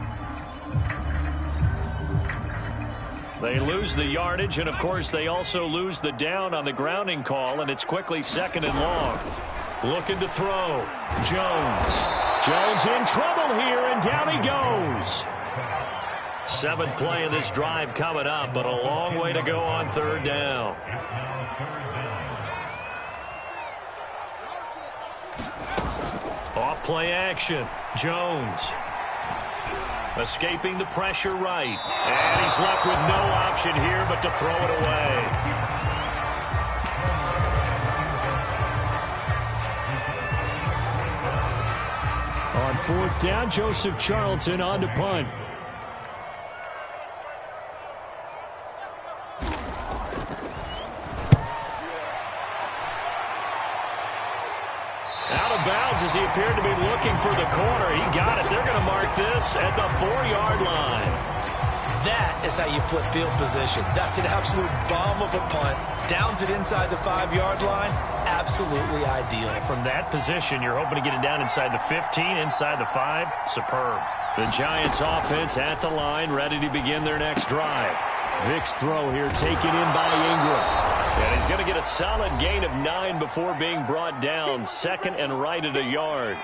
They lose the yardage, and of course they also lose the down on the grounding call, and it's quickly 2nd and long. Looking to throw. Jones. Jones in trouble here, and down he goes. 7th play of this drive coming up, but a long way to go on 3rd down. Off play action. Jones. Escaping the pressure right. And he's left with no option here but to throw it away. On 4th down, Joseph Charlton on to punt. As he appeared to be looking for the corner. He got it. They're going to mark this at the 4-yard line. That is how you flip field position. That's an absolute bomb of a punt. Downs it inside the 5-yard line. Absolutely ideal. From that position, you're hoping to get it down inside the 15, inside the 5. Superb. The Giants offense at the line, ready to begin their next drive. Vick's throw here taken in by Ingram. And he's going to get a solid gain of 9 before being brought down. 2nd and right at a yard.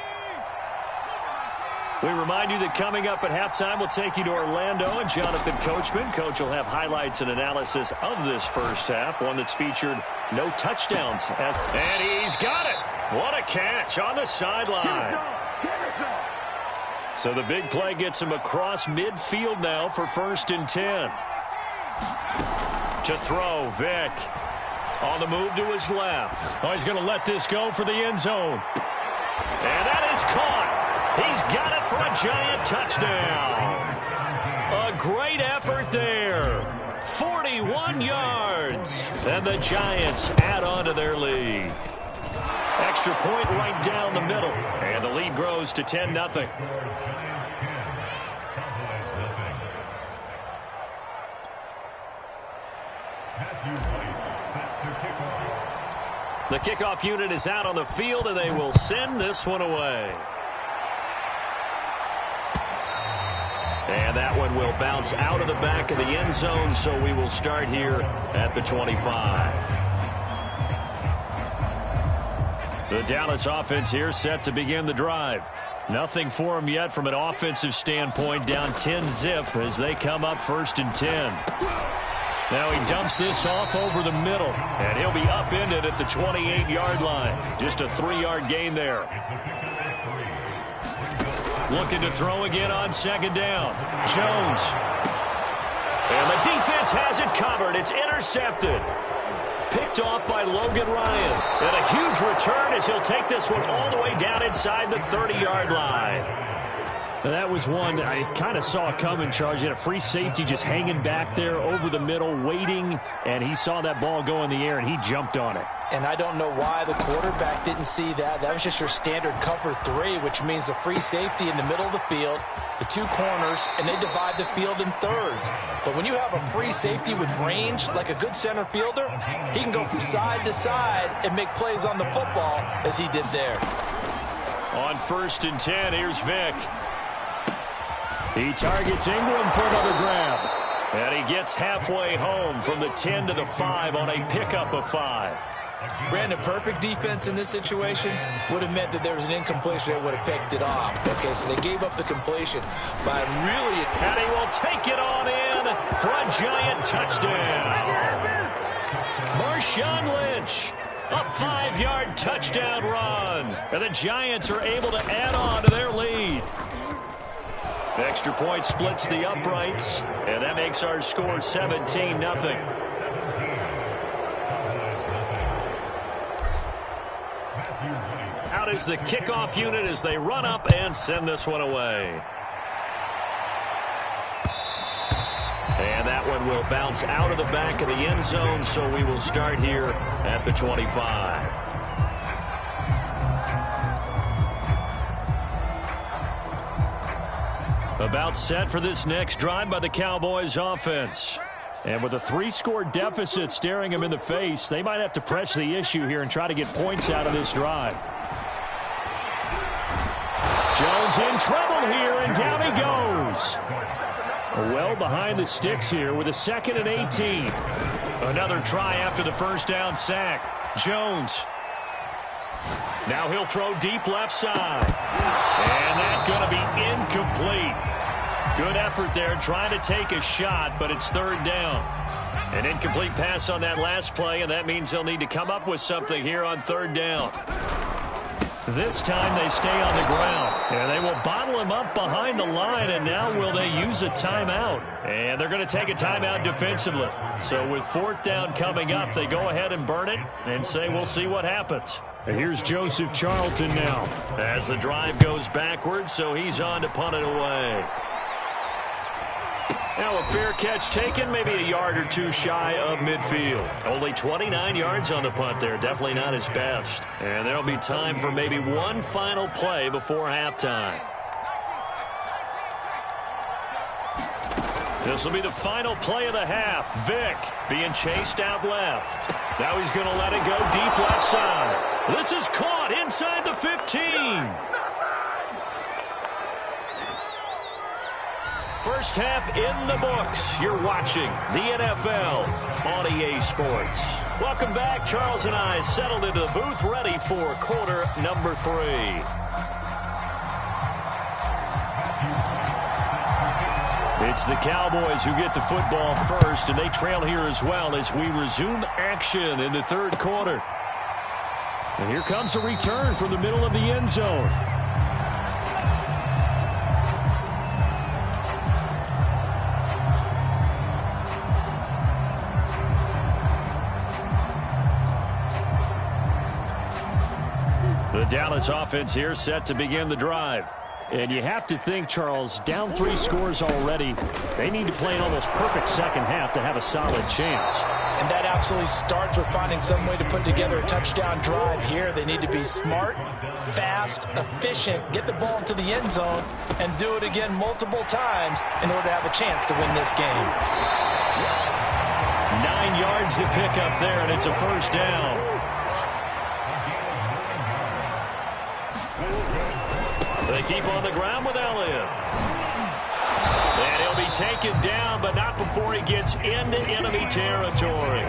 We remind you that coming up at halftime, we'll take you to Orlando and Jonathan Coachman. Coach will have highlights and analysis of this first half, one that's featured no touchdowns. And he's got it. What a catch on the sideline. So the big play gets him across midfield now for 1st and 10. To throw, Vick. On the move to his left. Oh, he's going to let this go for the end zone. And that is caught. He's got it for a Giant touchdown. A great effort there. 41 yards. And the Giants add on to their lead. Extra point right down the middle. And the lead grows to 10-0. The kickoff unit is out on the field, and they will send this one away. And that one will bounce out of the back of the end zone, so we will start here at the 25. The Dallas offense here set to begin the drive. Nothing for them yet from an offensive standpoint, down 10-zip as they come up 1st and 10. Now he dumps this off over the middle, and he'll be upended at the 28-yard line. Just a 3-yard gain there. Looking to throw again on 2nd down. Jones. And the defense has it covered. It's intercepted. Picked off by Logan Ryan. And a huge return as he'll take this one all the way down inside the 30-yard line. That was one I kind of saw coming, Charles. He had a free safety just hanging back there over the middle, waiting, and he saw that ball go in the air, and he jumped on it. And I don't know why the quarterback didn't see that. That was just your standard cover 3, which means the free safety in the middle of the field, the 2 corners, and they divide the field in thirds. But when you have a free safety with range, like a good center fielder, he can go from side to side and make plays on the football as he did there. On 1st and 10, here's Vick. He targets Ingram for another grab. And he gets halfway home from the 10 to the 5 on a pickup of 5. Brandon, perfect defense in this situation would have meant that there was an incompletion that would have picked it off. Okay, so they gave up the completion by really... And he will take it on in for a giant touchdown. Marshawn Lynch, a 5-yard touchdown run. And the Giants are able to add on to their lead. The extra point splits the uprights, and that makes our score 17-0. Out is the kickoff unit as they run up and send this one away. And that one will bounce out of the back of the end zone, so we will start here at the 25. About set for this next drive by the Cowboys offense. And with a 3-score deficit staring them in the face, they might have to press the issue here and try to get points out of this drive. Jones in trouble here, and down he goes. Well behind the sticks here with a 2nd and 18. Another try after the 1st down sack. Jones. Now he'll throw deep left side. And that's going to be incomplete. Good effort there trying to take a shot, but it's 3rd down. An incomplete pass on that last play, and that means they'll need to come up with something here on 3rd down. This time they stay on the ground, and they will bottle him up behind the line, and now will they use a timeout? And they're going to take a timeout defensively. So with 4th down coming up, they go ahead and burn it and say we'll see what happens. And here's Joseph Charlton now. As the drive goes backwards, so he's on to punt it away. Now a fair catch taken, maybe a yard or 2 shy of midfield. Only 29 yards on the punt there, definitely not his best. And there'll be time for maybe one final play before halftime. This will be the final play of the half. Vick being chased out left. Now he's going to let it go deep left side. This is caught inside the 15. First half in the books. You're watching the NFL on EA Sports. Welcome back. Charles and I settled into the booth ready for quarter number 3. It's the Cowboys who get the football first, and they trail here as well as we resume action in the 3rd quarter. And here comes a return from the middle of the end zone. The Dallas offense here set to begin the drive. And you have to think, Charles, down 3 scores already. They need to play an almost perfect second half to have a solid chance. And that absolutely starts with finding some way to put together a touchdown drive here. They need to be smart, fast, efficient, get the ball into the end zone, and do it again multiple times in order to have a chance to win this game. 9 yards to pick up there, and it's a 1st down. They keep on the ground with Elliott. And he'll be taken down, but not before he gets into enemy territory.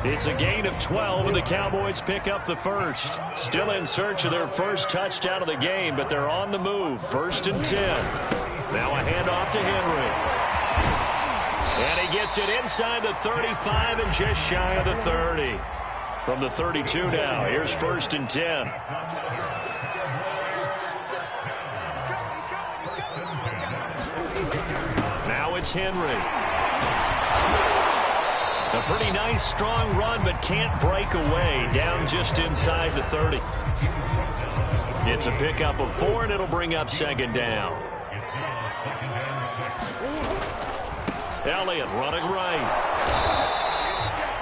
It's a gain of 12, and the Cowboys pick up the first. Still in search of their first touchdown of the game, but they're on the move. 1st and 10. Now a handoff to Henry. And he gets it inside the 35 and just shy of the 30. From the 32 now, here's 1st and 10. Now it's Henry. A pretty nice, strong run, but can't break away. Down just inside the 30. It's a pickup of 4, and it'll bring up 2nd down. Elliott running right.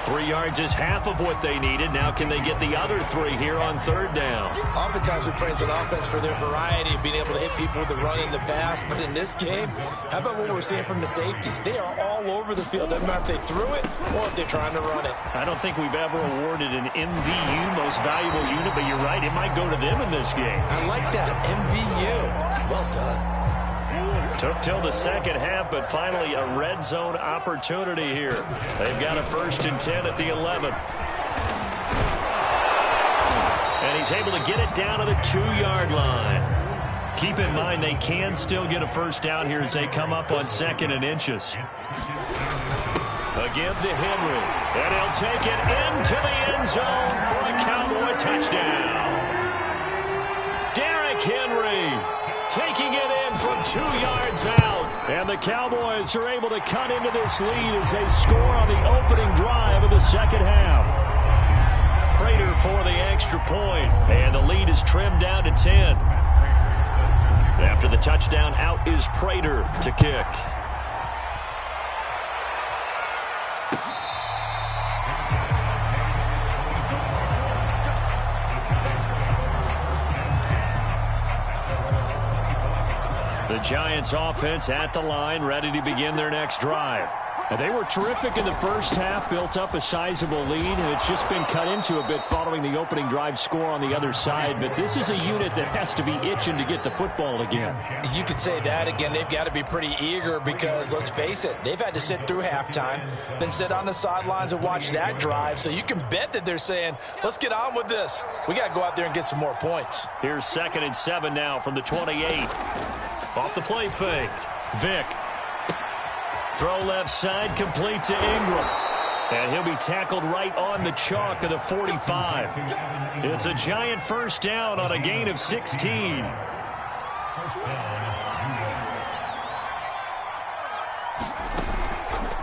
3 yards is half of what they needed. Now can they get the other 3 here on 3rd down? Oftentimes we praise an offense for their variety of being able to hit people with the run in the pass. But in this game, how about what we're seeing from the safeties? They are all over the field. Doesn't matter if they threw it or if they're trying to run it. I don't think we've ever awarded an MVU, most valuable unit, but you're right. It might go to them in this game. I like that. MVU. Well done. Took till the second half, but finally a red zone opportunity here. They've got a 1st and 10 at the 11. And he's able to get it down to the 2-yard line. Keep in mind they can still get a 1st down here as they come up on 2nd and inches. Again to Henry. And he'll take it into the end zone for a Cowboy touchdown. Derrick Henry taking it in from 2 yards out. And the Cowboys are able to cut into this lead as they score on the opening drive of the second half. Prater for the extra point, and the lead is trimmed down to 10. After the touchdown, out is Prater to kick. The Giants offense at the line, ready to begin their next drive. And they were terrific in the first half, built up a sizable lead, and it's just been cut into a bit following the opening drive score on the other side. But this is a unit that has to be itching to get the football again. You could say that again. They've got to be pretty eager because, let's face it, they've had to sit through halftime, then sit on the sidelines and watch that drive. So you can bet that they're saying, let's get on with this. We got to go out there and get some more points. Here's 2nd and 7 now from the 28. Off the play fake. Vick. Throw left side, complete to Ingram. And he'll be tackled right on the chalk of the 45. It's a Giant 1st down on a gain of 16.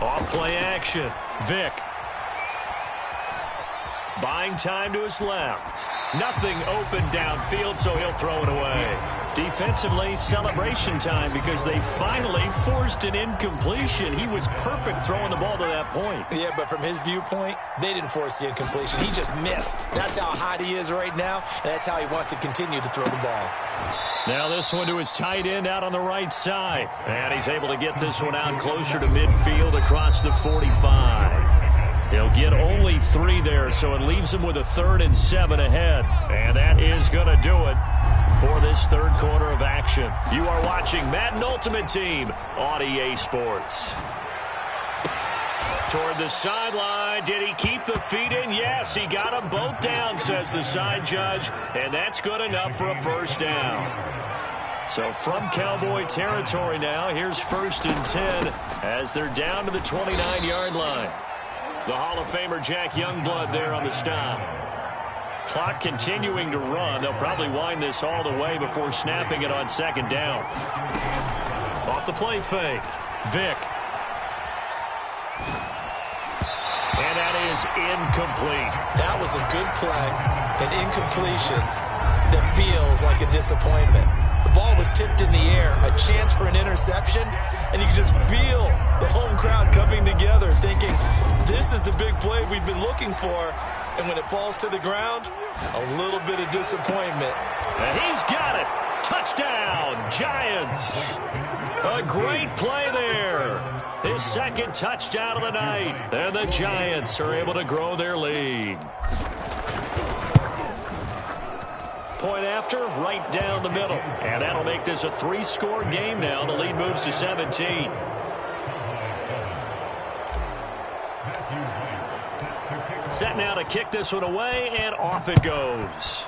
Off play action. Vick. Buying time to his left. Nothing open downfield, so he'll throw it away. Defensively, celebration time because they finally forced an incompletion. He was perfect throwing the ball to that point. Yeah, but from his viewpoint, they didn't force the incompletion. He just missed. That's how hot he is right now, and that's how he wants to continue to throw the ball. Now this one to his tight end out on the right side. And he's able to get this one out closer to midfield across the 45. He'll get only 3 there, so it leaves him with a 3rd and 7 ahead. And that is going to do it for this 3rd quarter of action. You are watching Madden Ultimate Team on EA Sports. Toward the sideline. Did he keep the feet in? Yes, he got them both down, says the side judge. And that's good enough for a 1st down. So from Cowboy territory now, here's 1st and 10 as they're down to the 29-yard line. The Hall of Famer Jack Youngblood there on the stop. Clock continuing to run. They'll probably wind this all the way before snapping it on 2nd down. Off the play fake. Vick. And that is incomplete. That was a good play. An incompletion that feels like a disappointment. The ball was tipped in the air, a chance for an interception, and you can just feel the home crowd coming together thinking, this is the big play we've been looking for. And when it falls to the ground, a little bit of disappointment. And he's got it. Touchdown, Giants. A great play there. His 2nd touchdown of the night. And the Giants are able to grow their lead. point after, right down the middle. And that'll make this a 3-score game now. The lead moves to 17. Set now to kick this one away, and off it goes.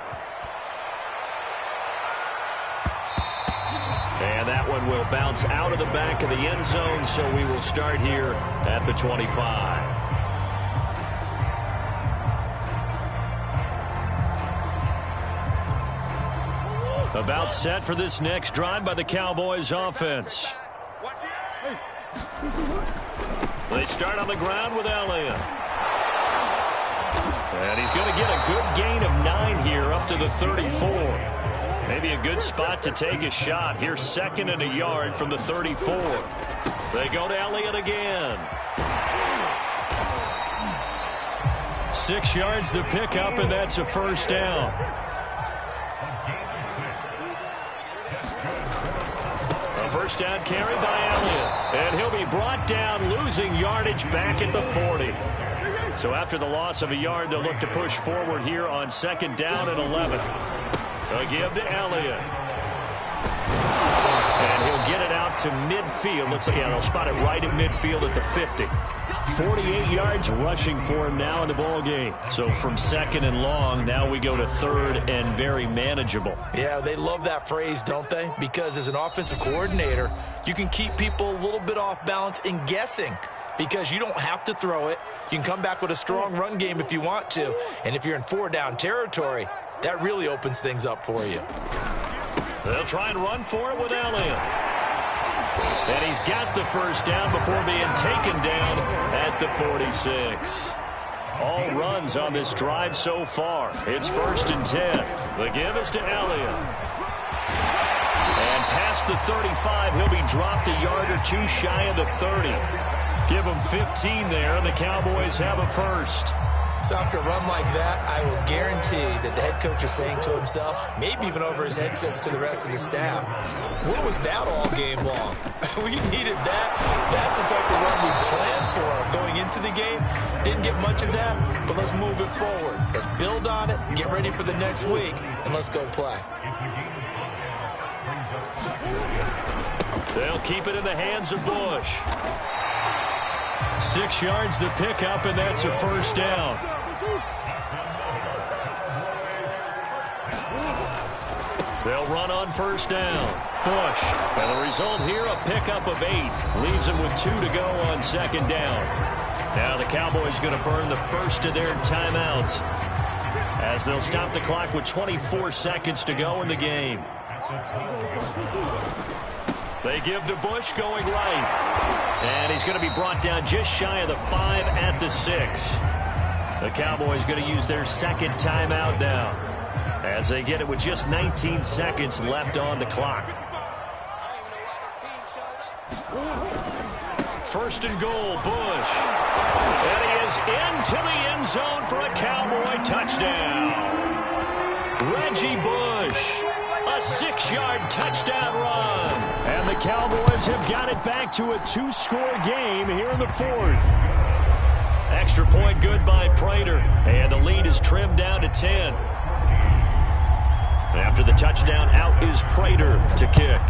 And that one will bounce out of the back of the end zone, so we will start here at the 25. About set for this next drive by the Cowboys offense. They start on the ground with Elliott. And he's going to get a good gain of 9 here up to the 34. Maybe a good spot to take a shot. Here's 2nd and a yard from the 34. They go to Elliott again. 6 yards the pickup, and that's a first down. A first down carry by Elliott. And he'll be brought down, losing yardage back at the 40. So after the loss of a yard, they'll look to push forward here on 2nd down and 11. They'll give to Elliott. And he'll get it out to midfield. Looks like, yeah, they'll spot it right at midfield at the 50. 48 yards rushing for him now in the ball game. So from 2nd and long, now we go to 3rd and very manageable. Yeah, they love that phrase, don't they? Because as an offensive coordinator, you can keep people a little bit off balance in guessing. Because you don't have to throw it. You can come back with a strong run game if you want to. And if you're in 4-down territory, that really opens things up for you. They'll try and run for it with Elliott. And he's got the first down before being taken down at the 46. All runs on this drive so far. It's 1st and 10. The give is to Elliott. And past the 35, he'll be dropped a yard or 2 shy of the 30. Give him 15 there, and the Cowboys have a first. So after a run like that, I will guarantee that the head coach is saying to himself, maybe even over his headsets to the rest of the staff, where was that all game long? We needed that. That's the type of run we planned for going into the game. Didn't get much of that, but let's move it forward. Let's build on it, get ready for the next week, and let's go play. They'll keep it in the hands of Bush. 6 yards the pickup, and that's a first down. They'll run on first down. Bush. And the result here, a pickup of 8. Leaves them with 2 to go on 2nd down. Now the Cowboys going to burn the first of their timeouts as they'll stop the clock with 24 seconds to go in the game. They give to Bush going right. And he's going to be brought down just shy of the 5 at the 6. The Cowboys going to use their 2nd timeout now as they get it with just 19 seconds left on the clock. 1st and goal, Bush. And he is into the end zone for a Cowboy touchdown. Reggie Bush. A 6-yard touchdown run. And the Cowboys have got it back to a 2-score game here in the 4th. Extra point good by Prater. And the lead is trimmed down to 10. After the touchdown, out is Prater to kick.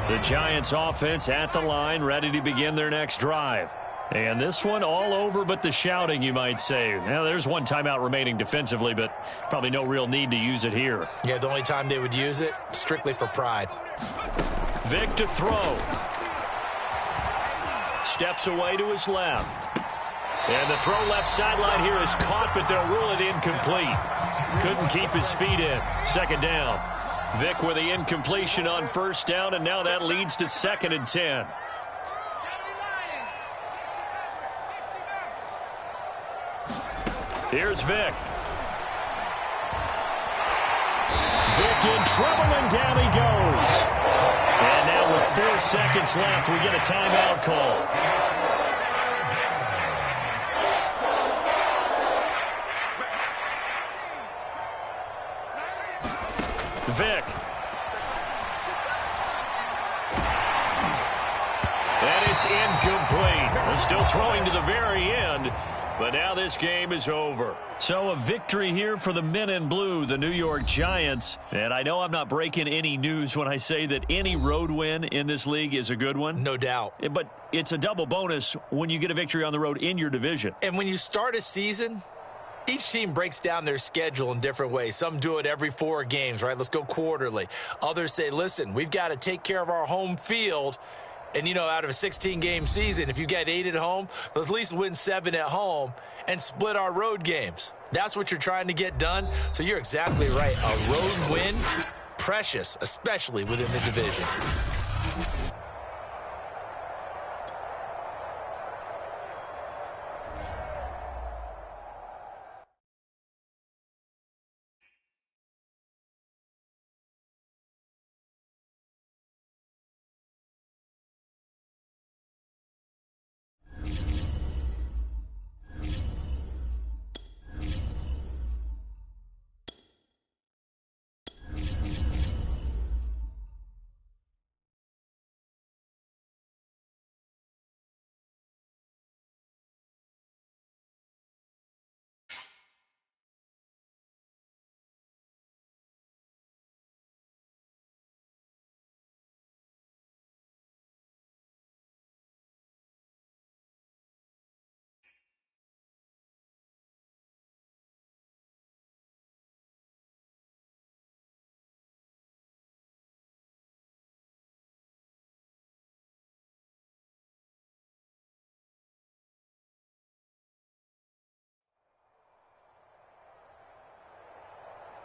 The Giants offense at the line, ready to begin their next drive. And this one all over but the shouting, you might say. Now, there's one timeout remaining defensively, but probably no real need to use it here. Yeah, the only time they would use it, strictly for pride. Vic to throw. Steps away to his left. And the throw left sideline here is caught, but they'll rule it incomplete. Couldn't keep his feet in. 2nd down. Vic with the incompletion on 1st down, and now that leads to 2nd and 10. Here's Vic. Vic in trouble, and down he goes. And now with 4 seconds left, we get a timeout call. Vic. It's incomplete. Still throwing to the very end, but now this game is over. So a victory here for the men in blue, the New York Giants. And I know I'm not breaking any news when I say that any road win in this league is a good one. No doubt. But it's a double bonus when you get a victory on the road in your division. And when you start a season, each team breaks down their schedule in different ways. Some do it every 4 games, right? Let's go quarterly. Others say, listen, we've got to take care of our home field. And, out of a 16-game season, if you get 8 at home, let's at least win 7 at home and split our road games. That's what you're trying to get done. So you're exactly right. A road win, precious, especially within the division.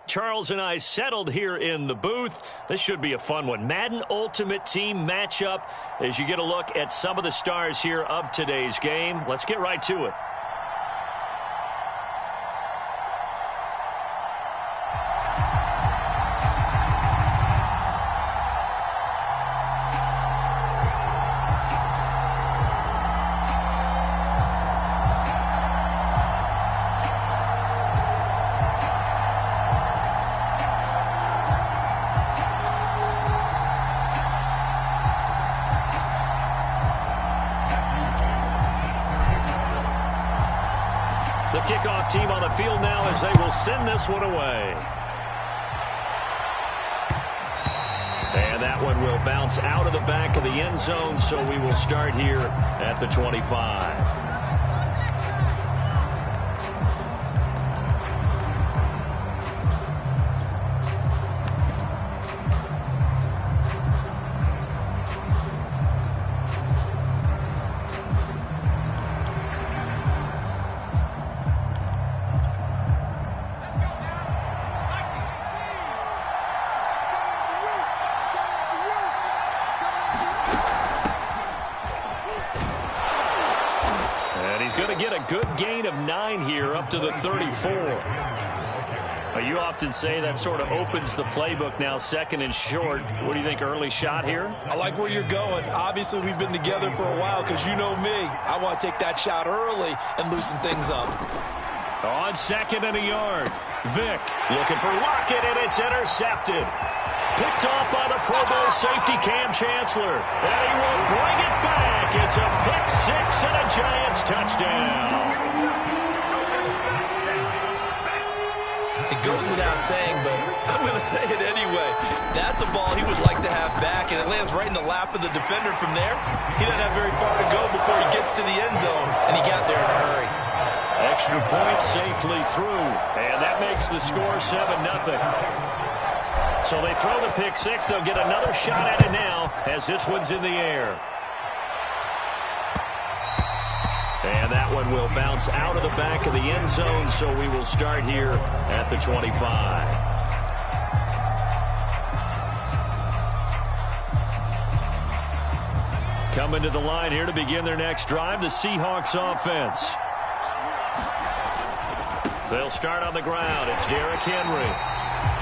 Charles and I settled here in the booth. This should be a fun one. Madden Ultimate Team matchup as you get a look at some of the stars here of today's game. Let's get right to it. The kickoff team on the field now as they will send this one away. And that one will bounce out of the back of the end zone, so we will start here at the 25. Good gain of 9 here up to the 34. You often say that sort of opens the playbook now, second and short. What do you think, early shot here? I like where you're going. Obviously, we've been together for a while because you know me. I want to take that shot early and loosen things up. On 2nd and a yard. Vick looking for Lockett, and it's intercepted. Picked off by the Pro Bowl safety Cam Chancellor. And he will bring it back. It's a pick 6 and a Giants touchdown. It goes without saying, but I'm going to say it anyway. That's a ball he would like to have back, and it lands right in the lap of the defender from there. He doesn't have very far to go before he gets to the end zone, and he got there in a hurry. Extra point safely through, and that makes the score 7-0. So they throw the pick 6. They'll get another shot at it now as this one's in the air. And that one will bounce out of the back of the end zone, so we will start here at the 25. Coming to the line here to begin their next drive, the Seahawks offense. They'll start on the ground. It's Derrick Henry.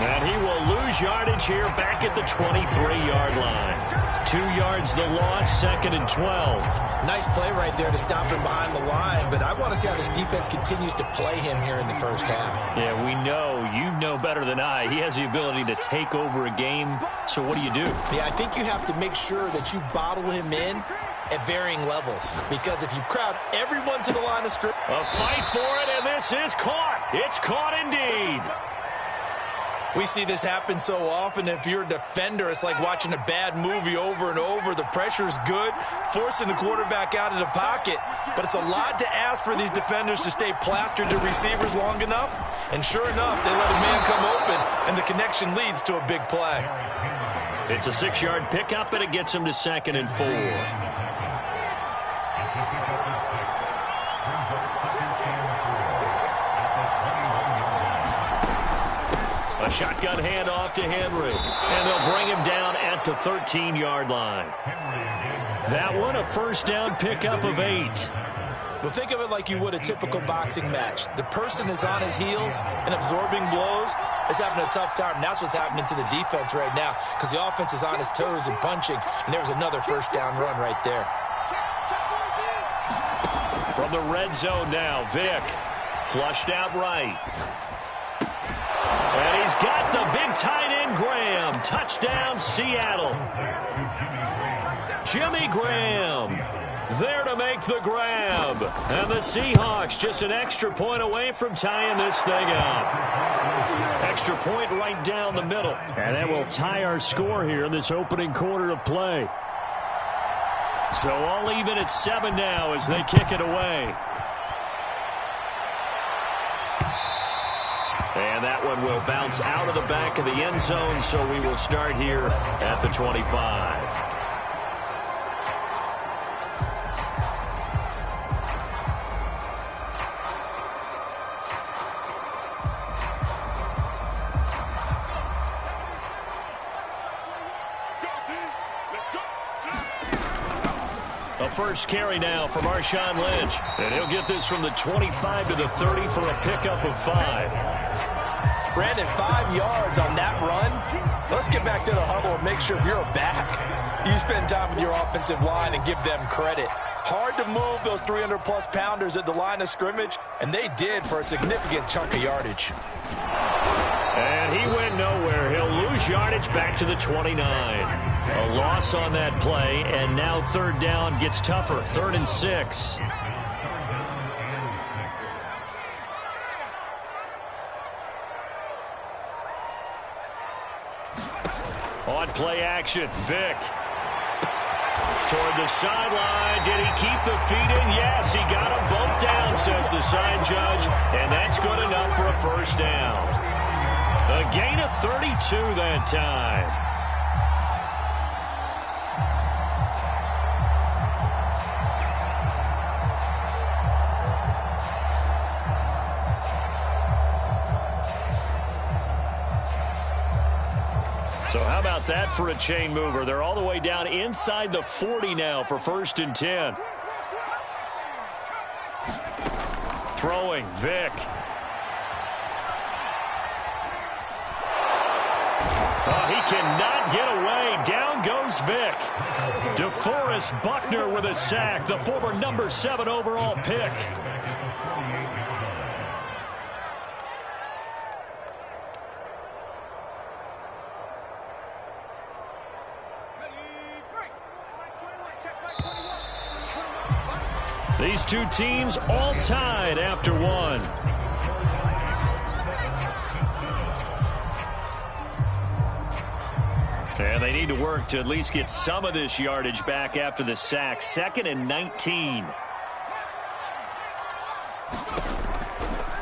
And he will lose yardage here back at the 23-yard line. 2 yards the loss, 2nd and 12. Nice play right there to stop him behind the line, but I want to see how this defense continues to play him here in the first half. Yeah, we know. You know better than I. He has the ability to take over a game, so what do you do? Yeah, I think you have to make sure that you bottle him in at varying levels. Because if you crowd everyone to the line of scrimmage. A fight for it, and this is caught. It's caught indeed. We see this happen so often. If you're a defender, it's like watching a bad movie over and over. The pressure's good, forcing the quarterback out of the pocket. But it's a lot to ask for these defenders to stay plastered to receivers long enough. And sure enough, they let a man come open, and the connection leads to a big play. It's a 6-yard pickup, and it gets him to 2nd and 4. A shotgun handoff to Henry, and they'll bring him down at the 13-yard line. That one, a first down pickup of 8. Well, think of it like you would a typical boxing match. The person that's on his heels and absorbing blows is having a tough time. And that's what's happening to the defense right now, because the offense is on his toes and punching, and there was another first down run right there. From the red zone now, Vick. Flushed out right. And he's got the big tight end, Graham. Touchdown, Seattle. Jimmy Graham there to make the grab. And the Seahawks just an extra point away from tying this thing up. Extra point right down the middle. And that will tie our score here in this opening quarter of play. So all even at 7 now as they kick it away. And that one will bounce out of the back of the end zone, so we will start here at the 25. A first carry now for Marshawn Lynch. And he'll get this from the 25 to the 30 for a pickup of 5. Brandon, 5 yards on that run. Let's get back to the huddle and make sure if you're a back, you spend time with your offensive line and give them credit. Hard to move those 300-plus pounders at the line of scrimmage, and they did for a significant chunk of yardage. And he went nowhere. He'll lose yardage back to the 29. A loss on that play, and now 3rd down gets tougher. 3rd and 6. On play action, Vick. Toward the sideline. Did he keep the feet in? Yes, he got them both down, says the sign judge. And that's good enough for a first down. A gain of 32 that time. So how about that for a chain mover? They're all the way down inside the 40 now for 1st and 10. Throwing, Vick. Oh, he cannot get away. Down goes Vick. DeForest Buckner with a sack, the former number 7 overall pick. These two teams all tied after 1. And they need to work to at least get some of this yardage back after the sack. 2nd and 19.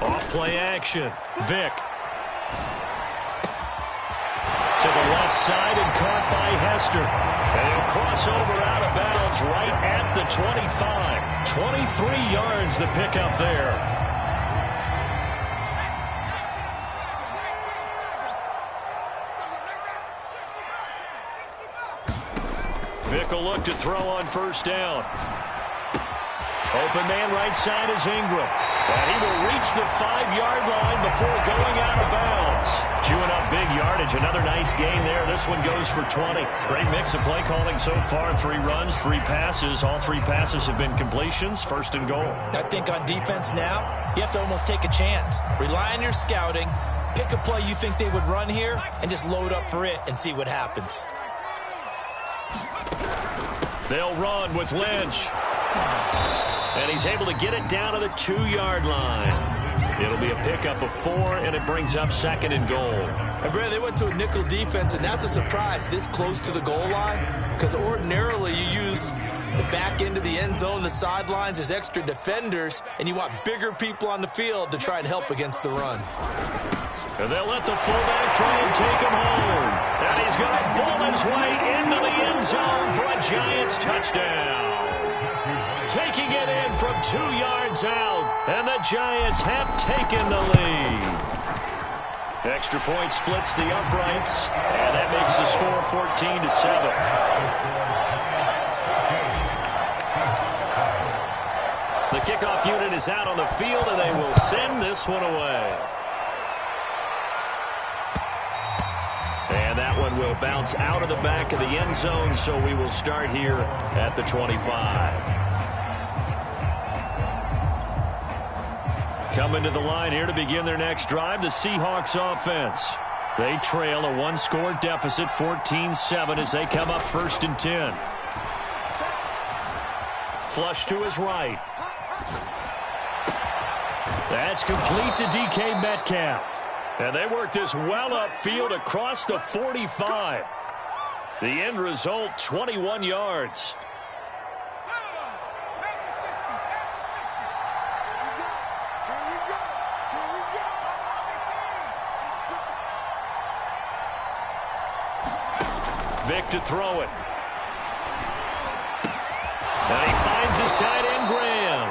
Off play action. Vick. To the left side and caught by Hester. And he'll cross over out of bounds right at the 25. 23 yards the pickup there. Vick will look to throw on 1st down. Open man right side is Ingram. And he will reach the 5-yard line before going out of bounds. Chewing up big yardage. Another nice gain there. This one goes for 20. Great mix of play calling so far. 3 runs, 3 passes. All 3 passes have been completions. 1st and goal. I think on defense now, you have to almost take a chance. Rely on your scouting. Pick a play you think they would run here and just load up for it and see what happens. They'll run with Lynch. And he's able to get it down to the 2-yard line. It'll be a pickup of 4, and it brings up 2nd and goal. And Brad, they went to a nickel defense, and that's a surprise this close to the goal line, because ordinarily you use the back end of the end zone, the sidelines as extra defenders, and you want bigger people on the field to try and help against the run. And they'll let the fullback try and take him home. And he's going to bull his way into the end zone for a Giants touchdown. Taking it in from 2 yards out, and the Giants have taken the lead. Extra point splits the uprights, and that makes the score 14-7. The kickoff unit is out on the field, and they will send this one away. And that one will bounce out of the back of the end zone, so we will start here at the 25. Coming to the line here to begin their next drive, the Seahawks offense. They trail a 1-score deficit, 14-7, as they come up 1st and 10. Flush to his right. That's complete to DK Metcalf. And they work this well upfield across the 45. The end result, 21 yards. Vic to throw it. And he finds his tight end, Graham.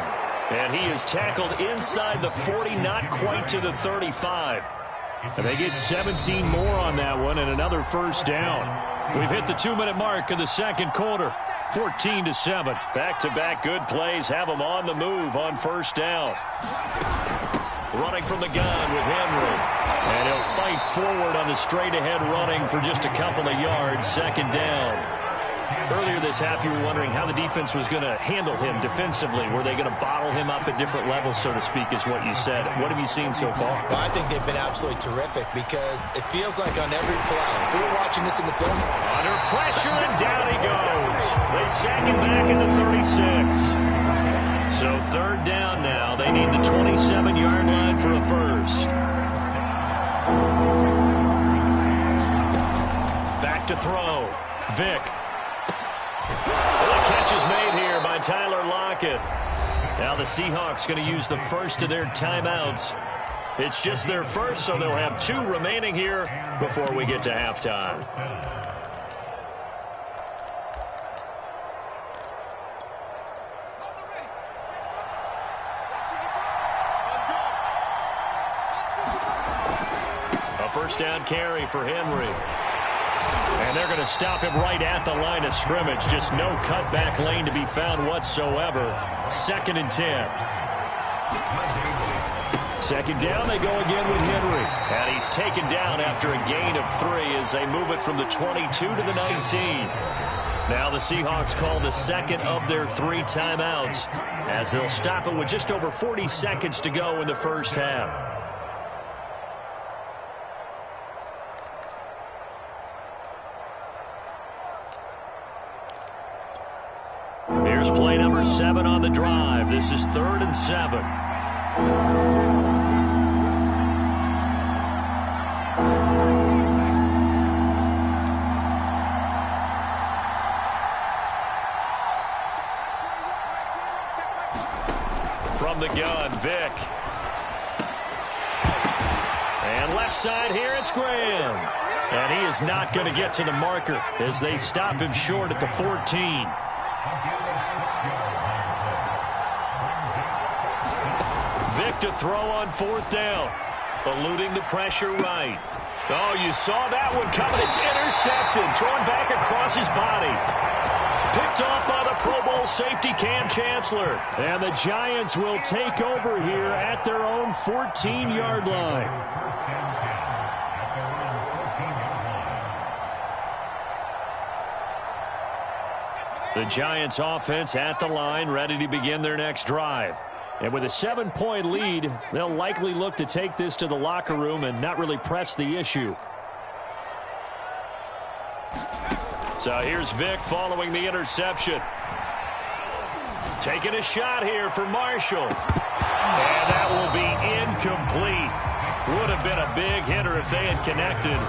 And he is tackled inside the 40, not quite to the 35. And they get 17 more on that one and another 1st down. We've hit the 2-minute mark of the 2nd quarter. 14-7. Back-to-back good plays have them on the move on 1st down. Running from the gun with Henry. And he'll fight forward on the straight-ahead running for just a couple of yards. 2nd down. Earlier this half, you were wondering how the defense was going to handle him defensively. Were they going to bottle him up at different levels, so to speak, is what you said. What have you seen so far? Well, I think they've been absolutely terrific because it feels like on every play, if we were watching this in the film. Under pressure, and down he goes. They sack him back at the 36. So 3rd down now. They need the 27-yard line for a 1st. Back to throw. Vic. The catch is made here by Tyler Lockett. Now the Seahawks going to use the 1st of their timeouts. It's just their 1st, so they'll have 2 remaining here before we get to halftime. A 1st down carry for Henry. And they're going to stop him right at the line of scrimmage. Just no cutback lane to be found whatsoever. 2nd and 10. 2nd down, they go again with Henry. And he's taken down after a gain of 3 as they move it from the 22 to the 19. Now the Seahawks call the 2nd of their 3 timeouts as they'll stop it with just over 40 seconds to go in the 1st half. Here's play number 7 on the drive. This is 3rd and 7. From the gun, Vic. And left side here, it's Graham. And he is not going to get to the marker as they stop him short at the 14. Vic to throw on 4th down. Eluding the pressure right. Oh, you saw that one coming. It's intercepted. Thrown back across his body. Picked off by the Pro Bowl safety Cam Chancellor. And the Giants will take over here at their own 14-yard line. The Giants offense at the line, ready to begin their next drive. And with a 7-point lead, they'll likely look to take this to the locker room and not really press the issue. So here's Vick following the interception. Taking a shot here for Marshall. And that will be incomplete. Would have been a big hitter if they had connected.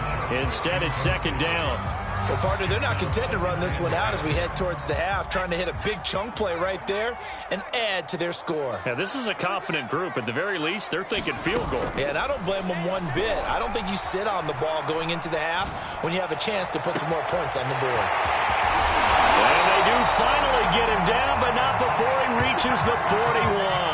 Instead, it's second down. Well, partner, they're not content to run this one out as we head towards the half, trying to hit a big chunk play right there and add to their score. Yeah, this is a confident group. At the very least, they're thinking field goal. Yeah, and I don't blame them one bit. I don't think you sit on the ball going into the half when you have a chance to put some more points on the board. And they do finally get him down, but not before he reaches the 41.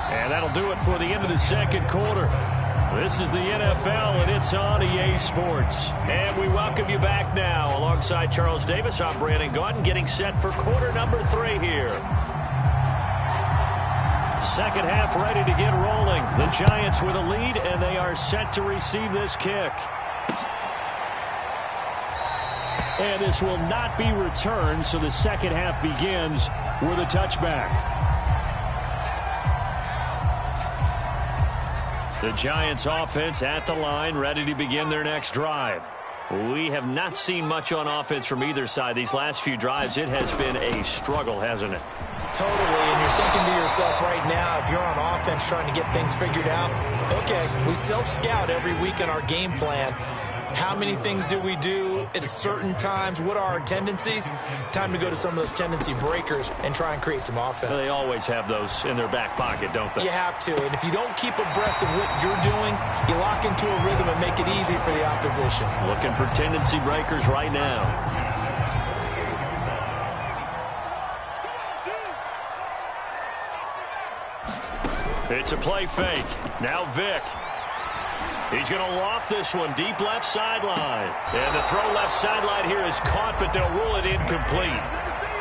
And that'll do it for the end of the second quarter. This is the NFL, and it's on EA Sports. And we welcome you back now. Alongside Charles Davis, I'm Brandon Gaudin, getting set for quarter number 3 here. Second half ready to get rolling. The Giants with a lead, and they are set to receive this kick. And this will not be returned, so the second half begins with a touchback. The Giants offense at the line, ready to begin their next drive. We have not seen much on offense from either side these last few drives. It has been a struggle, hasn't it? Totally, and you're thinking to yourself right now, if you're on offense trying to get things figured out, okay, we self-scout every week in our game plan. How many things do we do at certain times? What are our tendencies? Time to go to some of those tendency breakers and try and create some offense. Well, they always have those in their back pocket, don't they? You have to, and if you don't keep abreast of what you're doing, you lock into a rhythm and make it easy for the opposition. Looking for tendency breakers right now. It's a play fake. Now Vick. He's going to loft this one deep left sideline. And the throw left sideline here is caught, but they'll rule it incomplete.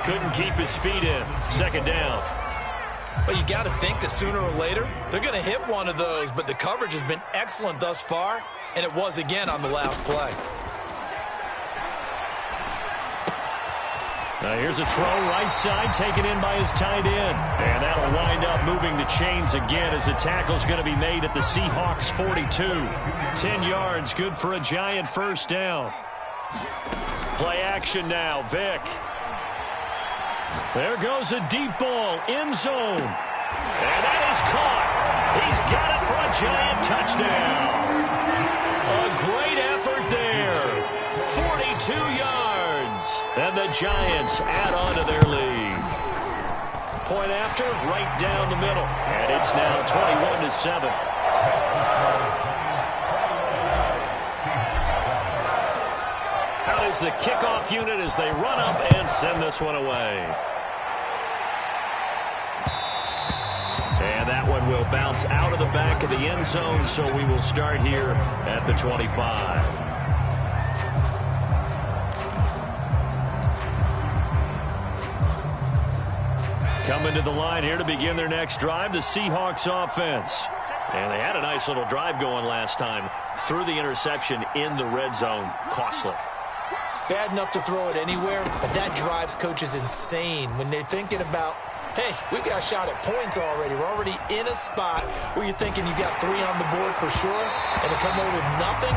Couldn't keep his feet in. Second down. Well, you got to think that sooner or later they're going to hit one of those, but the coverage has been excellent thus far, and it was again on the last play. Now here's a throw right side taken in by his tight end. And that'll wind up moving the chains again as the tackle's going to be made at the Seahawks 42. 10 yards, good for a Giant first down. Play action now, Vick. There goes a deep ball, end zone. And that is caught. He's got it for a Giant touchdown. A great effort there. 42 yards. And the Giants add on to their lead. Point after, right down the middle. And it's now 21-7. Out is the kickoff unit as they run up and send this one away. And that one will bounce out of the back of the end zone, so we will start here at the 25. Coming to the line here to begin their next drive, the Seahawks offense. And they had a nice little drive going last time. Threw the interception in the red zone. Costly. Bad enough to throw it anywhere, but that drives coaches insane when they're thinking about, hey, we got a shot at points already. We're already in a spot where you're thinking you got 3 on the board for sure, and to come away with nothing,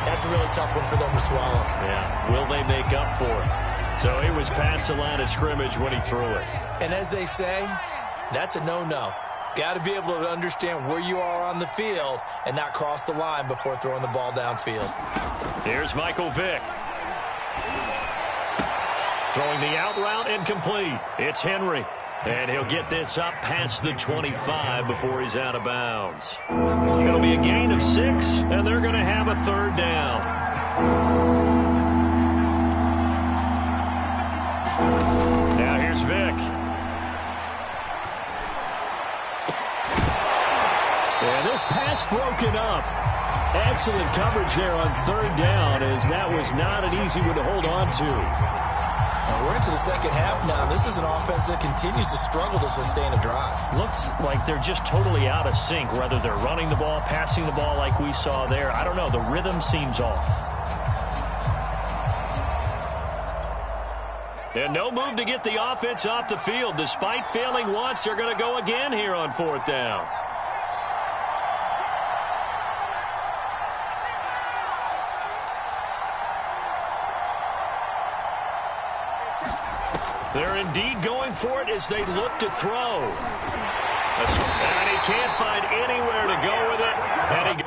that's a really tough one for them to swallow. Yeah, will they make up for it? So he was past the line of scrimmage when he threw it. And as they say, that's a no-no. Got to be able to understand where you are on the field and not cross the line before throwing the ball downfield. Here's Michael Vick. Throwing the out route incomplete. It's Henry. And he'll get this up past the 25 before he's out of bounds. It'll be a gain of 6, and they're going to have a third down. Now here's Vick. And this pass broken up. Excellent coverage there on third down, as that was not an easy one to hold on to. Now we're into the second half now. This is an offense that continues to struggle to sustain a drive. Looks like they're just totally out of sync, whether they're running the ball, passing the ball like we saw there. I don't know. The rhythm seems off. And no move to get the offense off the field. Despite failing once, they're going to go again here on fourth down. They're indeed going for it as they look to throw. And he can't find anywhere to go with it. And he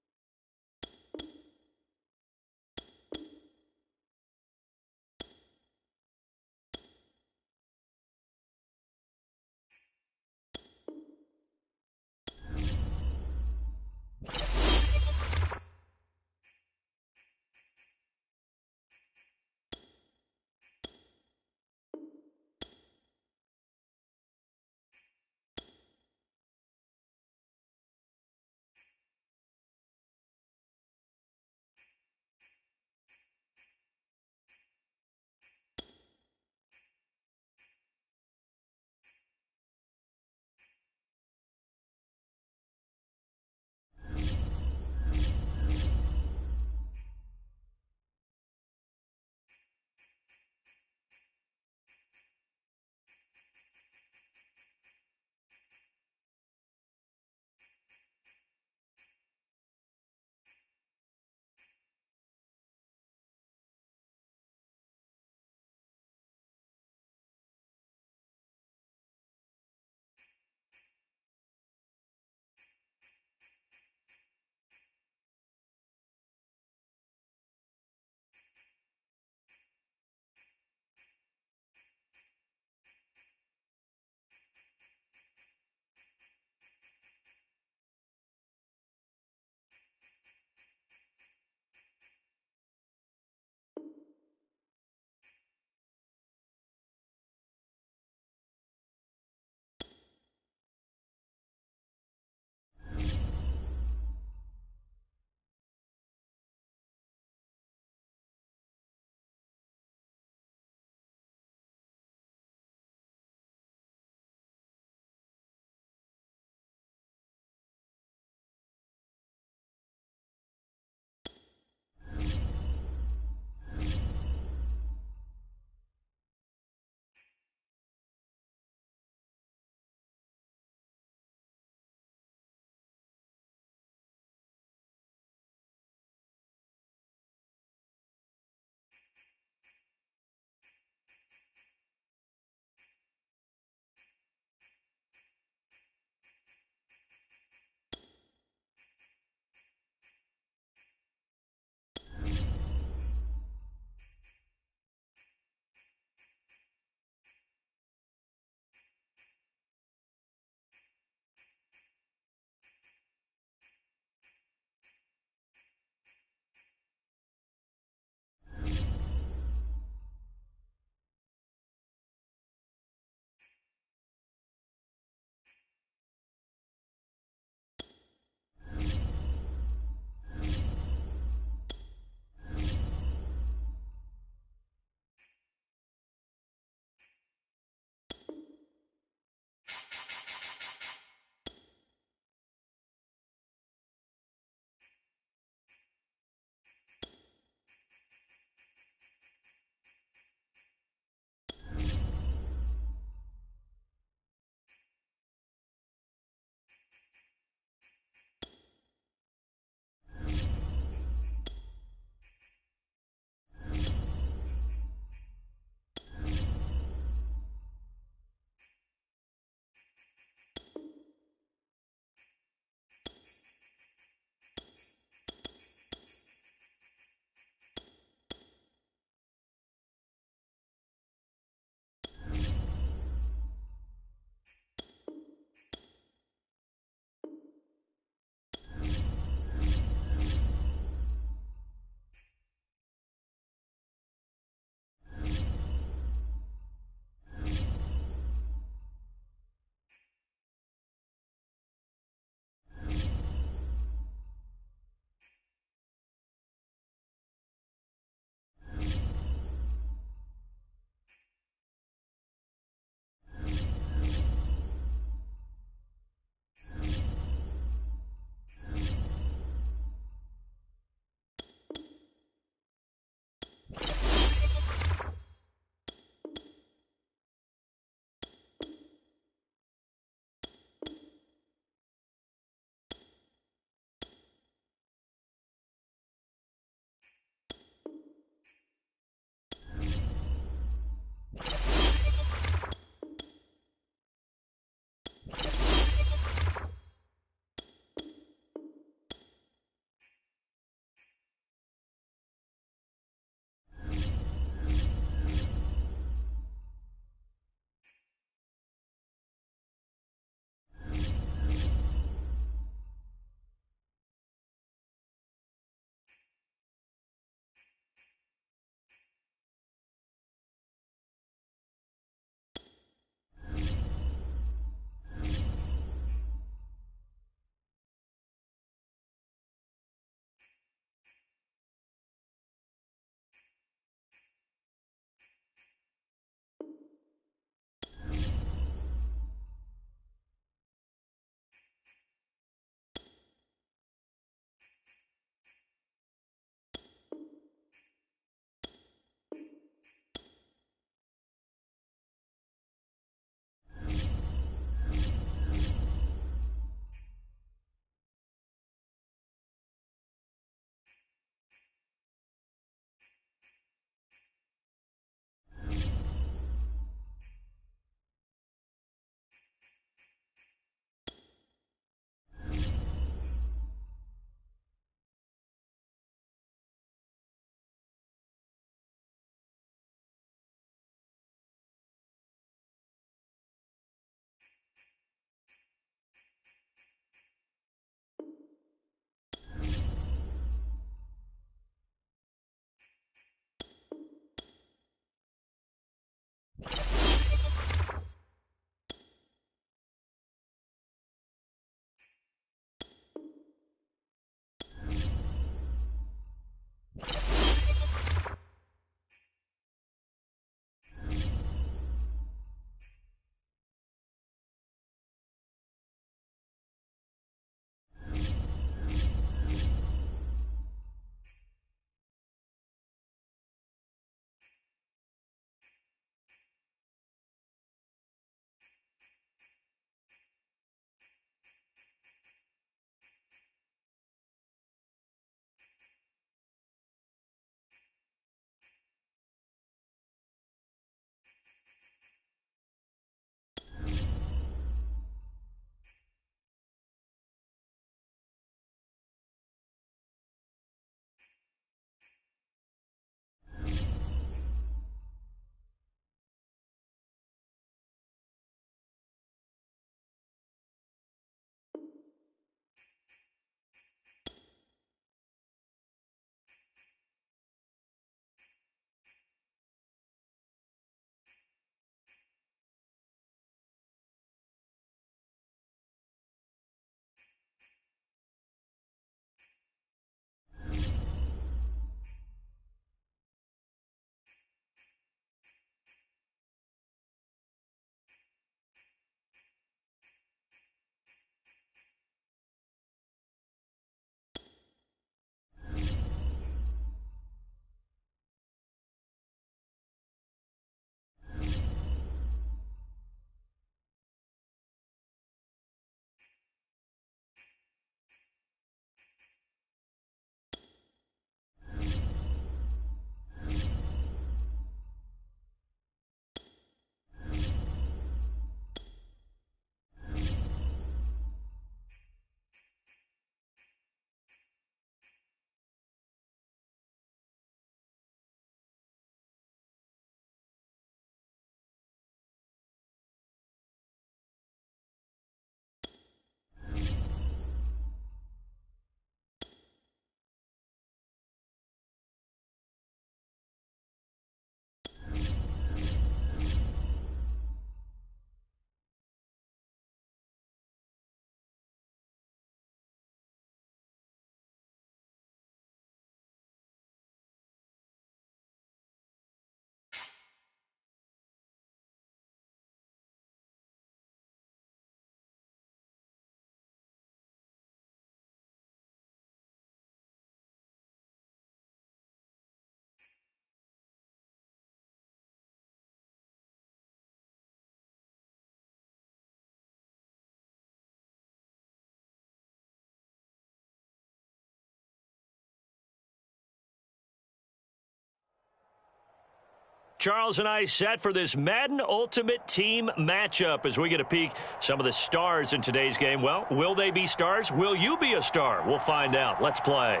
Charles and I set for this Madden Ultimate Team matchup as we get a peek some of the stars in today's game. Well, will they be stars? Will you be a star? We'll find out. Let's play.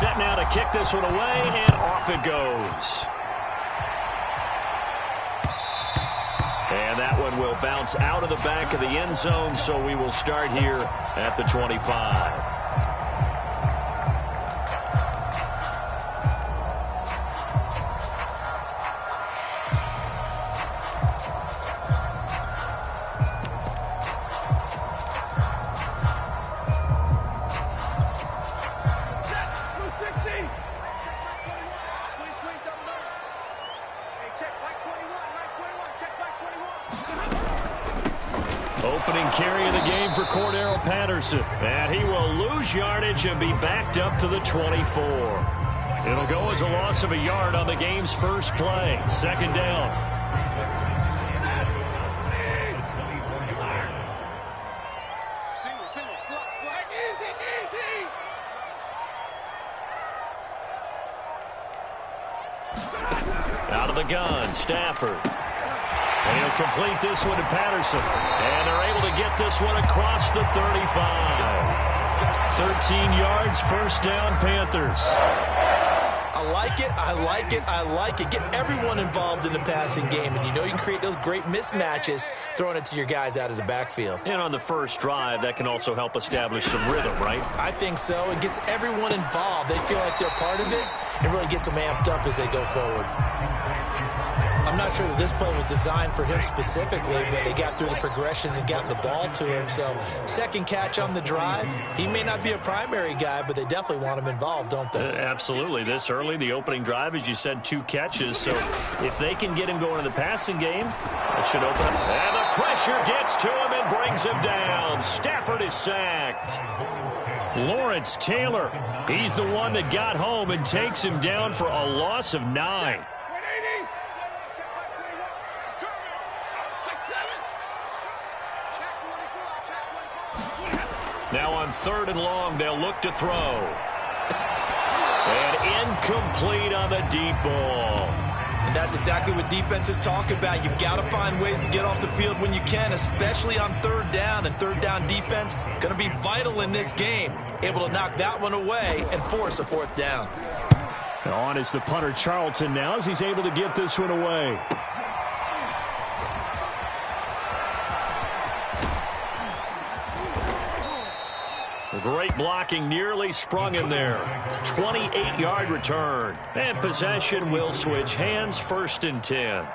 Set now to kick this one away, and off it goes. And that one will bounce out of the back of the end zone, so we will start here at the 25. Opening carry of the game for Cordero Patterson. And he will lose yardage and be backed up to the 24. It'll go as a loss of a yard on the game's first play. Second down. Single, slot, easy. Out of the gun, Stafford. And he'll complete this one to Patterson. And they're able to get this one across the 35. 13 yards, first down, Panthers. I like it. Get everyone involved in the passing game. And you know you can create those great mismatches throwing it to your guys out of the backfield. And on the first drive, that can also help establish some rhythm, right? I think so. It gets everyone involved. They feel like they're part of it. It really gets them amped up as they go forward. I'm not sure that this play was designed for him specifically, but they got through the progressions and got the ball to him. So second catch on the drive. He may not be a primary guy, but they definitely want him involved, don't they? Absolutely. This early, the opening drive, as you said, 2 catches. So if they can get him going in the passing game, that should open up. And the pressure gets to him and brings him down. Stafford is sacked. Lawrence Taylor, he's the one that got home and takes him down for a loss of 9. Now on 3rd and long, they'll look to throw. And incomplete on the deep ball. And that's exactly what defenses talk about. You've got to find ways to get off the field when you can, especially on 3rd down. And 3rd down defense going to be vital in this game. Able to knock that one away and force a 4th down. On is the punter Charlton now as he's able to get this one away. Great blocking, nearly sprung him there. 28-yard return. And possession will switch hands, 1st and 10.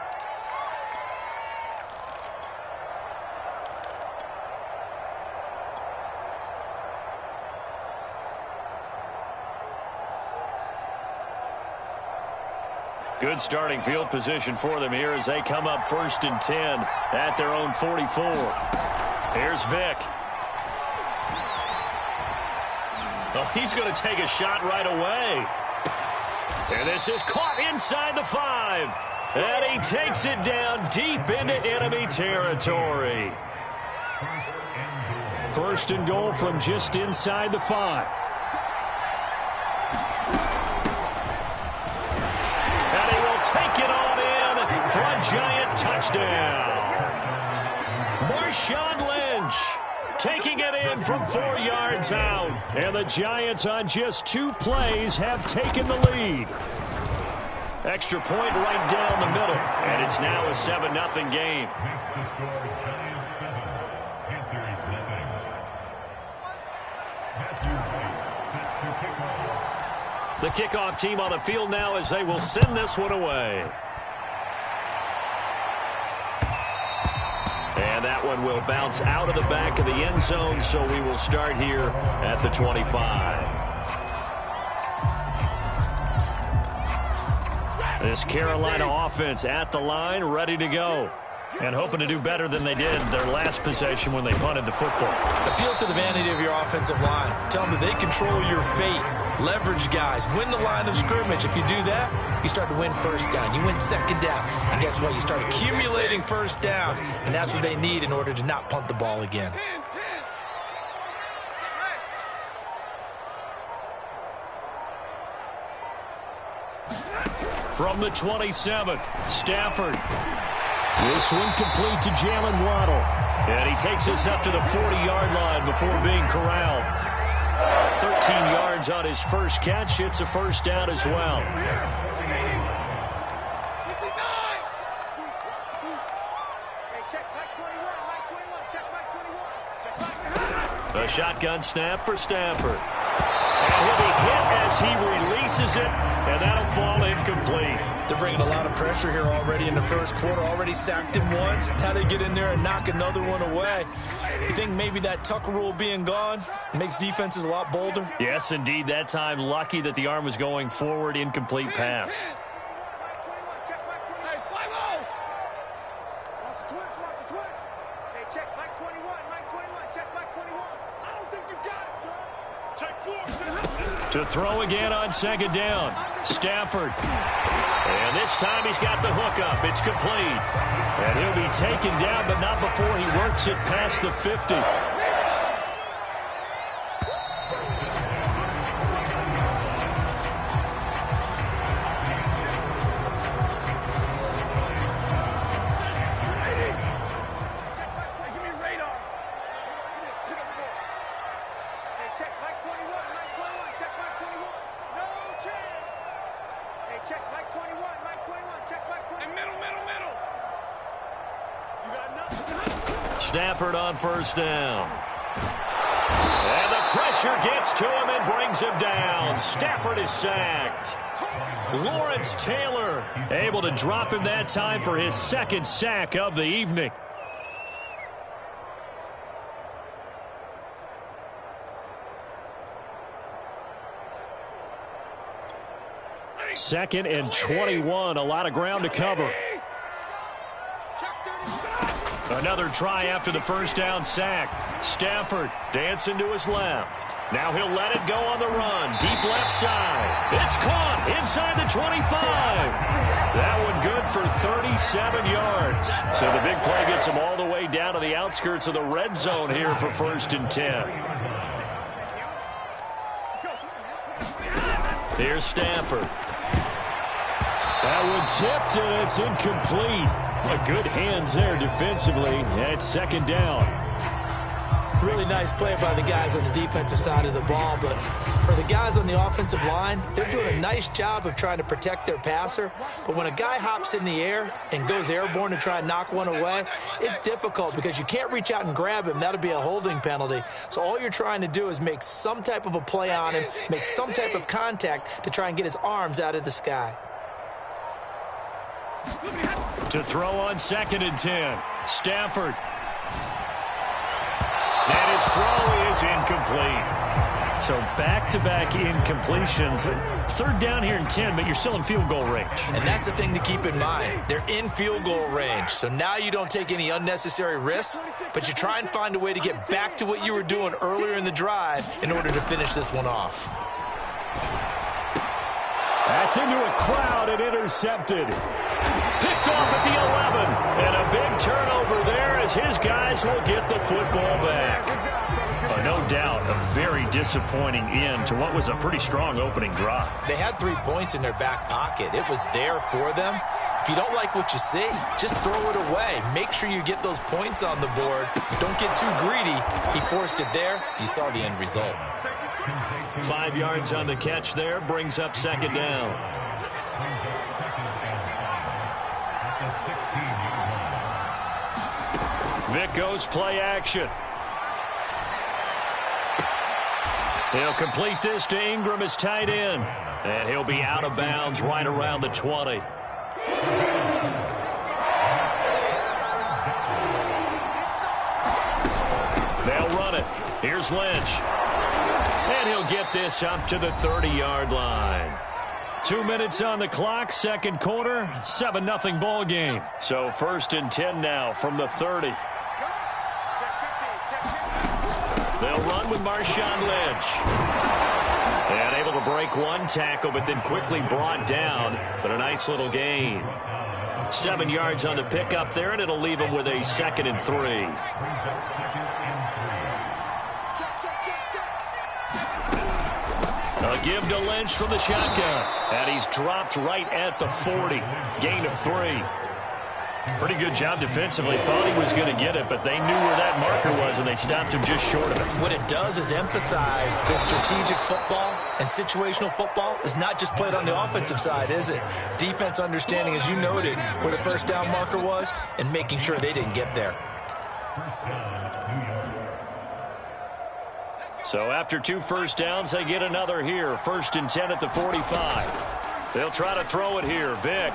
Good starting field position for them here as they come up 1st and 10 at their own 44. Here's Vick. Oh, he's going to take a shot right away. And this is caught inside the 5. And he takes it down deep into enemy territory. 1st and goal from just inside the 5. And he will take it on in for a giant touchdown. Marshawn Lynch taking it in from 4 yards out. And the Giants on just 2 plays have taken the lead. Extra point right down the middle. And it's now a 7-0 game. The kickoff team on the field now as they will send this one away. And that one will bounce out of the back of the end zone, so we will start here at the 25. This Carolina offense at the line, ready to go. And hoping to do better than they did their last possession when they punted the football. Appeal to the vanity of your offensive line. Tell them that they control your fate. leverage guys, win the line of scrimmage. If you do that, you start to win first down. You win second down. And guess what? You start accumulating first downs, and that's what they need in order to not punt the ball again. From the 27, Stafford. This one complete to Jalen Waddle. And he takes us up to the 40-yard line before being corralled. 13 yards on his first catch. It's a first down as well. A shotgun snap for Stafford. And he'll be hit as he releases it, and that'll fall incomplete. They're bringing a lot of pressure here already in the first quarter. Already sacked him once. How to get in there and knock another one away. You think maybe that Tucker rule being gone makes defenses a lot bolder? Yes, indeed. That time, lucky that the arm was going forward. Incomplete pass. To throw again on second down. Stafford. And this time he's got the hook up. It's complete. And he'll be taken down, but not before he works it past the 50. Stafford on first down. And the pressure gets to him and brings him down. Stafford is sacked. Lawrence Taylor able to drop him that time for his second sack of the evening. Second and 21. A lot of ground to cover. Another try after the first down sack. Stafford dancing to his left. Now he'll let it go on the run. Deep left side. It's caught inside the 25. That one good for 37 yards. So the big play gets him all the way down to the outskirts of the red zone here for first and 10. Here's Stafford. That one tipped, and it's incomplete. Good hands there defensively. It's second down. Really nice play by the guys on the defensive side of the ball, but for the guys on the offensive line, they're doing a nice job of trying to protect their passer. But when a guy hops in the air and goes airborne to try and knock one away, it's difficult because you can't reach out and grab him. That'll be a holding penalty. So all you're trying to do is make some type of a play on him, make some type of contact to try and get his arms out of the sky. To throw on second and 10. Stafford. And his throw is incomplete. So back-to-back incompletions. Third down here in 10, but you're still in field goal range. And that's the thing to keep in mind. They're in field goal range. So now you don't take any unnecessary risks, but you try and find a way to get back to what you were doing earlier in the drive in order to finish this one off. That's into a crowd and intercepted. Picked off at the 11. And a big turnover there as his guys will get the football back. No doubt a very disappointing end to what was a pretty strong opening drive. They had 3 points in their back pocket. It was there for them. If you don't like what you see, just throw it away. Make sure you get those points on the board. Don't get too greedy. He forced it there. You saw the end result. 5 yards on the catch there. Brings up second down. Vic goes play action. He'll complete this to Ingram as tight end. And he'll be out of bounds right around the 20. They'll run it. Here's Lynch. And he'll get this up to the 30-yard line. 2 minutes on the clock, second quarter, 7-0 ball game. So first and 10 now from the 30. They'll run with Marshawn Lynch. And able to break one tackle, but then quickly brought down. But a nice little gain. 7 yards on the pickup there, and it'll leave him with a 2nd and 3. A give to Lynch from the shotgun. And he's dropped right at the 40. Gain of 3. Pretty good job defensively. Thought he was going to get it, but they knew where that marker was, and they stopped him just short of it. What it does is emphasize that strategic football and situational football is not just played on the offensive side, is it? Defense understanding, as you noted, where the first down marker was and making sure they didn't get there. So after 2 first downs, they get another here. 1st and 10 at the 45. They'll try to throw it here. Vick.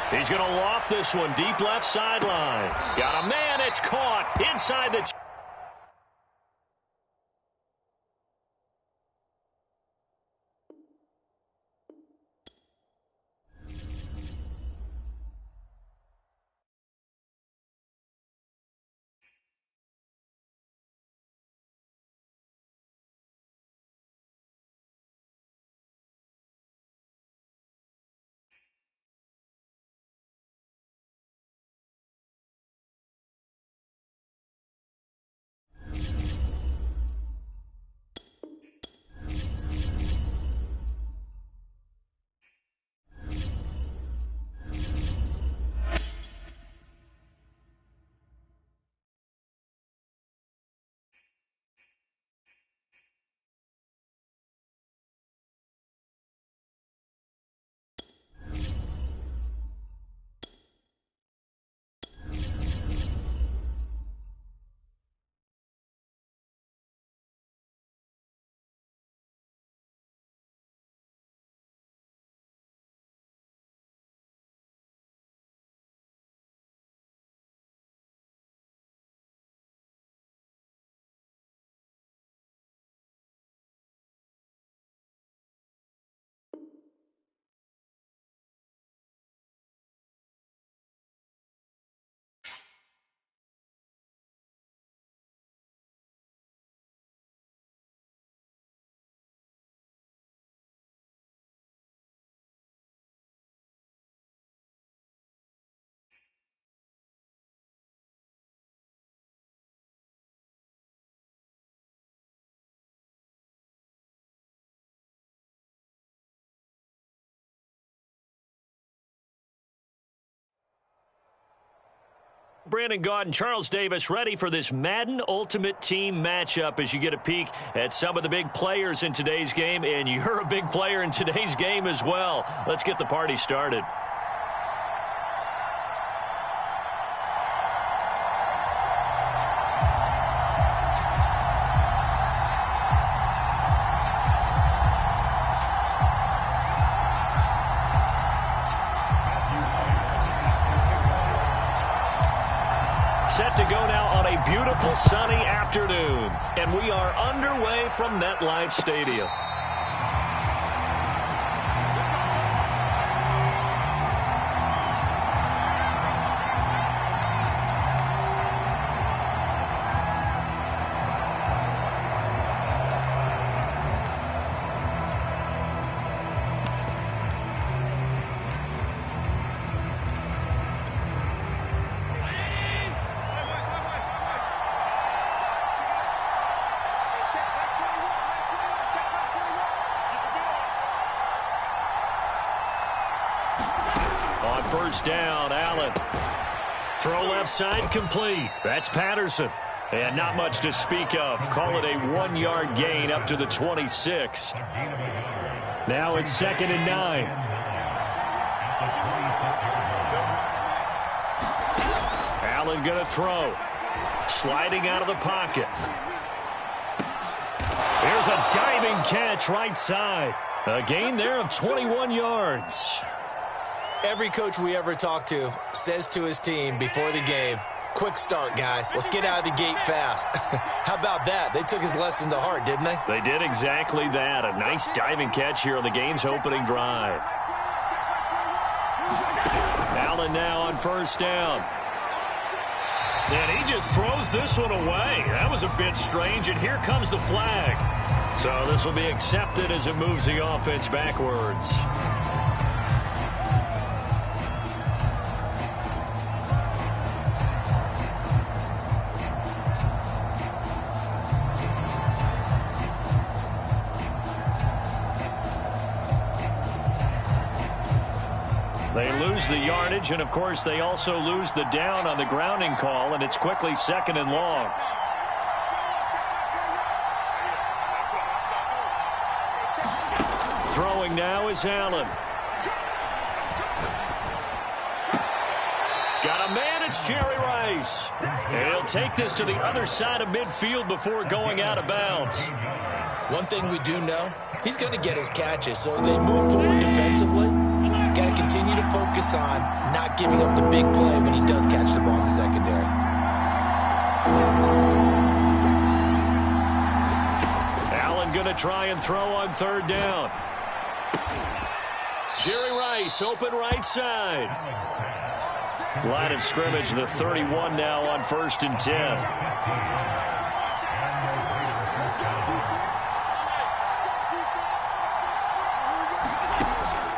He's going to loft this one deep left sideline. Got a man. It's caught inside the... Brandon Gaud and Charles Davis ready for this Madden Ultimate Team matchup as you get a peek at some of the big players in today's game, and you're a big player in today's game as well. Let's get the party started. Set to go now on a beautiful sunny afternoon. And we are underway from MetLife Stadium. On first down, Allen. Throw left side complete. That's Patterson. And not much to speak of. Call it a 1-yard gain up to the 26. Now it's 2nd and 9. Allen going to throw. Sliding out of the pocket. Here's a diving catch right side. A gain there of 21 yards. Every coach we ever talk to says to his team before the game, quick start, guys. Let's get out of the gate fast. How about that? They took his lesson to heart, didn't they? They did exactly that. A nice diving catch here on the game's opening drive. Allen now on first down. And he just throws this one away. That was a bit strange, and here comes the flag. So this will be accepted as it moves the offense backwards. They lose the yardage, and, of course, they also lose the down on the grounding call, and it's quickly 2nd and long. Throwing now is Allen. Got a man, it's Jerry Rice. And he'll take this to the other side of midfield before going out of bounds. One thing we do know, he's going to get his catches, so as they move forward defensively, got to continue to focus on not giving up the big play when he does catch the ball in the secondary. Allen going to try and throw on 3rd down. Jerry Rice, open right side. Line of scrimmage, the 31 now on 1st and 10.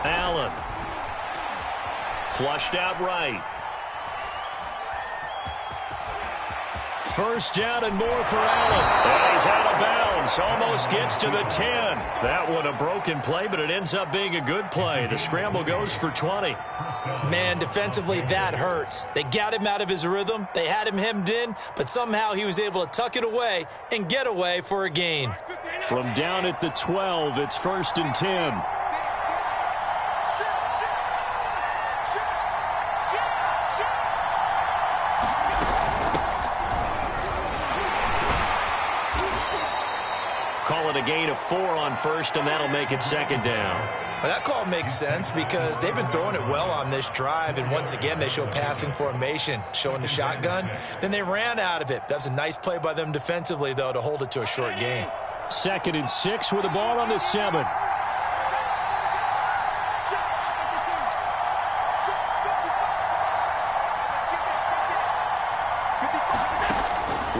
Allen. Flushed out right. 1st down and more for Allen. And he's out of bounds. Almost gets to the 10. That one a broken play, but it ends up being a good play. The scramble goes for 20. Man, defensively, that hurts. They got him out of his rhythm. They had him hemmed in, but somehow he was able to tuck it away and get away for a gain. From down at the 12, it's 1st and 10. Call it a gain of 4 on 1st, and that'll make it 2nd down. Well, that call makes sense because they've been throwing it well on this drive, and once again they show passing formation, showing the shotgun. Then they ran out of it. That's a nice play by them defensively, though, to hold it to a short gain. 2nd and 6 with the ball on the 7.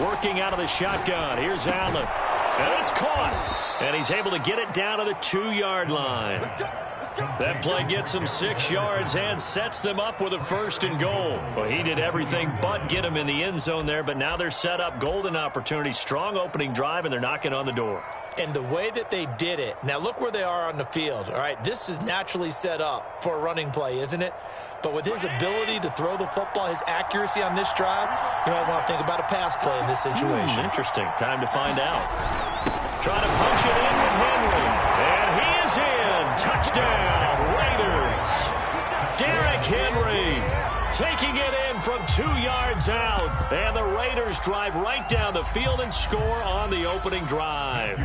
Working out of the shotgun. Here's Allen. And it's caught. And he's able to get it down to the 2-yard line. That play gets him 6 yards and sets them up with a 1st and goal. Well, he did everything but get him in the end zone there, but now they're set up. Golden opportunity, strong opening drive, and they're knocking on the door. And the way that they did it, now look where they are on the field. All right, this is naturally set up for a running play, isn't it? But with his ability to throw the football, his accuracy on this drive, you might want to think about a pass play in this situation. Interesting. Time to find out. Trying to punch it in with Henry. And he is in. Touchdown, Raiders. Derrick Henry taking it in from 2 yards out. And the Raiders drive right down the field and score on the opening drive.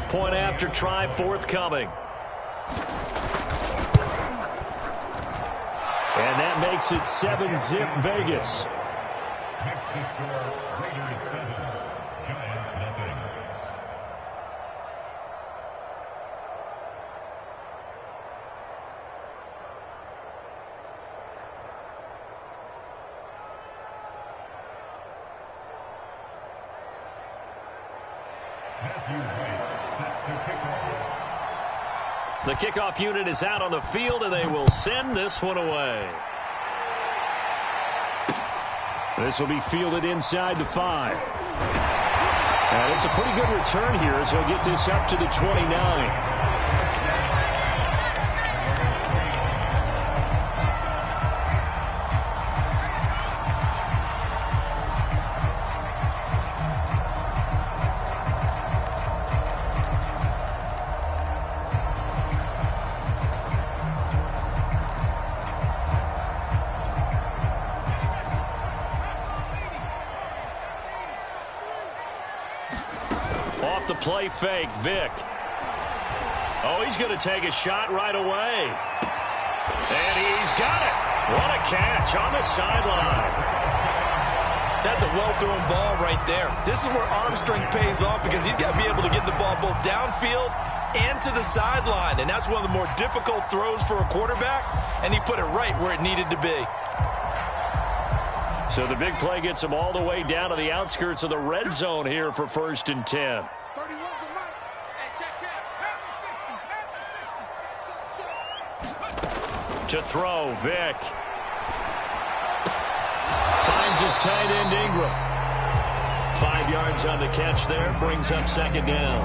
Point after try forthcoming. And that makes it 7-zip Vegas. The kickoff unit is out on the field, and they will send this one away. This will be fielded inside the 5. And it's a pretty good return here as he'll get this up to the 29. Off the play fake, Vick. Oh, he's going to take a shot right away. And he's got it. What a catch on the sideline. That's a well-thrown ball right there. This is where arm strength pays off because he's got to be able to get the ball both downfield and to the sideline. And that's one of the more difficult throws for a quarterback, and he put it right where it needed to be. So the big play gets him all the way down to the outskirts of the red zone here for 1st and 10. To throw, Vick. Finds his tight end, Ingram. 5 yards on the catch there. Brings up second down.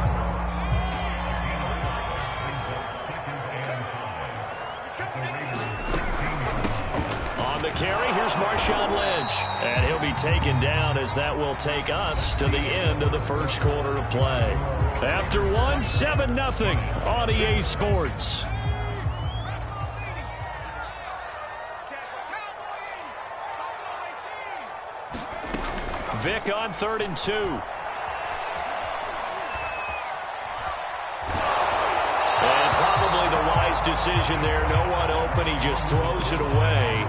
On the carry, here's Marshawn Lynch. And he'll be taken down as that will take us to the end of the first quarter of play. After one, 7-0 on EA Sports. Vick on 3rd and 2. And probably the wise decision there. No one open. He just throws it away.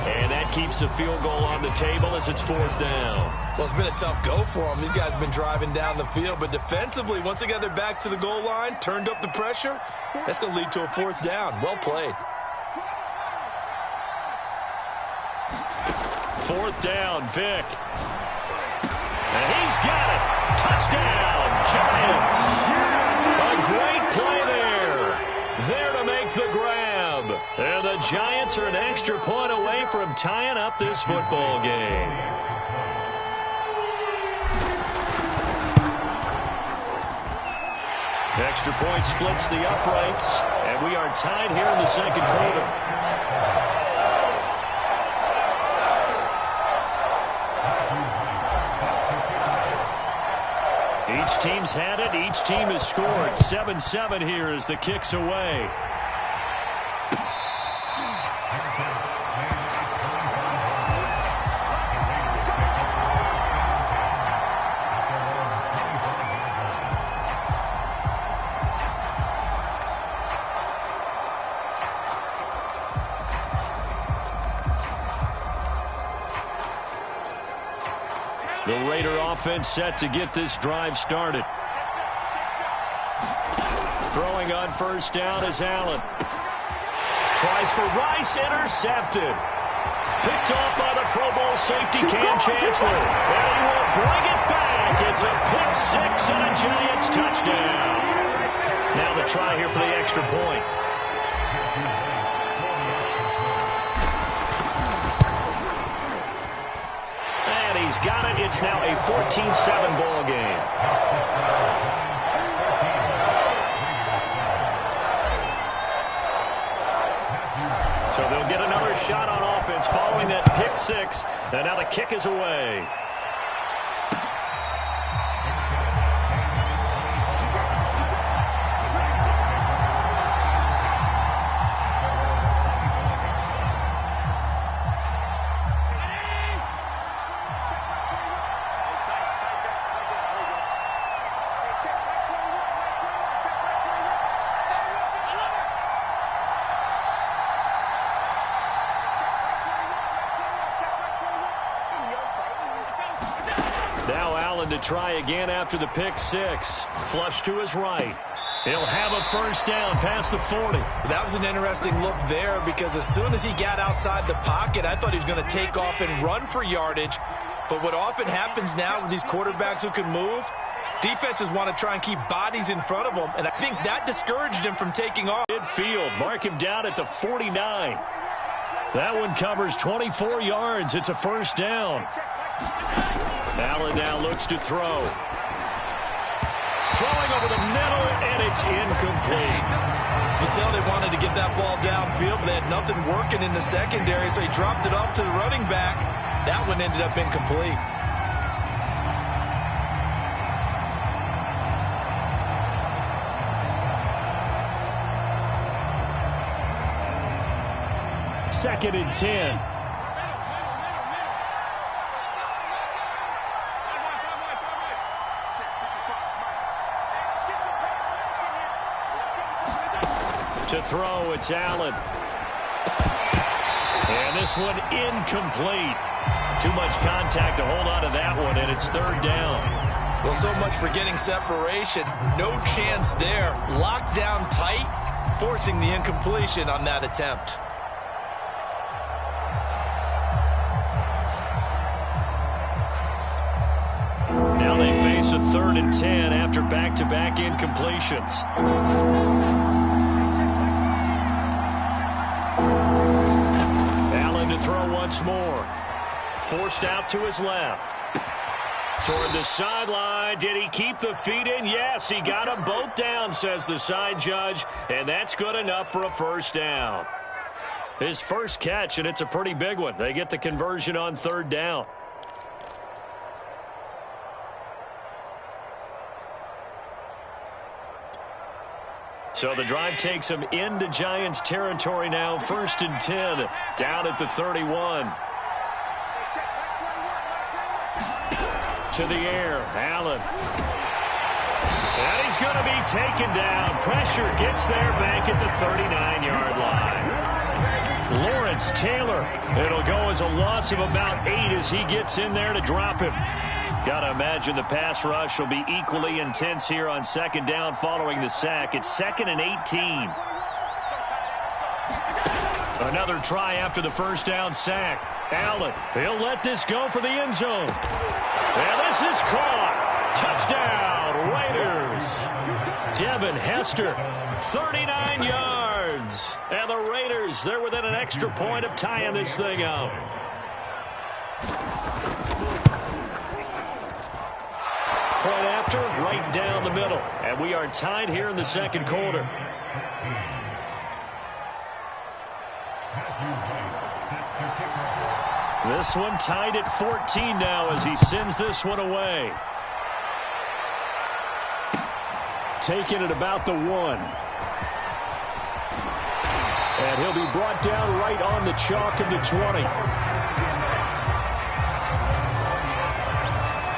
And that keeps the field goal on the table as it's 4th down. Well, it's been a tough go for them. These guys have been driving down the field. But defensively, once they got their backs to the goal line, turned up the pressure, that's going to lead to a 4th down. Well played. 4th down, Vick. And he's got it. Touchdown, Giants. A great play there. There to make the grab. And the Giants are an extra point away from tying up this football game. Extra point splits the uprights. And we are tied here in the second quarter. Each team's had it. Each team has scored. 7-7 here as the kick's away. The Raider offense set to get this drive started. Throwing on 1st down is Allen. Tries for Rice, intercepted. Picked off by the Pro Bowl safety Cam Chancellor. And he will bring it back. It's a pick 6 and a Giants touchdown. Now the try here for the extra point. He's got it. It's now a 14-7 ball game. So they'll get another shot on offense following that pick 6. And now the kick is away. To try again after the pick 6. Flush to his right. He'll have a 1st down past the 40. That was an interesting look there because as soon as he got outside the pocket, I thought he was going to take off and run for yardage. But what often happens now with these quarterbacks who can move, defenses want to try and keep bodies in front of them, and I think that discouraged him from taking off. Midfield, mark him down at the 49. That one covers 24 yards. It's a 1st down. Allen now looks to throw. Throwing over the middle, and it's incomplete. You can tell they wanted to get that ball downfield, but they had nothing working in the secondary, so he dropped it off to the running back. That one ended up incomplete. Second and 10. To throw, it's Allen. And this one incomplete. Too much contact to hold on to that one, and it's 3rd down. Well, so much for getting separation. No chance there. Locked down tight, forcing the incompletion on that attempt. Now they face a 3rd and 10 after back-to-back incompletions. once more. Forced out to his left. Toward the sideline. Did he keep the feet in? Yes, he got them both down, says the side judge, and that's good enough for a first down. His first catch, and it's a pretty big one. They get the conversion on third down. So the drive takes him into Giants territory now. 1st and 10, down at the 31. To the air, Allen. And he's going to be taken down. Pressure gets there back at the 39-yard line. Lawrence Taylor. It'll go as a loss of about 8 as he gets in there to drop him. Got to imagine the pass rush will be equally intense here on 2nd down following the sack. It's 2nd and 18. Another try after the first down sack. Allen, he'll let this go for the end zone. And this is caught. Touchdown, Raiders. Devin Hester, 39 yards. And the Raiders, they're within an extra point of tying this thing up. Point after, right down the middle. And we are tied here in the 2nd quarter. This one tied at 14 now as he sends this one away. Taking it about the 1. And he'll be brought down right on the chalk of the 20.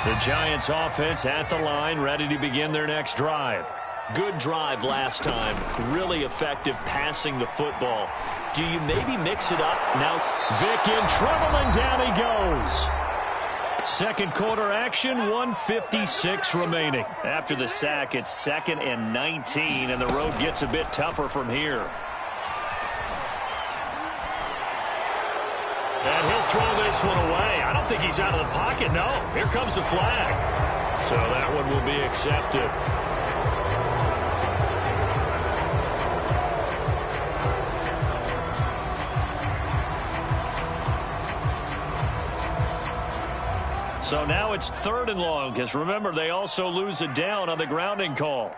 The Giants offense at the line, ready to begin their next drive. Good drive last time. Really effective passing the football. Do you maybe mix it up? Now, Vick in trouble, and down he goes. 2nd quarter action, 1:56 remaining. After the sack, it's 2nd and 19, and the road gets a bit tougher from here. And he'll throw this one away. I don't think he's out of the pocket. No, here comes the flag. So that one will be accepted. So now it's 3rd and long, because remember, they also lose a down on the grounding call.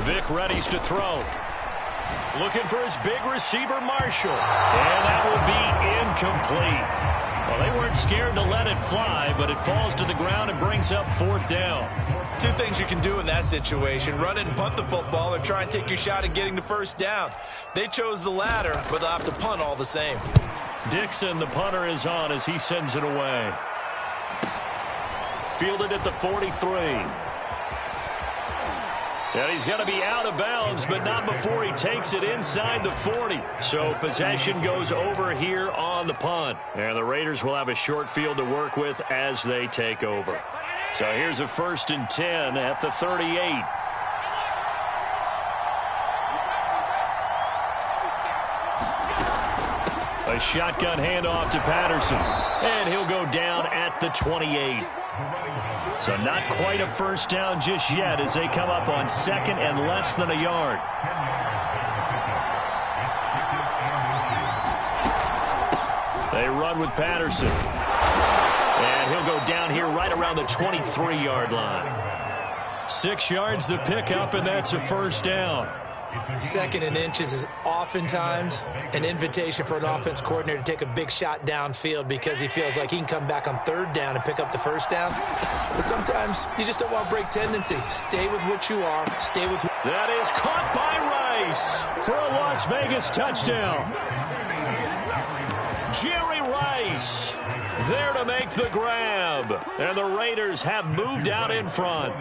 Vick readies to throw. Looking for his big receiver, Marshall. And that will be incomplete. Well, they weren't scared to let it fly, but it falls to the ground and brings up 4th down. 2 things you can do in that situation: run it and punt the football, or try and take your shot at getting the first down. They chose the latter, but they'll have to punt all the same. Dixon, the punter, is on as he sends it away. Fielded at the 43. And he's going to be out of bounds, but not before he takes it inside the 40. So possession goes over here on the punt. And the Raiders will have a short field to work with as they take over. So here's a 1st and 10 at the 38. A shotgun handoff to Patterson. And he'll go down at the 28. So not quite a first down just yet as they come up on 2nd and less than a yard. They run with Patterson. And he'll go down here right around the 23-yard line. 6 yards the pickup, and that's a first down. 2nd and inches is oftentimes an invitation for an offense coordinator to take a big shot downfield because he feels like he can come back on 3rd down and pick up the first down. But sometimes you just don't want to break tendency. Stay with what you are. Stay with. That is caught by Rice for a Las Vegas touchdown. Jerry Rice there to make the grab. And the Raiders have moved out in front.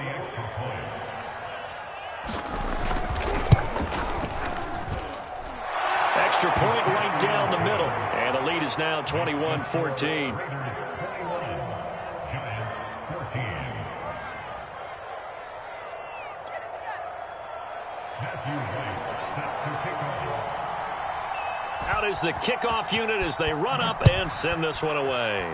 Extra point right down the middle. And the lead is now 21-14. Out is the kickoff unit as they run up and send this one away.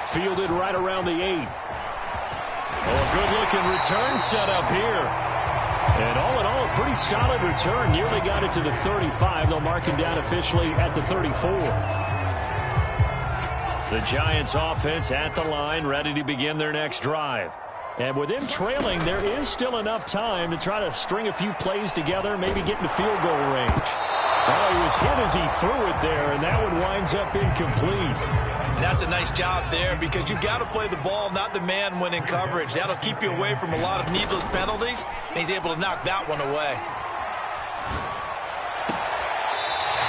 Fielded right around the 8. Oh, a good-looking return set up here. And all in all, a pretty solid return. Nearly got it to the 35. They'll mark him down officially at the 34. The Giants offense at the line, ready to begin their next drive. And with him trailing, there is still enough time to try to string a few plays together, maybe get into field goal range. Oh, he was hit as he threw it there, and that one winds up incomplete. And that's a nice job there because you've got to play the ball, not the man when in coverage. That'll keep you away from a lot of needless penalties, and he's able to knock that one away.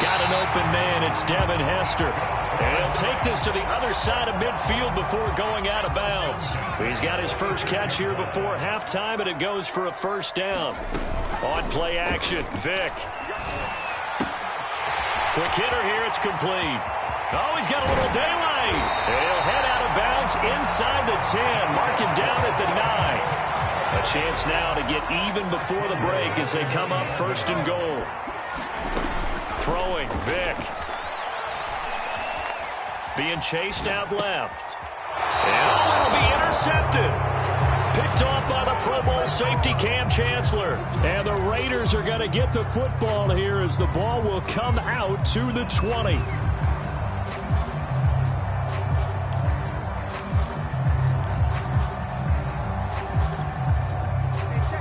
Got an open man. It's Devin Hester. And he'll take this to the other side of midfield before going out of bounds. He's got his first catch here before halftime, and it goes for a first down. On play action, Vick. Quick hitter here, it's complete. Oh, he's got a little daylight. And he'll head out of bounds inside the 10. Mark him down at the 9. A chance now to get even before the break as they come up first and goal. Throwing, Vick. Being chased out left. And it'll be intercepted. Picked off by the Pro Bowl safety Cam Chancellor. And the Raiders are going to get the football here as the ball will come out to the 20.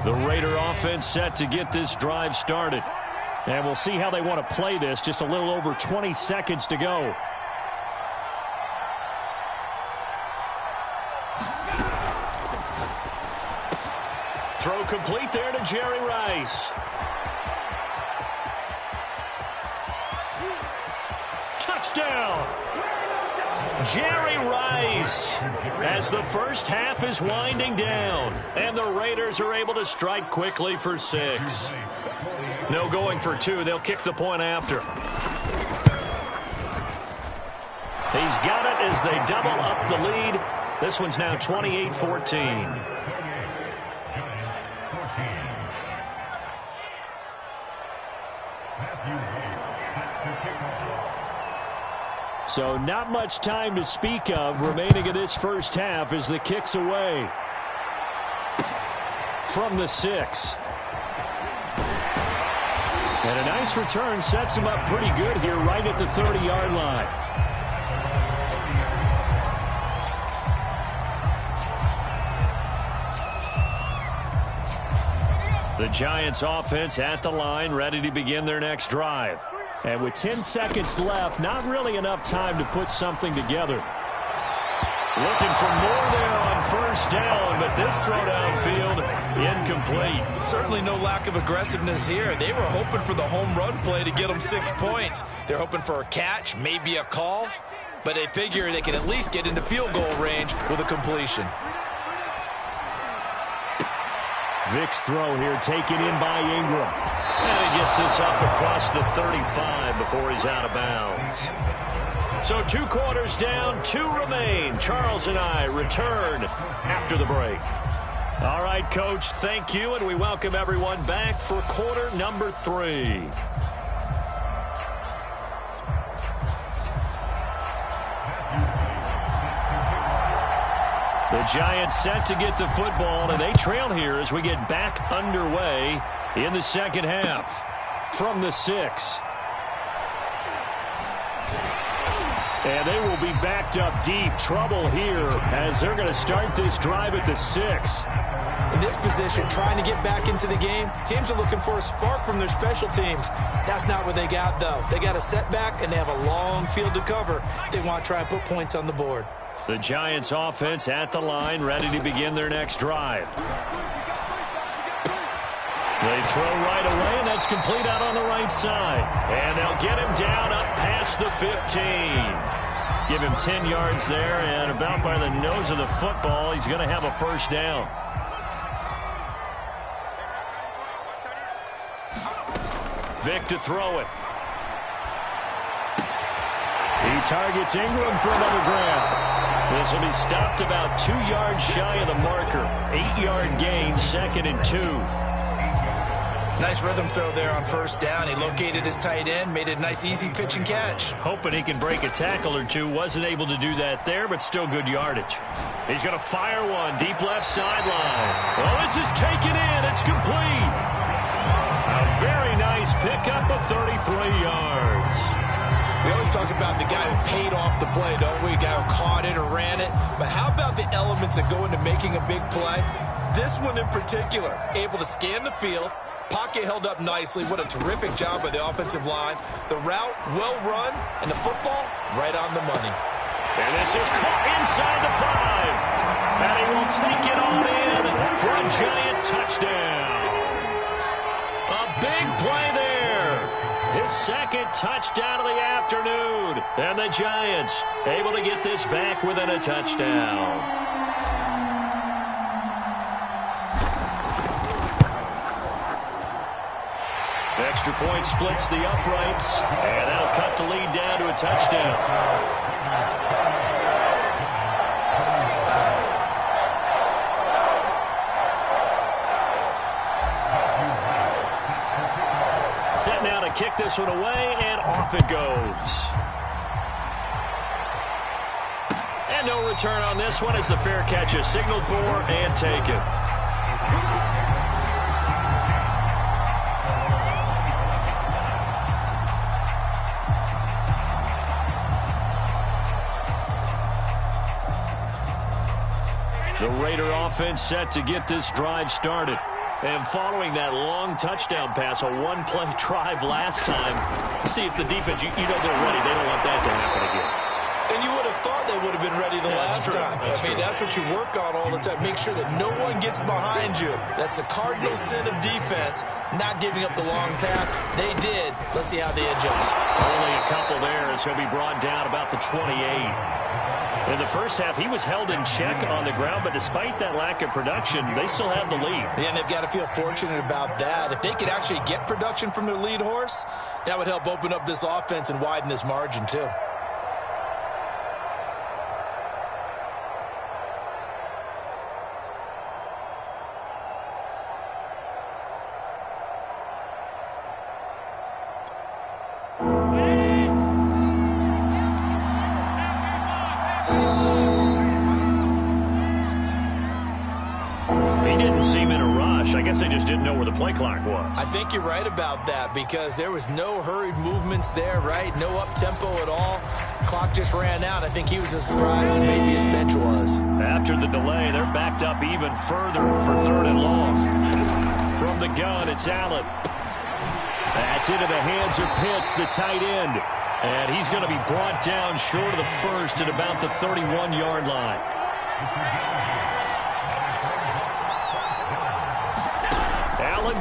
The Raider offense set to get this drive started. And we'll see how they want to play this. Just a little over 20 seconds to go. Throw complete there to Jerry Rice. Touchdown! Jerry Rice as the first half is winding down. And the Raiders are able to strike quickly for 6. No going for 2. They'll kick the point after. He's got it as they double up the lead. This one's now 28-14. So not much time to speak of remaining in this first half as the kick's away. From the 6. And a nice return sets him up pretty good here right at the 30-yard line. The Giants offense at the line, ready to begin their next drive. And with 10 seconds left, not really enough time to put something together. Looking for more there on first down, but this throw downfield, incomplete. Certainly no lack of aggressiveness here. They were hoping for the home run play to get them 6 points. They're hoping for a catch, maybe a call, but they figure they can at least get into field goal range with a completion. Vick's throw here taken in by Ingram. And he gets this up across the 35 before he's out of bounds. So 2 quarters down, 2 remain. Charles and I return after the break. All right, Coach, thank you, and we welcome everyone back for quarter number 3. The Giants set to get the football, and they trail here as we get back underway in the second half. From the 6. And they will be backed up deep. Trouble here as they're going to start this drive at the 6. In this position, trying to get back into the game, teams are looking for a spark from their special teams. That's not what they got, though. They got a setback, and they have a long field to cover if they want to try and put points on the board. The Giants offense at the line, ready to begin their next drive. They throw right away, and that's complete out on the right side. And they'll get him down up past the 15. Give him 10 yards there, and about by the nose of the football, he's going to have a first down. Vick to throw it. He targets Ingram for another grab. This will be stopped about 2 yards shy of the marker. 8-yard gain, 2nd and 2. Nice rhythm throw there on first down. He located his tight end, made it a nice, easy pitch and catch. Hoping he can break a tackle or two. Wasn't able to do that there, but still good yardage. He's going to fire one deep left sideline. Oh, this is taken in. It's complete. A very nice pickup of 33 yards. We always talk about the guy who paid off the play, don't we? A guy who caught it or ran it. But how about the elements that go into making a big play? This one in particular, able to scan the field. Pocket held up nicely. What a terrific job by the offensive line. The route, well run, and the football, right on the money. And this is caught inside the 5. And he will take it on in for a giant touchdown. A big play there. His second touchdown of the afternoon. And the Giants able to get this back within a touchdown. Extra point splits the uprights, and that'll cut the lead down to a touchdown. Set now to kick this one away, and off it goes. And no return on this one as the fair catch is signaled for and taken. The Raider offense set to get this drive started. And following that long touchdown pass, a one-play drive last time, see if the defense, you know they're ready. They don't want that to happen again. And you would have thought they would have been ready the last time. That's what you work on all the time. Make sure that no one gets behind you. That's the cardinal sin of defense, not giving up the long pass. They did. Let's see how they adjust. Only a couple there as he'll be brought down about the 28. In the first half, he was held in check on the ground, but despite that lack of production, they still have the lead. Yeah, and they've got to feel fortunate about that. If they could actually get production from their lead horse, that would help open up this offense and widen this margin, too. I guess they just didn't know where the play clock was. I think you're right about that because there was no hurried movements there, right? No up-tempo at all. Clock just ran out. I think he was as surprised as maybe his bench was. After the delay, they're backed up even further for 3rd and long. From the gun, it's Allen. That's into the hands of Pitts, the tight end. And he's going to be brought down short of the first at about the 31-yard line.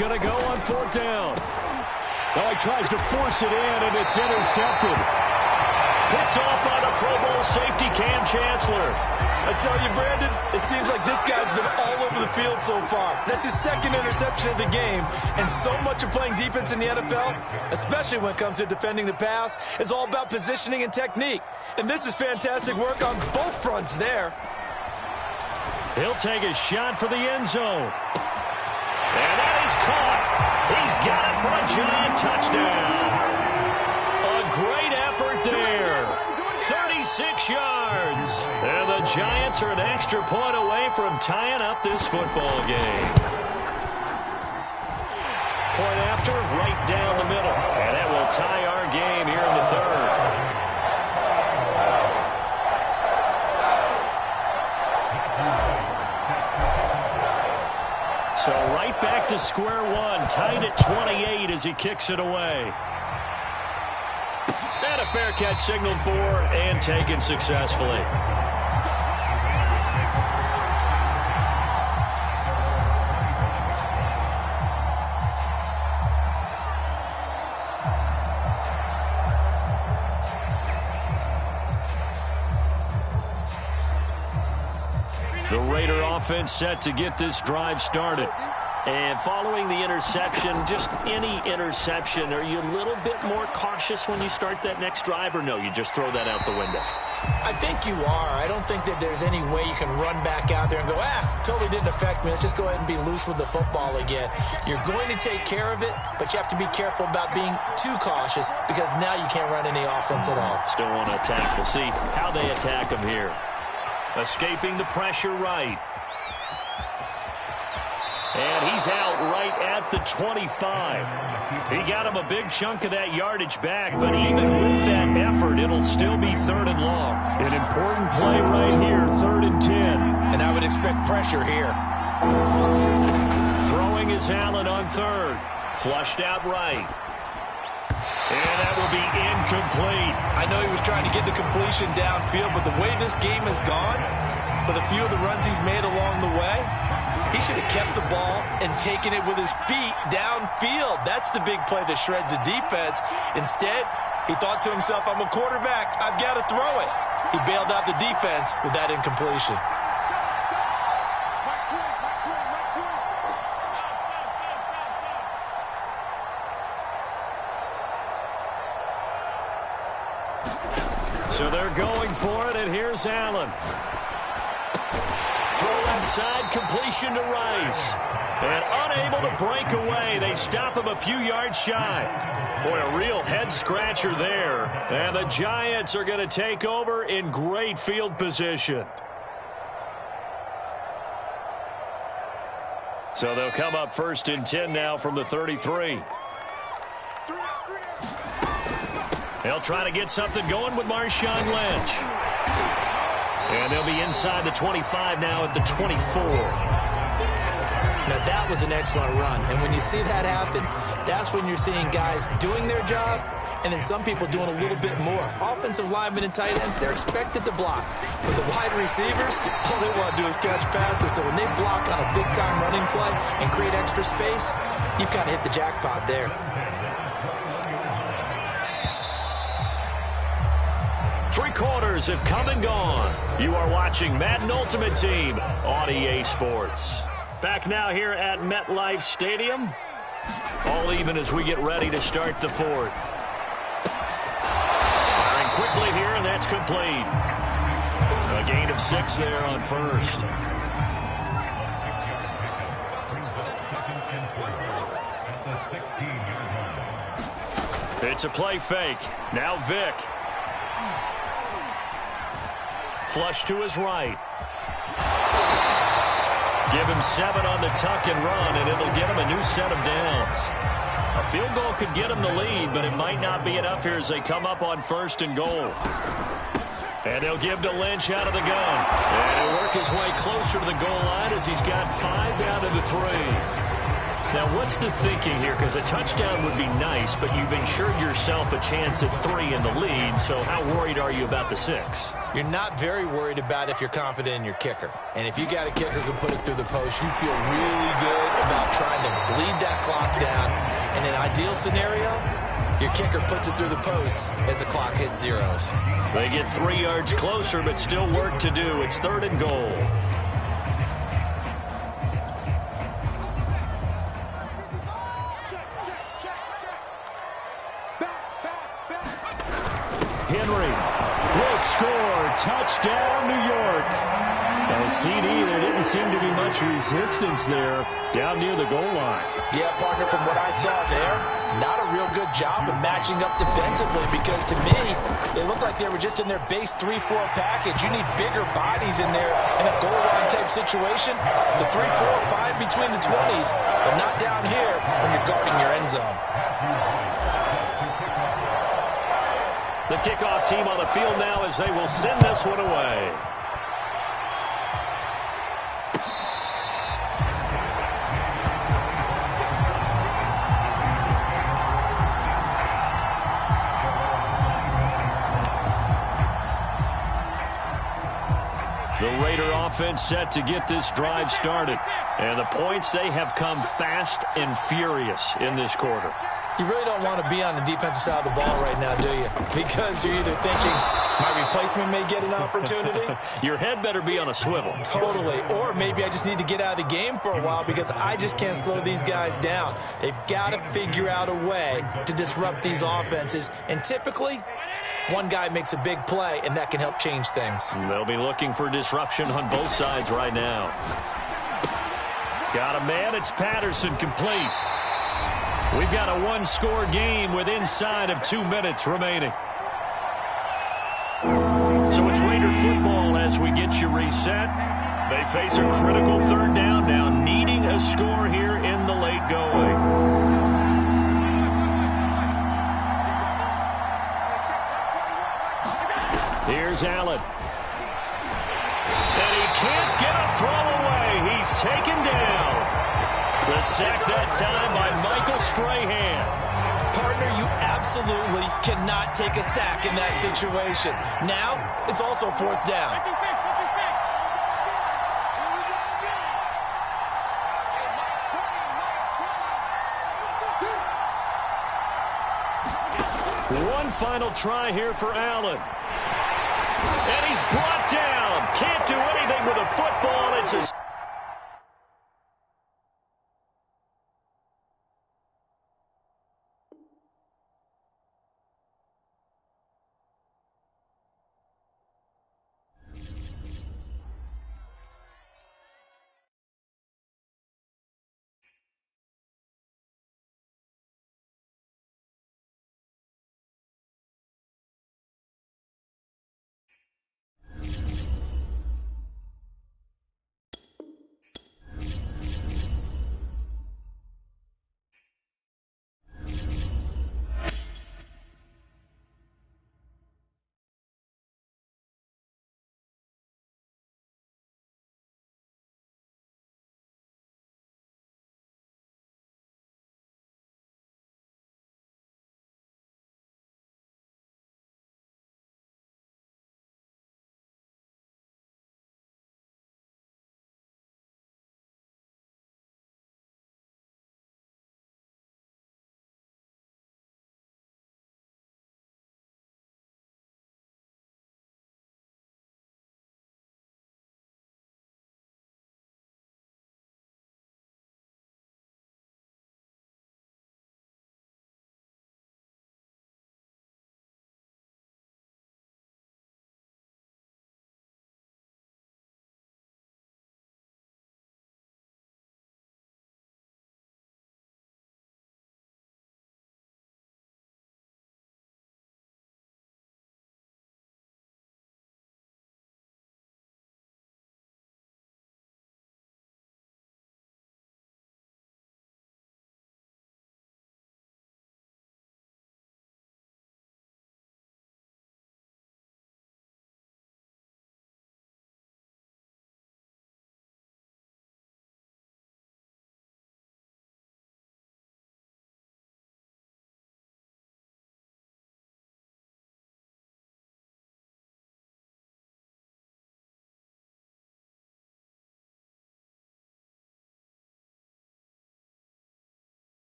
Going to go on 4th down. Now he tries to force it in, and it's intercepted. Picked off by the Pro Bowl safety Cam Chancellor. I tell you, Brandon, it seems like this guy's been all over the field so far. That's his 2nd interception of the game, and so much of playing defense in the NFL, especially when it comes to defending the pass, is all about positioning and technique. And this is fantastic work on both fronts there. He'll take a shot for the end zone. And that is caught. He's got it for a giant touchdown. A great effort there. 36 yards. And the Giants are an extra point away from tying up this football game. Point after, right down the middle. And that will tie our game here in the 3rd. So right back to square one, tied at 28 as he kicks it away. And a fair catch signaled for and taken successfully. The Raider offense set to get this drive started. And following the interception, just any interception, are you a little bit more cautious when you start that next drive, or no, you just throw that out the window? I think you are. I don't think that there's any way you can run back out there and go, totally didn't affect me. Let's just go ahead and be loose with the football again. You're going to take care of it, but you have to be careful about being too cautious because now you can't run any offense at all. Still want to attack. We'll see how they attack him here. Escaping the pressure right. And he's out right at the 25. He got him a big chunk of that yardage back, but even with that effort, it'll still be 3rd and long. An important play right here, 3rd and 10. And I would expect pressure here. Throwing is Allen on 3rd. Flushed out right. And that will be incomplete. I know he was trying to get the completion downfield, but the way this game has gone, with a few of the runs he's made along the way, he should have kept the ball and taken it with his feet downfield. That's the big play that shreds the defense. Instead, he thought to himself, I'm a quarterback. I've got to throw it. He bailed out the defense with that incompletion. So they're going for it, and here's Allen. Throw left side, completion to Rice. And unable to break away. They stop him a few yards shy. Boy, a real head-scratcher there. And the Giants are going to take over in great field position. So they'll come up 1st and 10 now from the 33. They'll try to get something going with Marshawn Lynch. And they'll be inside the 25 now at the 24. Now, that was an excellent run. And when you see that happen, that's when you're seeing guys doing their job and then some people doing a little bit more. Offensive linemen and tight ends, they're expected to block. But the wide receivers, all they want to do is catch passes. So when they block on a big-time running play and create extra space, you've kind of hit the jackpot there. Three quarters have come and gone. You are watching Madden Ultimate Team on EA Sports. Back now here at MetLife Stadium. All even as we get ready to start the 4th. Firing quickly here, and that's complete. A gain of 6 there on 1st. It's a play fake. Now Vick. Flush to his right. Give him 7 on the tuck and run, and it'll get him a new set of downs. A field goal could get him the lead, but it might not be enough here as they come up on 1st and goal. And they'll give to Lynch out of the gun. And he'll work his way closer to the goal line as he's got 5 down to the 3. Now, what's the thinking here? Because a touchdown would be nice, but you've ensured yourself a chance at 3 in the lead, so how worried are you about the 6? You're not very worried about if you're confident in your kicker. And if you got a kicker who can put it through the post, you feel really good about trying to bleed that clock down. In an ideal scenario, your kicker puts it through the post as the clock hits zeros. They get 3 yards closer, but still work to do. It's 3rd and goal. Henry will score. Touchdown, New York. Now, CD, there didn't seem to be much resistance there down near the goal line. Yeah, partner, from what I saw there, not a real good job of matching up defensively because to me, they looked like they were just in their base 3-4 package. You need bigger bodies in there in a goal line type situation. The 3-4 fine between the 20s, but not down here when you're guarding your end zone. The kickoff team on the field now as they will send this one away. The Raider offense set to get this drive started. And the points, they have come fast and furious in this quarter. You really don't want to be on the defensive side of the ball right now, do you? Because you're either thinking, my replacement may get an opportunity. Your head better be on a swivel. Totally. Or maybe I just need to get out of the game for a while because I just can't slow these guys down. They've got to figure out a way to disrupt these offenses. And typically, One guy makes a big play, and that can help change things. They'll be looking for disruption on both sides right now. Got a man. It's Patterson, complete. We've got a one-score game with inside of 2 minutes remaining. So it's Raider football as we get you reset. They face a critical third down now, needing a score here in the late going. Here's Allen. And he can't get a throw away. He's taken down. The sack that time by Michael Strahan. Partner, you absolutely cannot take a sack in that situation. Now, it's also fourth down. One final try here for Allen. And he's brought down.